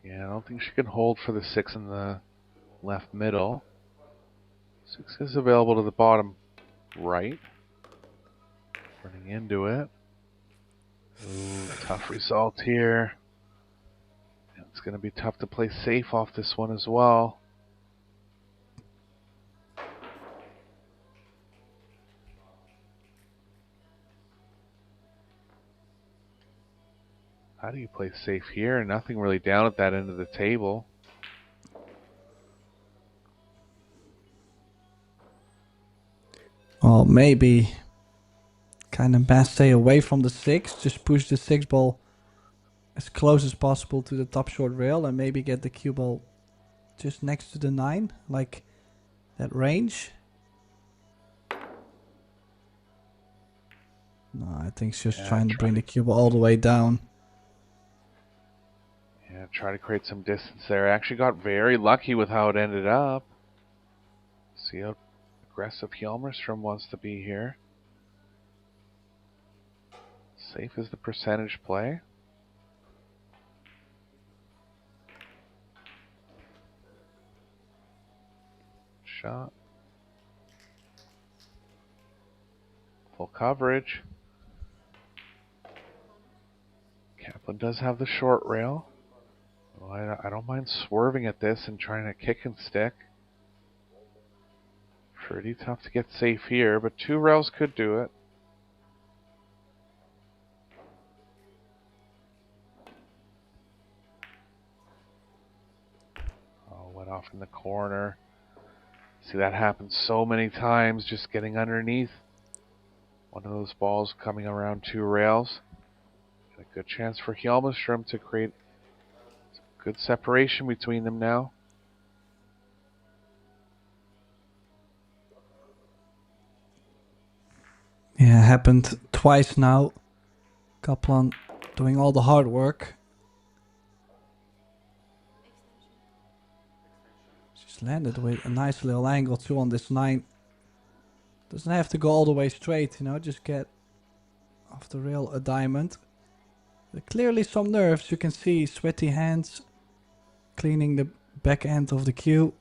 Yeah, I don't think she can hold for the 6 in the left middle. 6 is available to the bottom right. Running into it. Ooh, tough result here. It's going to be tough to play safe off this one as well. How do you play safe here? Nothing really down at that end of the table. Well, maybe kind of best stay away from the 6. Just push the 6 ball as close as possible to the top short rail and maybe get the cue ball just next to the 9, like that range. No, I think she's just trying to bring the cue ball all the way down. Yeah, try to create some distance there. Actually got very lucky with how it ended up. See how aggressive Hjalmarström wants to be here. Safe is the percentage play. Shot. Full coverage. Kaplan does have the short rail. Well, I don't mind swerving at this and trying to kick and stick. Pretty tough to get safe here, but 2 rails could do it. Oh, went off in the corner. See that happen so many times, just getting underneath one of those balls coming around two rails. And a good chance for Hjelmström to create some good separation between them now. Yeah, happened twice now. Kaplan doing all the hard work. She's landed with a nice little angle too on this 9. Doesn't have to go all the way straight, you know, just get off the rail a diamond. There are clearly some nerves. You can see sweaty hands cleaning the back end of the cue.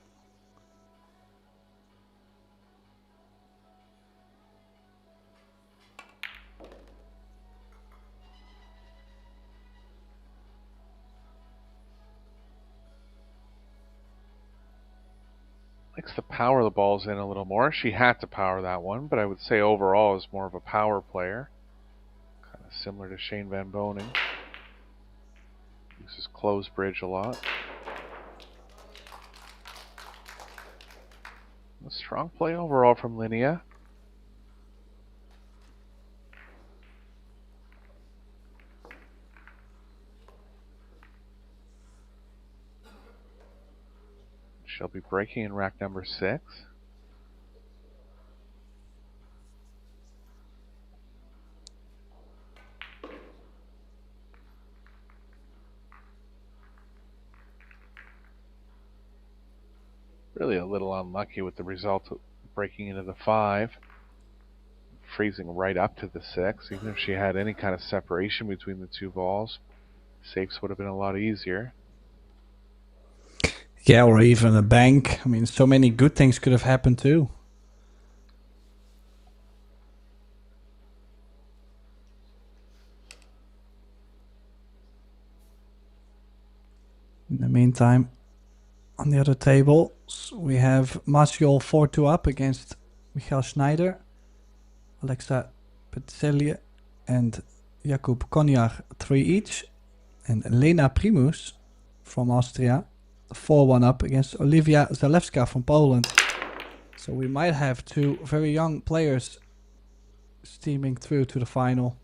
Likes to power the balls in a little more. She had to power that one, but I would say overall is more of a power player. Kind of similar to Shane Van Boning. Uses closed bridge a lot. A strong play overall from Linnea. She'll be breaking in rack number 6. Really a little unlucky with the result of breaking into the 5. Freezing right up to the 6. Even if she had any kind of separation between the two balls, safes would have been a lot easier. Yeah, or even a bank. I mean, so many good things could have happened too. In the meantime, on the other table, we have Martial 4-2 up against Michael Schneider, Alexa Petselje and Jakub Konjar 3 each, and Lena Primus from Austria 4-1 up against Olivia Zalewska from Poland. So we might have two very young players steaming through to the final.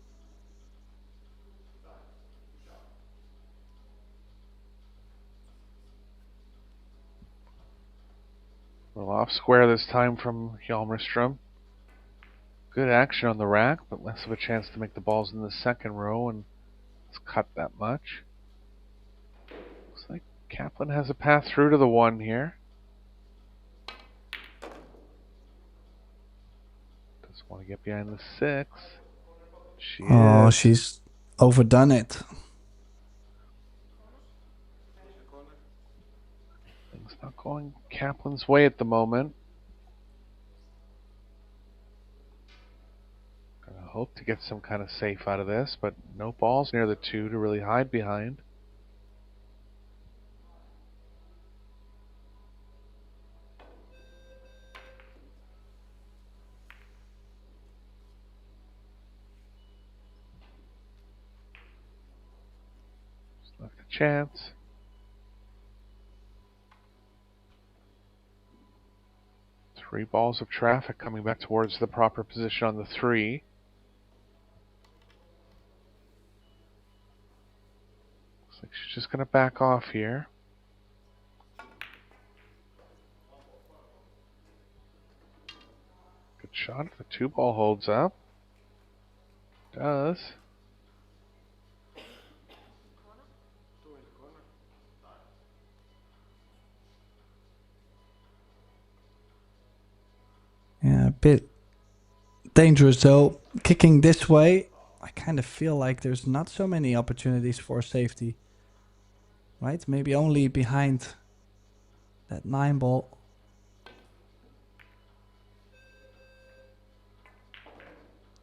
Well, off square this time from Hjelmström. Good action on the rack, but less of a chance to make the balls in the second row, and it's cut that much. Looks like Kaplan has a path through to the 1 here. Doesn't want to get behind the 6. She's overdone it. Things not going Kaplan's way at the moment. Gonna hope to get some kind of safe out of this, but no balls near the 2 to really hide behind. Just left a chance. Three balls of traffic coming back towards the proper position on the 3. Looks like she's just going to back off here. Good shot if the 2 ball holds up. Does. Yeah, a bit dangerous though. Kicking this way, I kind of feel like there's not so many opportunities for safety. Right? Maybe only behind that 9 ball.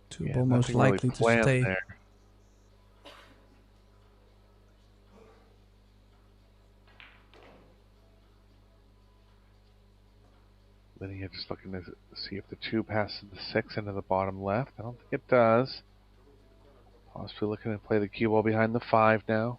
Two ball most likely to stay. There. Linnea just looking to see if the 2 passes the 6 into the bottom left. I don't think it does. Possibly looking to play the cue ball behind the 5 now.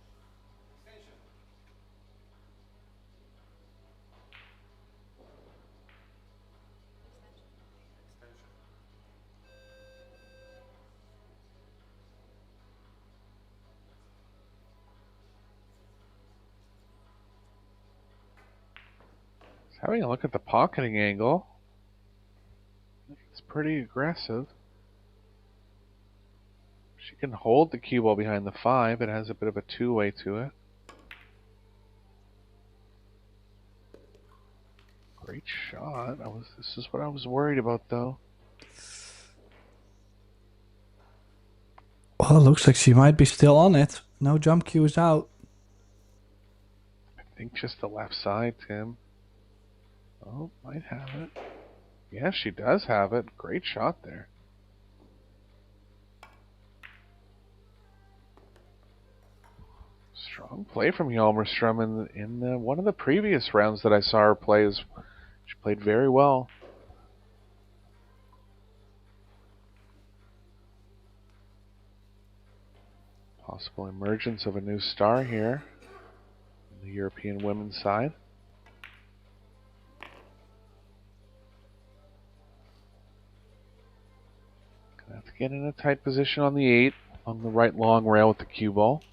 Having a look at the pocketing angle. It's pretty aggressive. She can hold the cue ball behind the 5. It has a bit of a two-way to it. Great shot. This is what I was worried about, though. Well, it looks like she might be still on it. No jump cues out. I think just the left side, Tim. Oh, might have it. Yeah, she does have it. Great shot there. Strong play from Hjalmarström in one of the previous rounds that I saw her play. She played very well. Possible emergence of a new star here on the European women's side. Gonna have to get in a tight position on the 8 on the right long rail with the cue ball.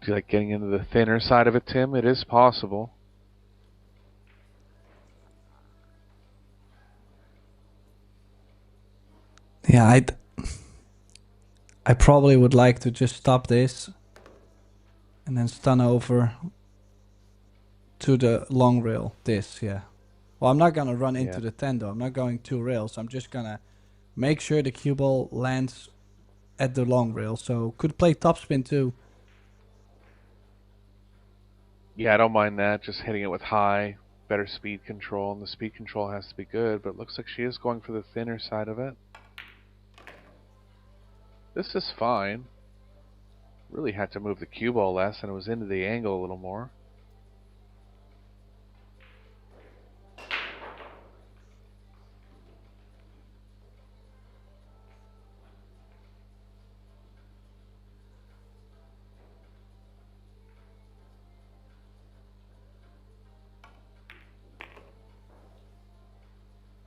Do you like getting into the thinner side of it, Tim? It is possible. Yeah, I probably would like to just stop this and then stun over to the long rail. This, yeah. Well, I'm not gonna run into the 10 though. I'm not going 2 rails. I'm just gonna make sure the cue ball lands at the long rail. So could play topspin too. Yeah, I don't mind that. Just hitting it with high, better speed control, and the speed control has to be good, but it looks like she is going for the thinner side of it. This is fine. Really had to move the cue ball less, and it was into the angle a little more.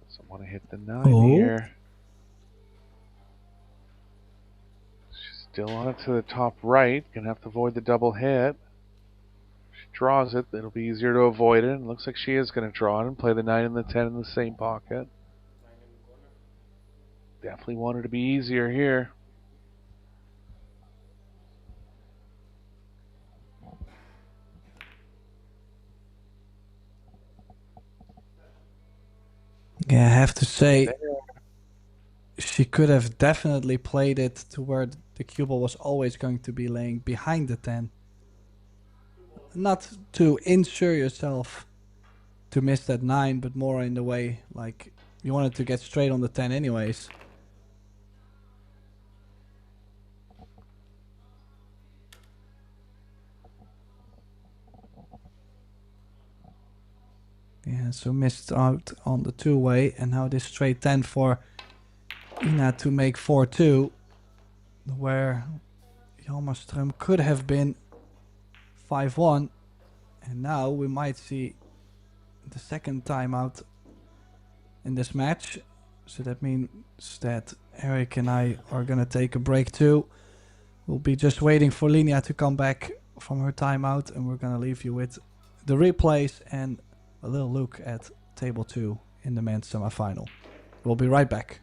Doesn't want to hit the 9 here. She's still on it to the top right. Gonna have to avoid the double hit. If she draws it, it'll be easier to avoid it. And it looks like she is going to draw it and play the 9 and the 10 in the same pocket. Definitely wanted to be easier here. Yeah, I have to say, she could have definitely played it to where the cue ball was always going to be laying behind the 10. Not to insure yourself to miss that 9, but more in the way, like, you wanted to get straight on the 10 anyways. Yeah, so missed out on the 2-way, and now this straight 10 for Ina to make 4-2, where Hjalmarström could have been 5-1, and now we might see the second timeout in this match. So that means that Eric and I are gonna take a break too. We'll be just waiting for Linia to come back from her timeout, and we're gonna leave you with the replays and a little look at table 2 in the men's semifinal. We'll be right back.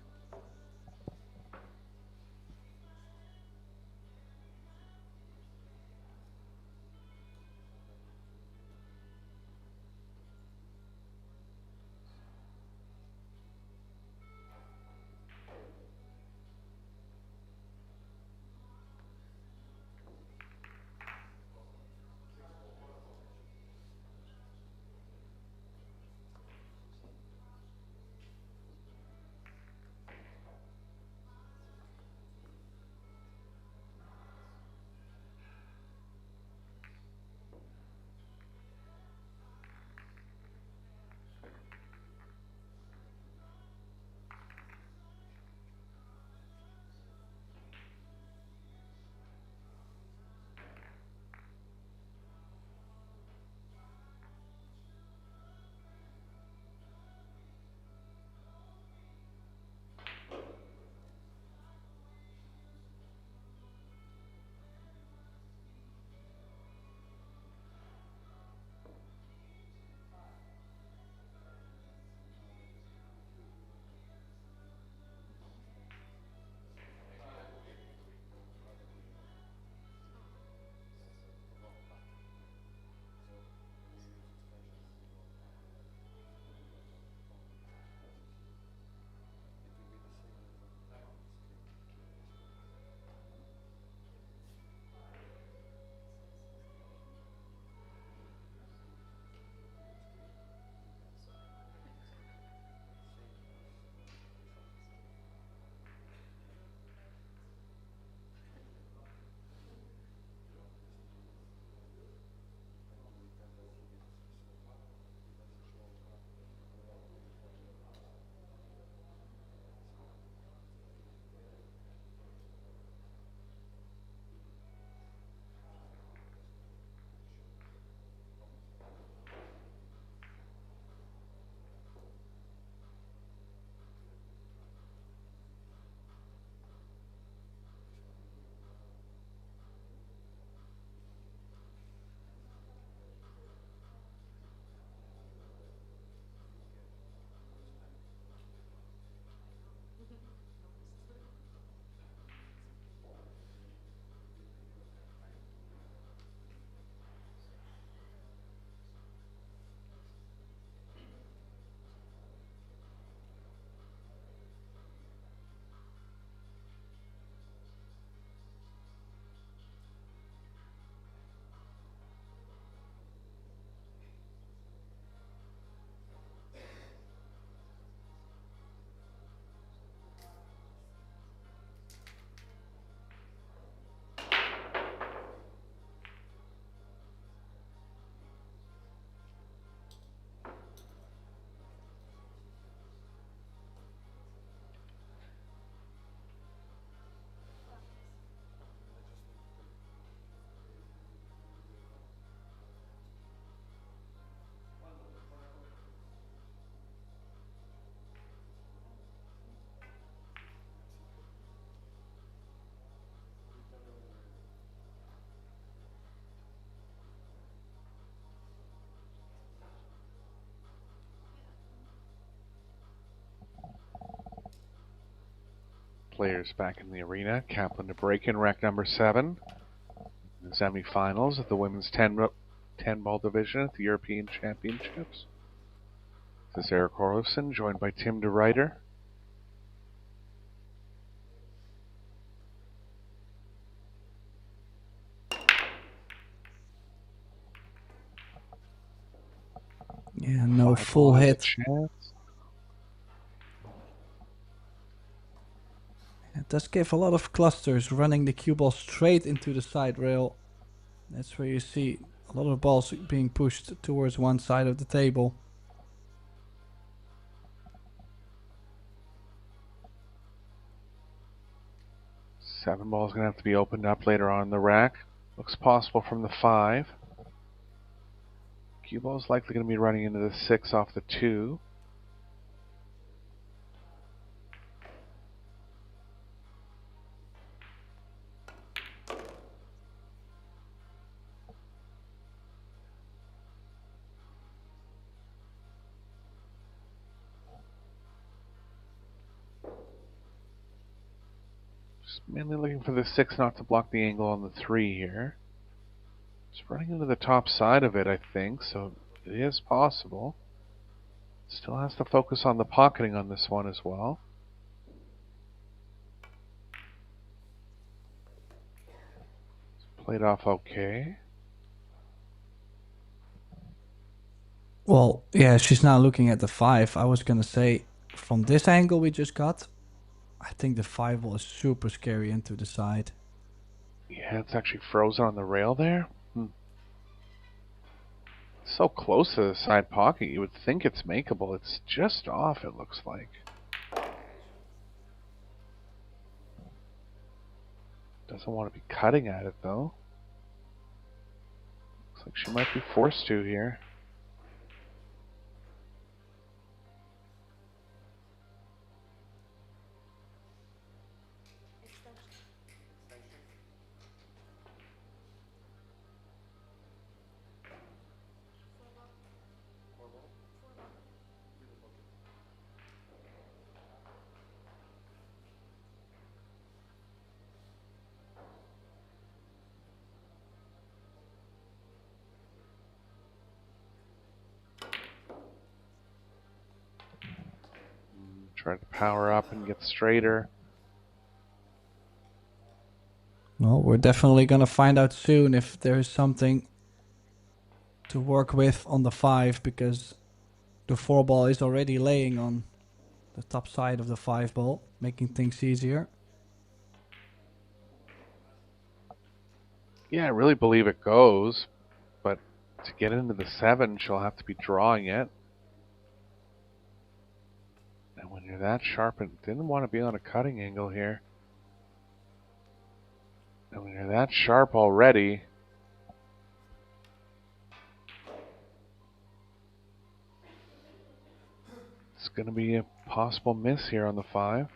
players back in the arena. Kaplan to break in rack number 7. The semifinals of the women's 10-ball division at the European Championships. This is Eric Orlovsson, joined by Tim de Ruyter. Yeah, no 5 full ball has a hit. chance. It does give a lot of clusters, running the cue ball straight into the side rail. That's where you see a lot of balls being pushed towards one side of the table. Seven ball is going to have to be opened up later on in the rack. Looks possible from the 5. Cue ball is likely going to be running into the 6 off the 2. Just mainly looking for the 6 not to block the angle on the 3 here. It's running into the top side of it, I think, so it is possible. Still has to focus on the pocketing on this one as well. Played off okay. Well, yeah, she's now looking at the 5. I was gonna say, from this angle we just got, I think the 5 ball is super scary into the side. Yeah, it's actually frozen on the rail there. So close to the side pocket, you would think it's makeable. It's just off, it looks like. Doesn't want to be cutting at it, though. Looks like she might be forced to here. Try to power up and get straighter. Well, we're definitely gonna find out soon if there is something to work with on the 5, because the 4 ball is already laying on the top side of the 5 ball, making things easier. Yeah, I really believe it goes, but to get into the 7, she'll have to be drawing it. And when you're that sharp, and didn't want to be on a cutting angle here. And when you're that sharp already, it's going to be a possible miss here on the 5.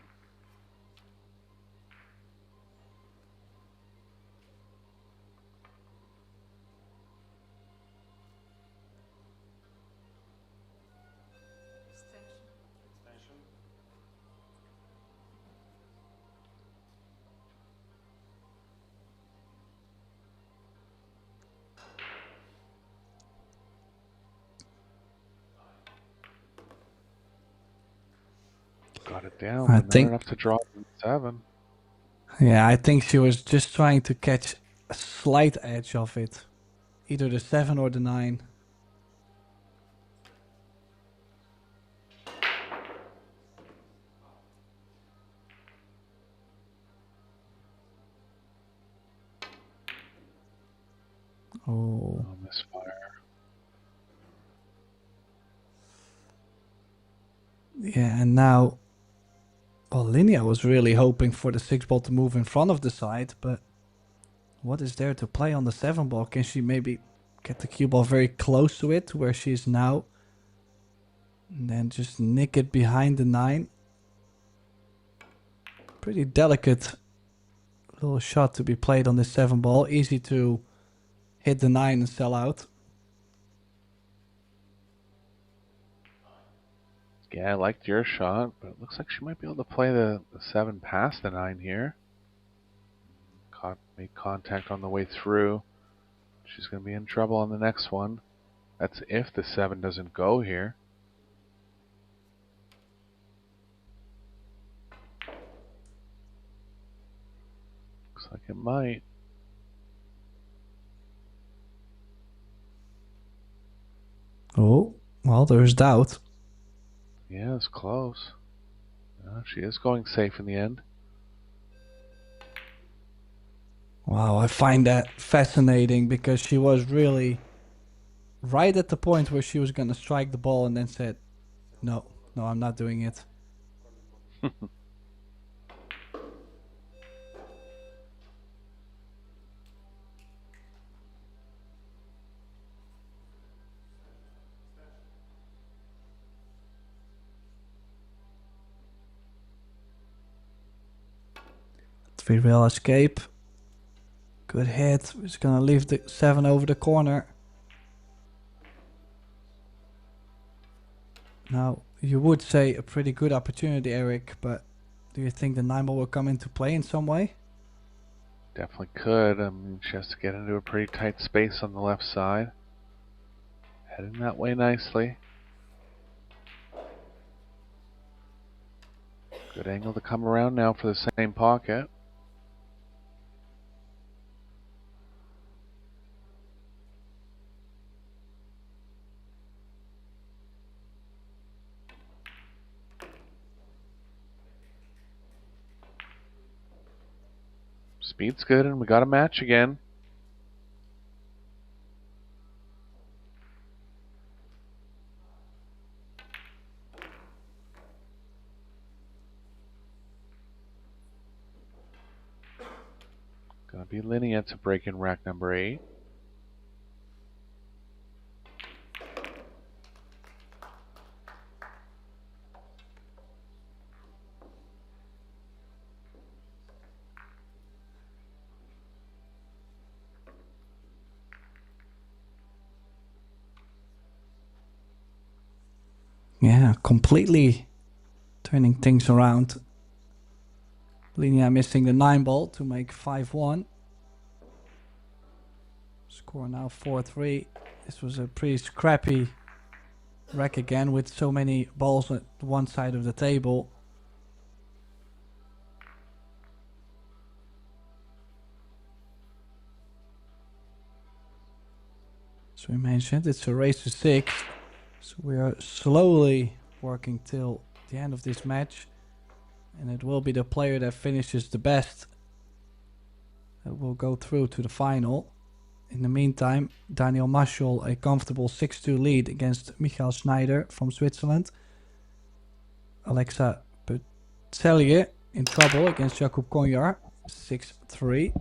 Got it down, I but think- not enough to draw the 7. Yeah, I think she was just trying to catch a slight edge of it. Either the 7 or the 9. Oh. Oh, misfire. Yeah, and now... Well, Linnea was really hoping for the 6 ball to move in front of the side, but... What is there to play on the 7 ball? Can she maybe get the cue ball very close to it, where she is now? And then just nick it behind the 9. Pretty delicate little shot to be played on this 7 ball. Easy to hit the 9 and sell out. Yeah, I liked your shot, but it looks like she might be able to play the 7 past the 9 here. Made contact on the way through. She's going to be in trouble on the next one. That's if the 7 doesn't go here. Looks like it might. Oh, well, there's doubt. Yeah, it's close. She is going safe in the end. Wow, I find that fascinating because she was really right at the point where she was going to strike the ball and then said, no, I'm not doing it. Three-rail escape. Good hit. He's going to leave the 7 over the corner. Now, you would say a pretty good opportunity, Eric, but do you think the 9 ball will come into play in some way? Definitely could. I mean, she has to get into a pretty tight space on the left side. Heading that way nicely. Good angle to come around now for the same pocket. Speed's good, and we got a match again. Gonna be Linnea to break in rack number 8. Yeah, completely turning things around. Linnea missing the 9 ball to make 5-1. Score now 4-3. This was a pretty scrappy rack again with so many balls at one side of the table. As we mentioned, it's a race to 6. So we are slowly working till the end of this match. And it will be the player that finishes the best that will go through to the final. In the meantime, Daniel Maschol a comfortable 6-2 lead against Michael Schneider from Switzerland. Alexa Petselje in trouble against Jakub Konjar, 6-3.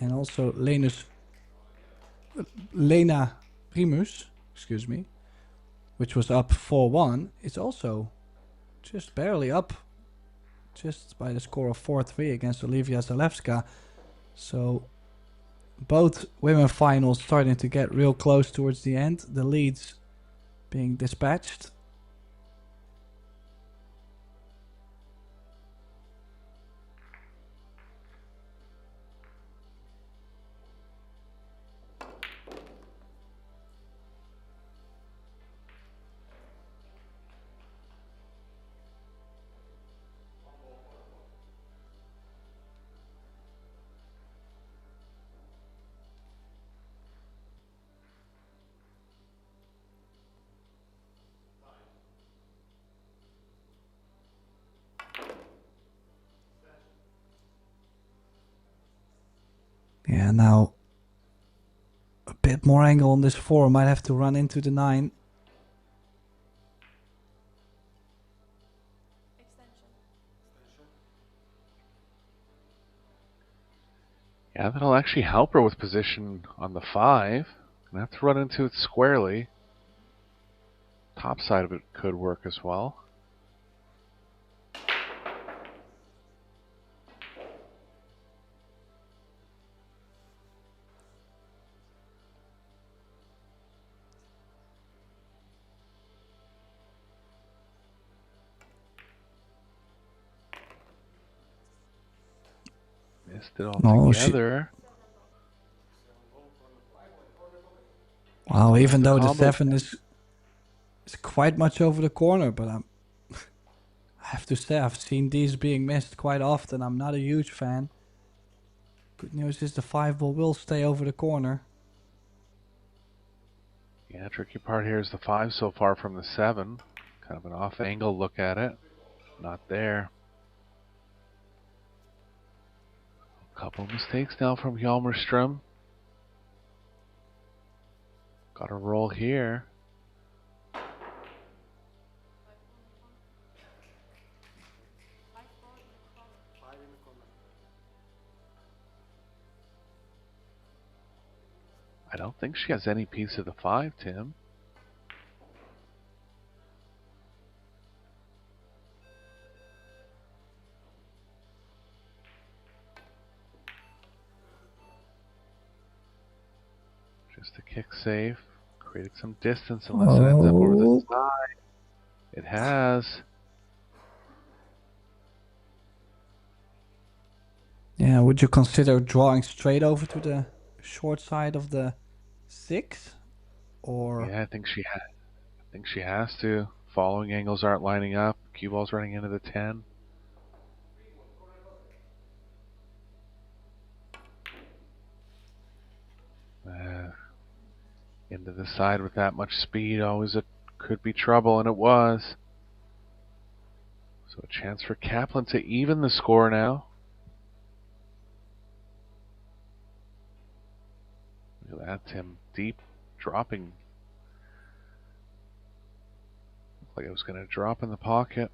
And also Lena Primus, which was up 4-1, is also just barely up, just by the score of 4-3 against Olivia Zalewska. So both women finals starting to get real close towards the end. The leads being dispatched. Yeah, now a bit more angle on this 4. Might have to run into the 9. Yeah, that'll actually help her with position on the 5. Gonna have to run into it squarely. Top side of it could work as well. Missed it Oh, altogether. Wow, even though the Combo. 7 is quite much over the corner, but I have to say I've seen these being missed quite often. I'm not a huge fan. Good news is the 5 ball will stay over the corner. Yeah, tricky part here is the 5 so far from the 7. Kind of an off-angle look at it. Not there. A couple mistakes now from Hjalmarström. Got a roll here. I don't think she has any piece of the 5, Tim. Just a kick save. Creating some distance unless it ends up over the side. It has. Yeah, would you consider drawing straight over to the short side of the 6? Or Yeah, I think she has to. Following angles aren't lining up. Cue ball's running into the 10. Into the side with that much speed, always it could be trouble, and it was. So a chance for Kaplan to even the score now. Look at that, Tim. Deep dropping. Looked like it was going to drop in the pocket.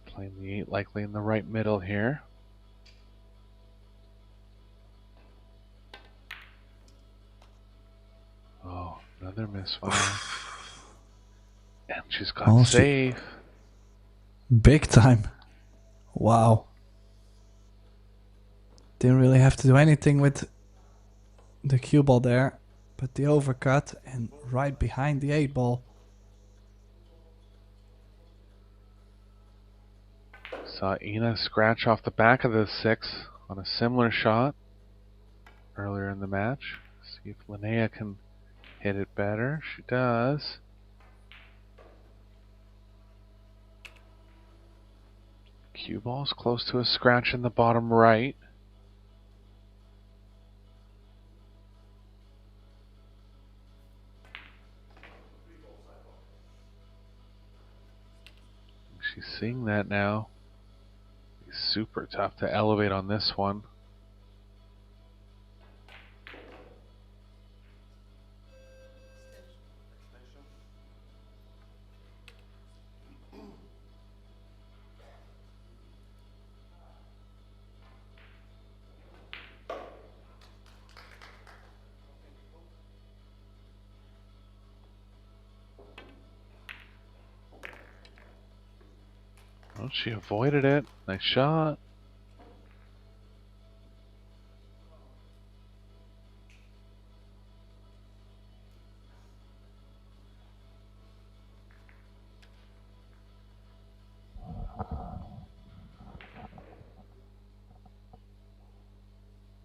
Playing the 8 likely in the right middle here. Oh, another misfire. And she's got safe. Big time. Wow. Didn't really have to do anything with the cue ball there, but the overcut and right behind the 8 ball. Saw Ina scratch off the back of the 6 on a similar shot earlier in the match. See if Linnea can hit it better. She does. Cue ball's close to a scratch in the bottom right. She's seeing that now. It's super tough to elevate on this one. Well, she avoided it. Nice shot.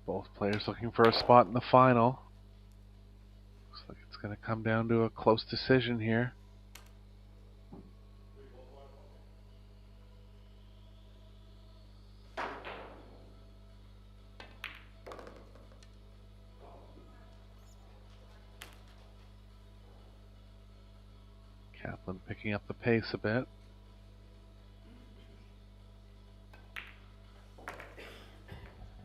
Both players looking for a spot in the final. Looks like it's going to come down to a close decision here. Kaplan picking up the pace a bit.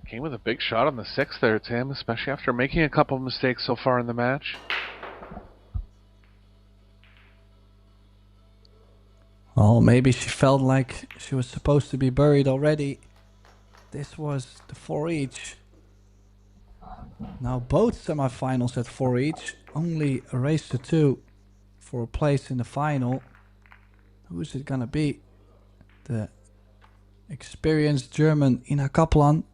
Came with a big shot on the 6 there, Tim, especially after making a couple of mistakes so far in the match. Well, maybe she felt like she was supposed to be buried already. This was the 4 each. Now both semifinals at 4 each. Only a race to 2 for a place in the final. Who is it gonna be? The experienced German Ina Kaplan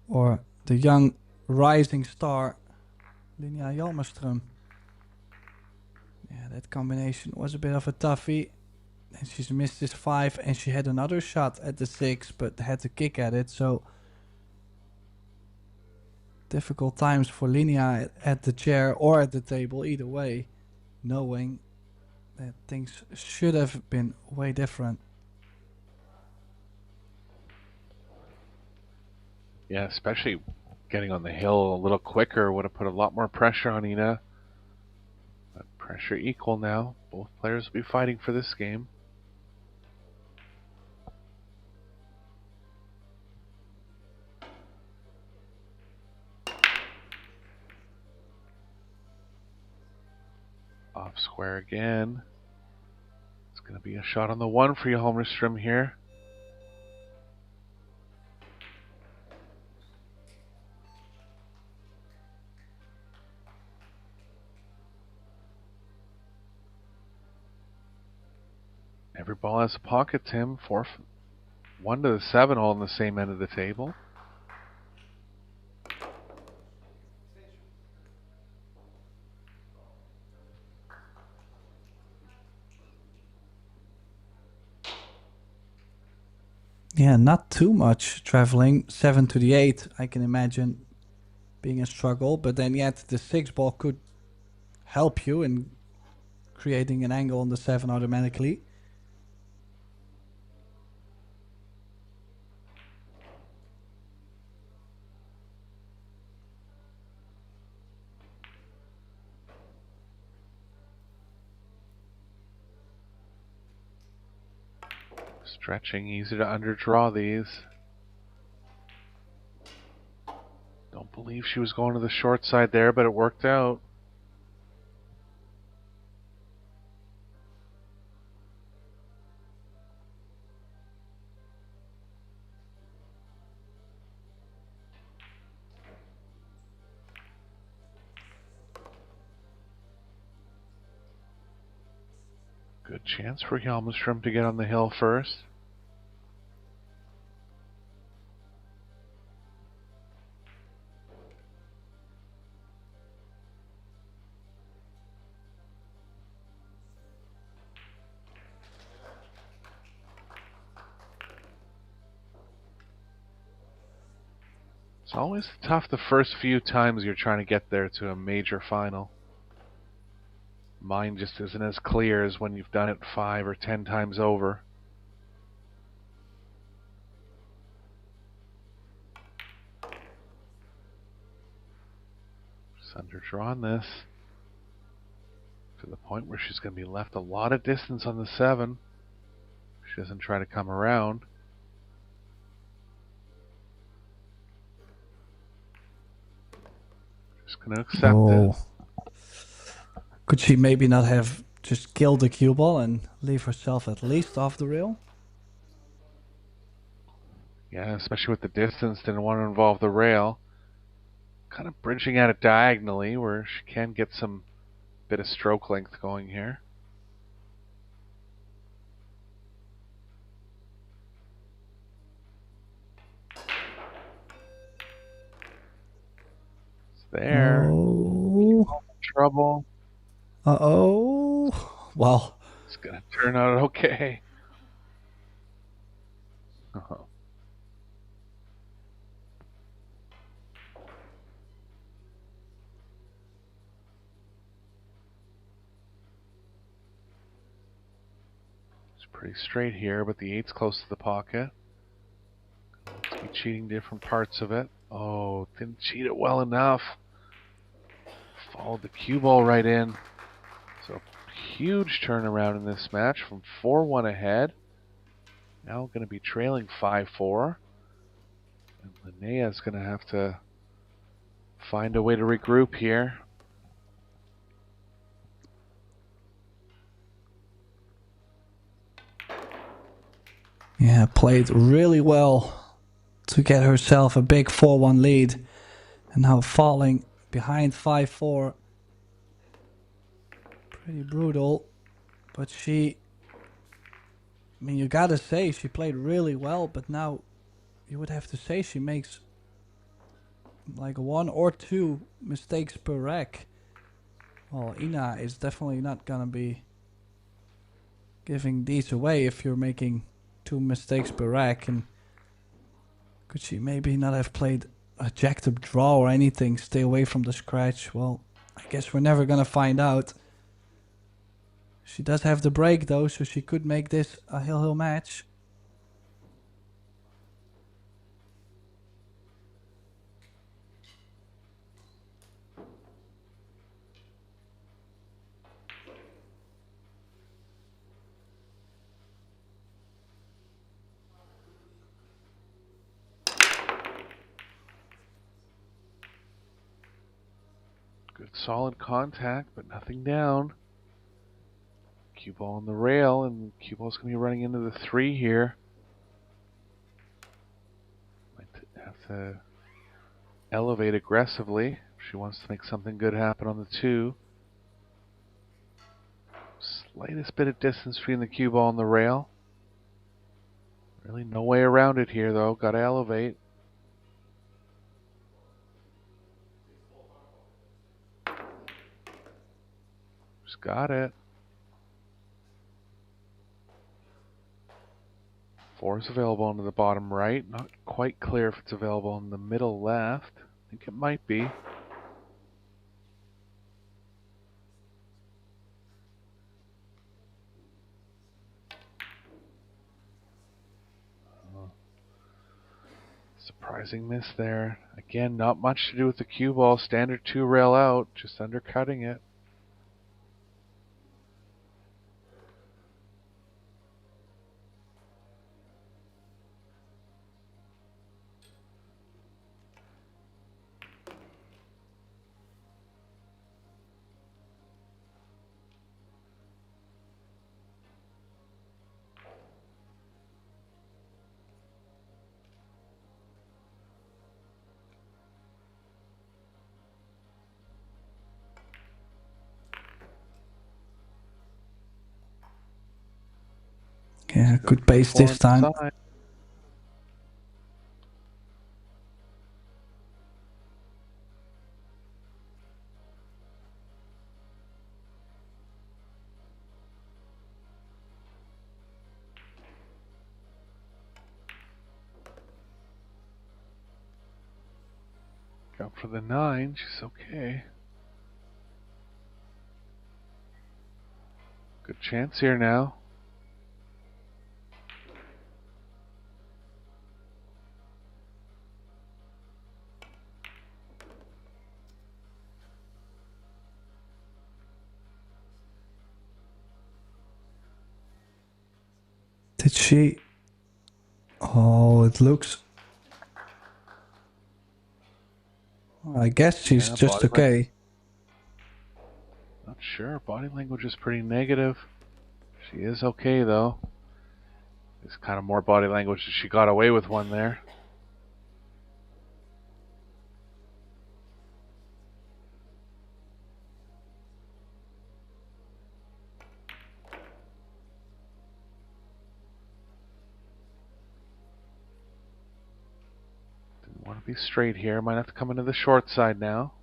or the young rising star Linnea Hjalmarström. Yeah, that combination was a bit of a toughie. And she's missed this 5 and she had another shot at the 6 but had to kick at it, so difficult times for Linnea at the chair or at the table, either way, knowing that things should have been way different. Yeah, especially getting on the hill a little quicker would have put a lot more pressure on Ina. But pressure equal now. Both players will be fighting for this game. Off square again. It's going to be a shot on the 1 for Hjalmarström here. Every ball has a pocket, Tim. 1 to the 7 all on the same end of the table. Yeah, not too much traveling. 7 to the 8, I can imagine being a struggle, but then yet the 6 ball could help you in creating an angle on the 7 automatically. Stretching, easy to underdraw these. Don't believe she was going to the short side there, but it worked out. Good chance for Hjalmarström to get on the hill first. It's always tough the first few times you're trying to get there to a major final. Mind just isn't as clear as when you've done it 5 or 10 times over. Just underdrawn this to the point where she's going to be left a lot of distance on the 7. She doesn't try to come around. Just going to accept it. Could she maybe not have just killed the cue ball and leave herself at least off the rail? Yeah, especially with the distance, didn't want to involve the rail. Kind of bridging at it diagonally where she can get some bit of stroke length going here. It's there. Oh. Trouble. Uh-oh. Well. It's going to turn out okay. Uh-huh. It's pretty straight here, but the 8's close to the pocket. Let's be cheating different parts of it. Oh, didn't cheat it well enough. Followed the cue ball right in. So huge turnaround in this match from 4-1 ahead. Now going to be trailing 5-4. And Linnea's going to have to find a way to regroup here. Yeah, played really well to get herself a big 4-1 lead. And now falling behind 5-4. Pretty brutal. But she I mean, you gotta say she played really well, but now you would have to say she makes like 1 or 2 mistakes per rack. Well, Ina is definitely not gonna be giving these away if you're making 2 mistakes per rack. And could she maybe not have played a jacked up draw or anything? Stay away from the scratch. Well, I guess we're never gonna find out. She does have the break though, so she could make this a hill match. Good solid contact, but nothing down. Cue ball on the rail, and cue ball's going to be running into the 3 here. Might have to elevate aggressively if she wants to make something good happen on the 2. Slightest bit of distance between the cue ball and the rail. Really no way around it here though, got to elevate. Just got it. 4 is available into the bottom right. Not quite clear if it's available in the middle left. I think it might be. Surprising miss there. Again, not much to do with the cue ball. Standard 2 rail out, just undercutting it. Yeah, good pace this time. Go for the 9, she's okay. Good chance here now. Did she? Oh, it looks. I guess she's just okay. Not sure. Body language is pretty negative. She is okay though. It's kind of more body language that she got away with one there. Didn't want to be straight here. Might have to come into the short side now.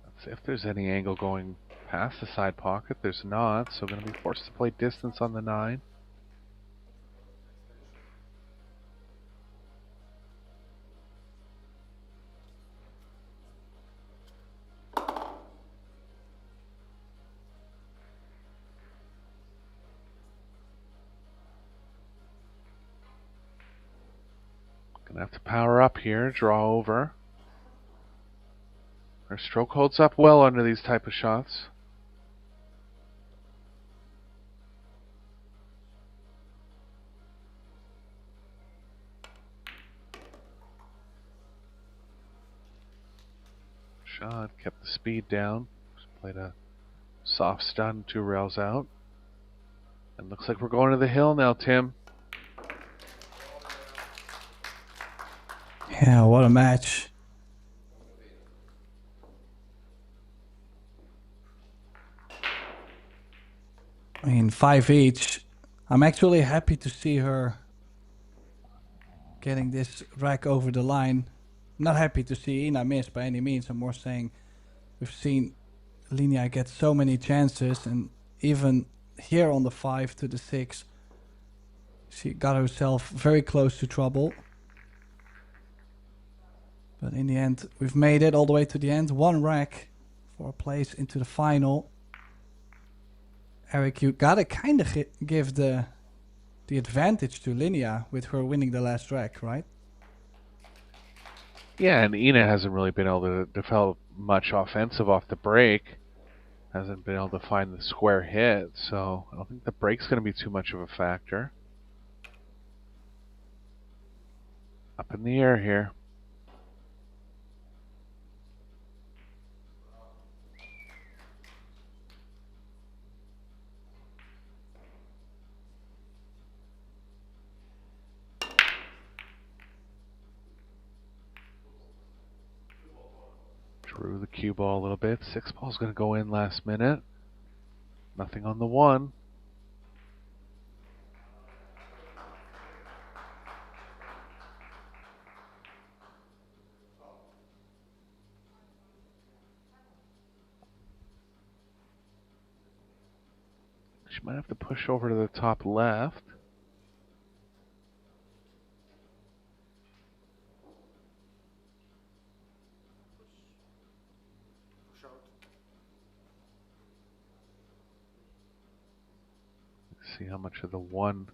Let's see if there's any angle going past the side pocket. There's not, so going to be forced to play distance on the 9. Gonna have to power up here, draw over. Her stroke holds up well under these type of shots. Shot, kept the speed down. Just played a soft stun, 2 rails out. And looks like we're going to the hill now, Tim. Yeah, what a match. I mean, 5 each. I'm actually happy to see her getting this rack over the line. Not happy to see Ina miss by any means. I'm more saying we've seen Linia get so many chances, and even here on the 5 to the 6, she got herself very close to trouble. But in the end, we've made it all the way to the end. One rack for a place into the final. Eric, you gotta kind of give the advantage to Linia with her winning the last rack, right? Yeah, and Ina hasn't really been able to develop much offensive off the break. Hasn't been able to find the square hit, so I don't think the break's going to be too much of a factor. Up in the air here. Drew the cue ball a little bit. 6 ball's going to go in last minute. Nothing on the 1. She might have to push over to the top left. Let's see how much of the 1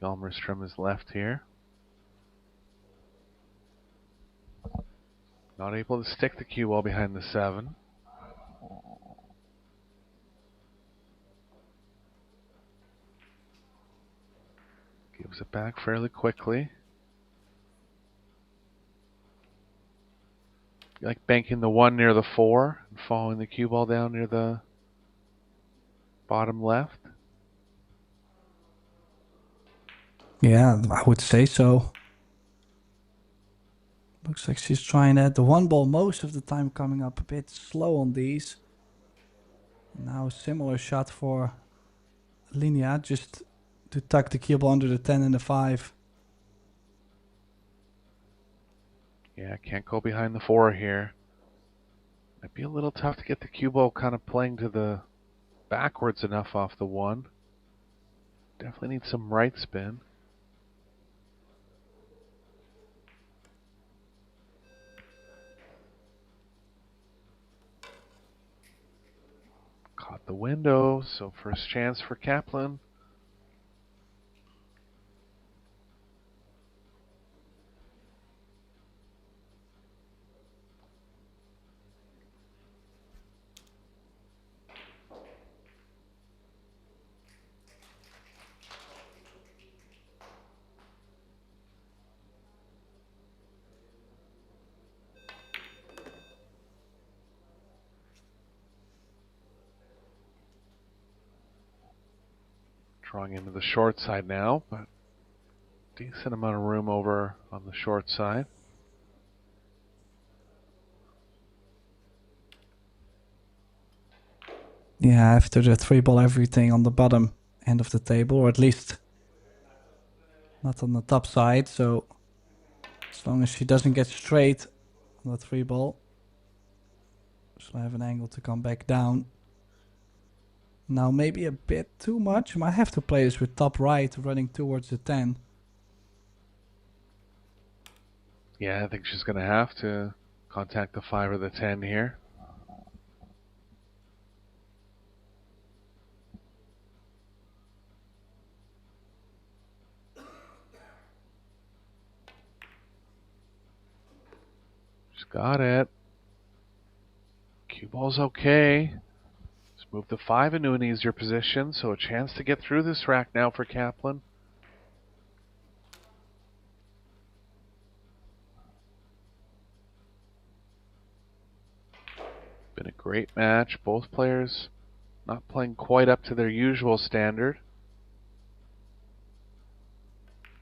Hjalmarström is left here. Not able to stick the cue ball behind the 7. Gives it back fairly quickly. You like banking the 1 near the 4 and following the cue ball down near the bottom left. Yeah, I would say so. Looks like she's trying that. The 1 ball most of the time coming up a bit slow on these. Now similar shot for Linia, just to tuck the cue ball under the 10 and the 5. Yeah, can't go behind the 4 here. Might be a little tough to get the cue ball kind of playing to the backwards enough off the 1. Definitely need some right spin. Caught the window, so first chance for Kaplan. Drawing into the short side now, but decent amount of room over on the short side. Yeah, after the 3 ball everything on the bottom end of the table, or at least not on the top side, so as long as she doesn't get straight on the 3 ball, she'll have an angle to come back down. Now maybe a bit too much. Might have to play this with top right running towards the 10. Yeah, I think she's going to have to contact the 5 or the 10 here. She's got it. Cue ball's okay. Let's move the 5 into an easier position, so a chance to get through this rack now for Kaplan. Been a great match. Both players not playing quite up to their usual standard,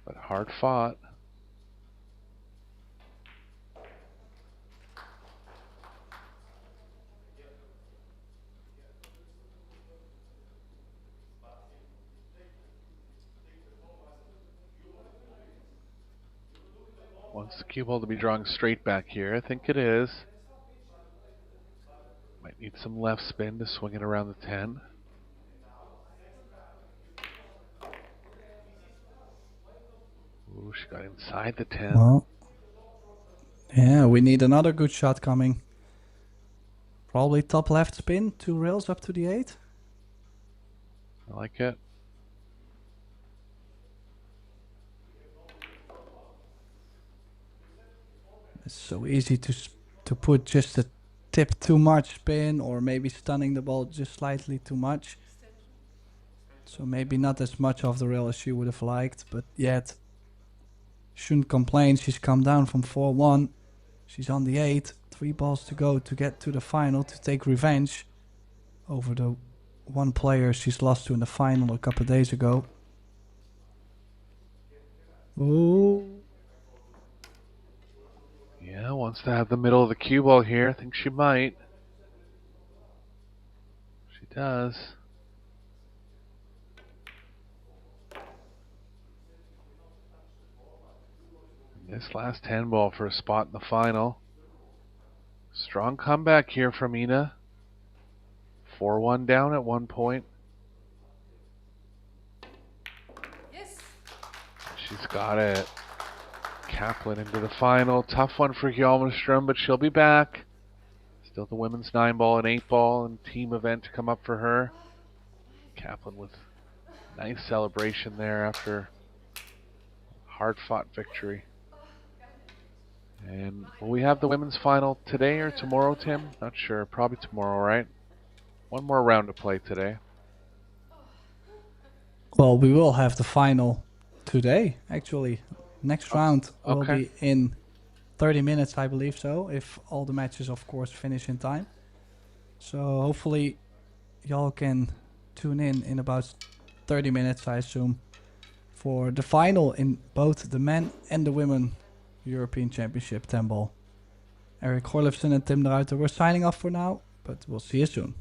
but hard fought. Wants the cue ball to be drawing straight back here. I think it is. Might need some left spin to swing it around the 10. Ooh, she got inside the 10. Well, yeah, we need another good shot coming. Probably top left spin, 2 rails up to the 8. I like it. It's so easy to put just a tip too much spin, or maybe stunning the ball just slightly too much. So maybe not as much off the rail as she would have liked, but yet shouldn't complain. She's come down from 4-1. She's on the 8. 3 balls to go to get to the final, to take revenge over the one player she's lost to in the final a couple of days ago. Ooh. Yeah, wants to have the middle of the cue ball here. I think she might. She does. This last 10 ball for a spot in the final. Strong comeback here from Ina. 4-1 down at one point. Yes. She's got it. Kaplan into the final. Tough one for Hjalmarström, but she'll be back. Still the women's 9 ball and 8 ball and team event to come up for her. Kaplan with nice celebration there after hard-fought victory. And will we have the women's final today or tomorrow, Tim? Not sure. Probably tomorrow, right? One more round to play today. Well, we will have the final today, actually. Next round will be in 30 minutes, I believe so, if all the matches, of course, finish in time. So hopefully y'all can tune in about 30 minutes, I assume, for the final in both the men and the women European Championship 10 ball. Eric Gorlifsen and Tim de Ruiter, we're signing off for now, but we'll see you soon.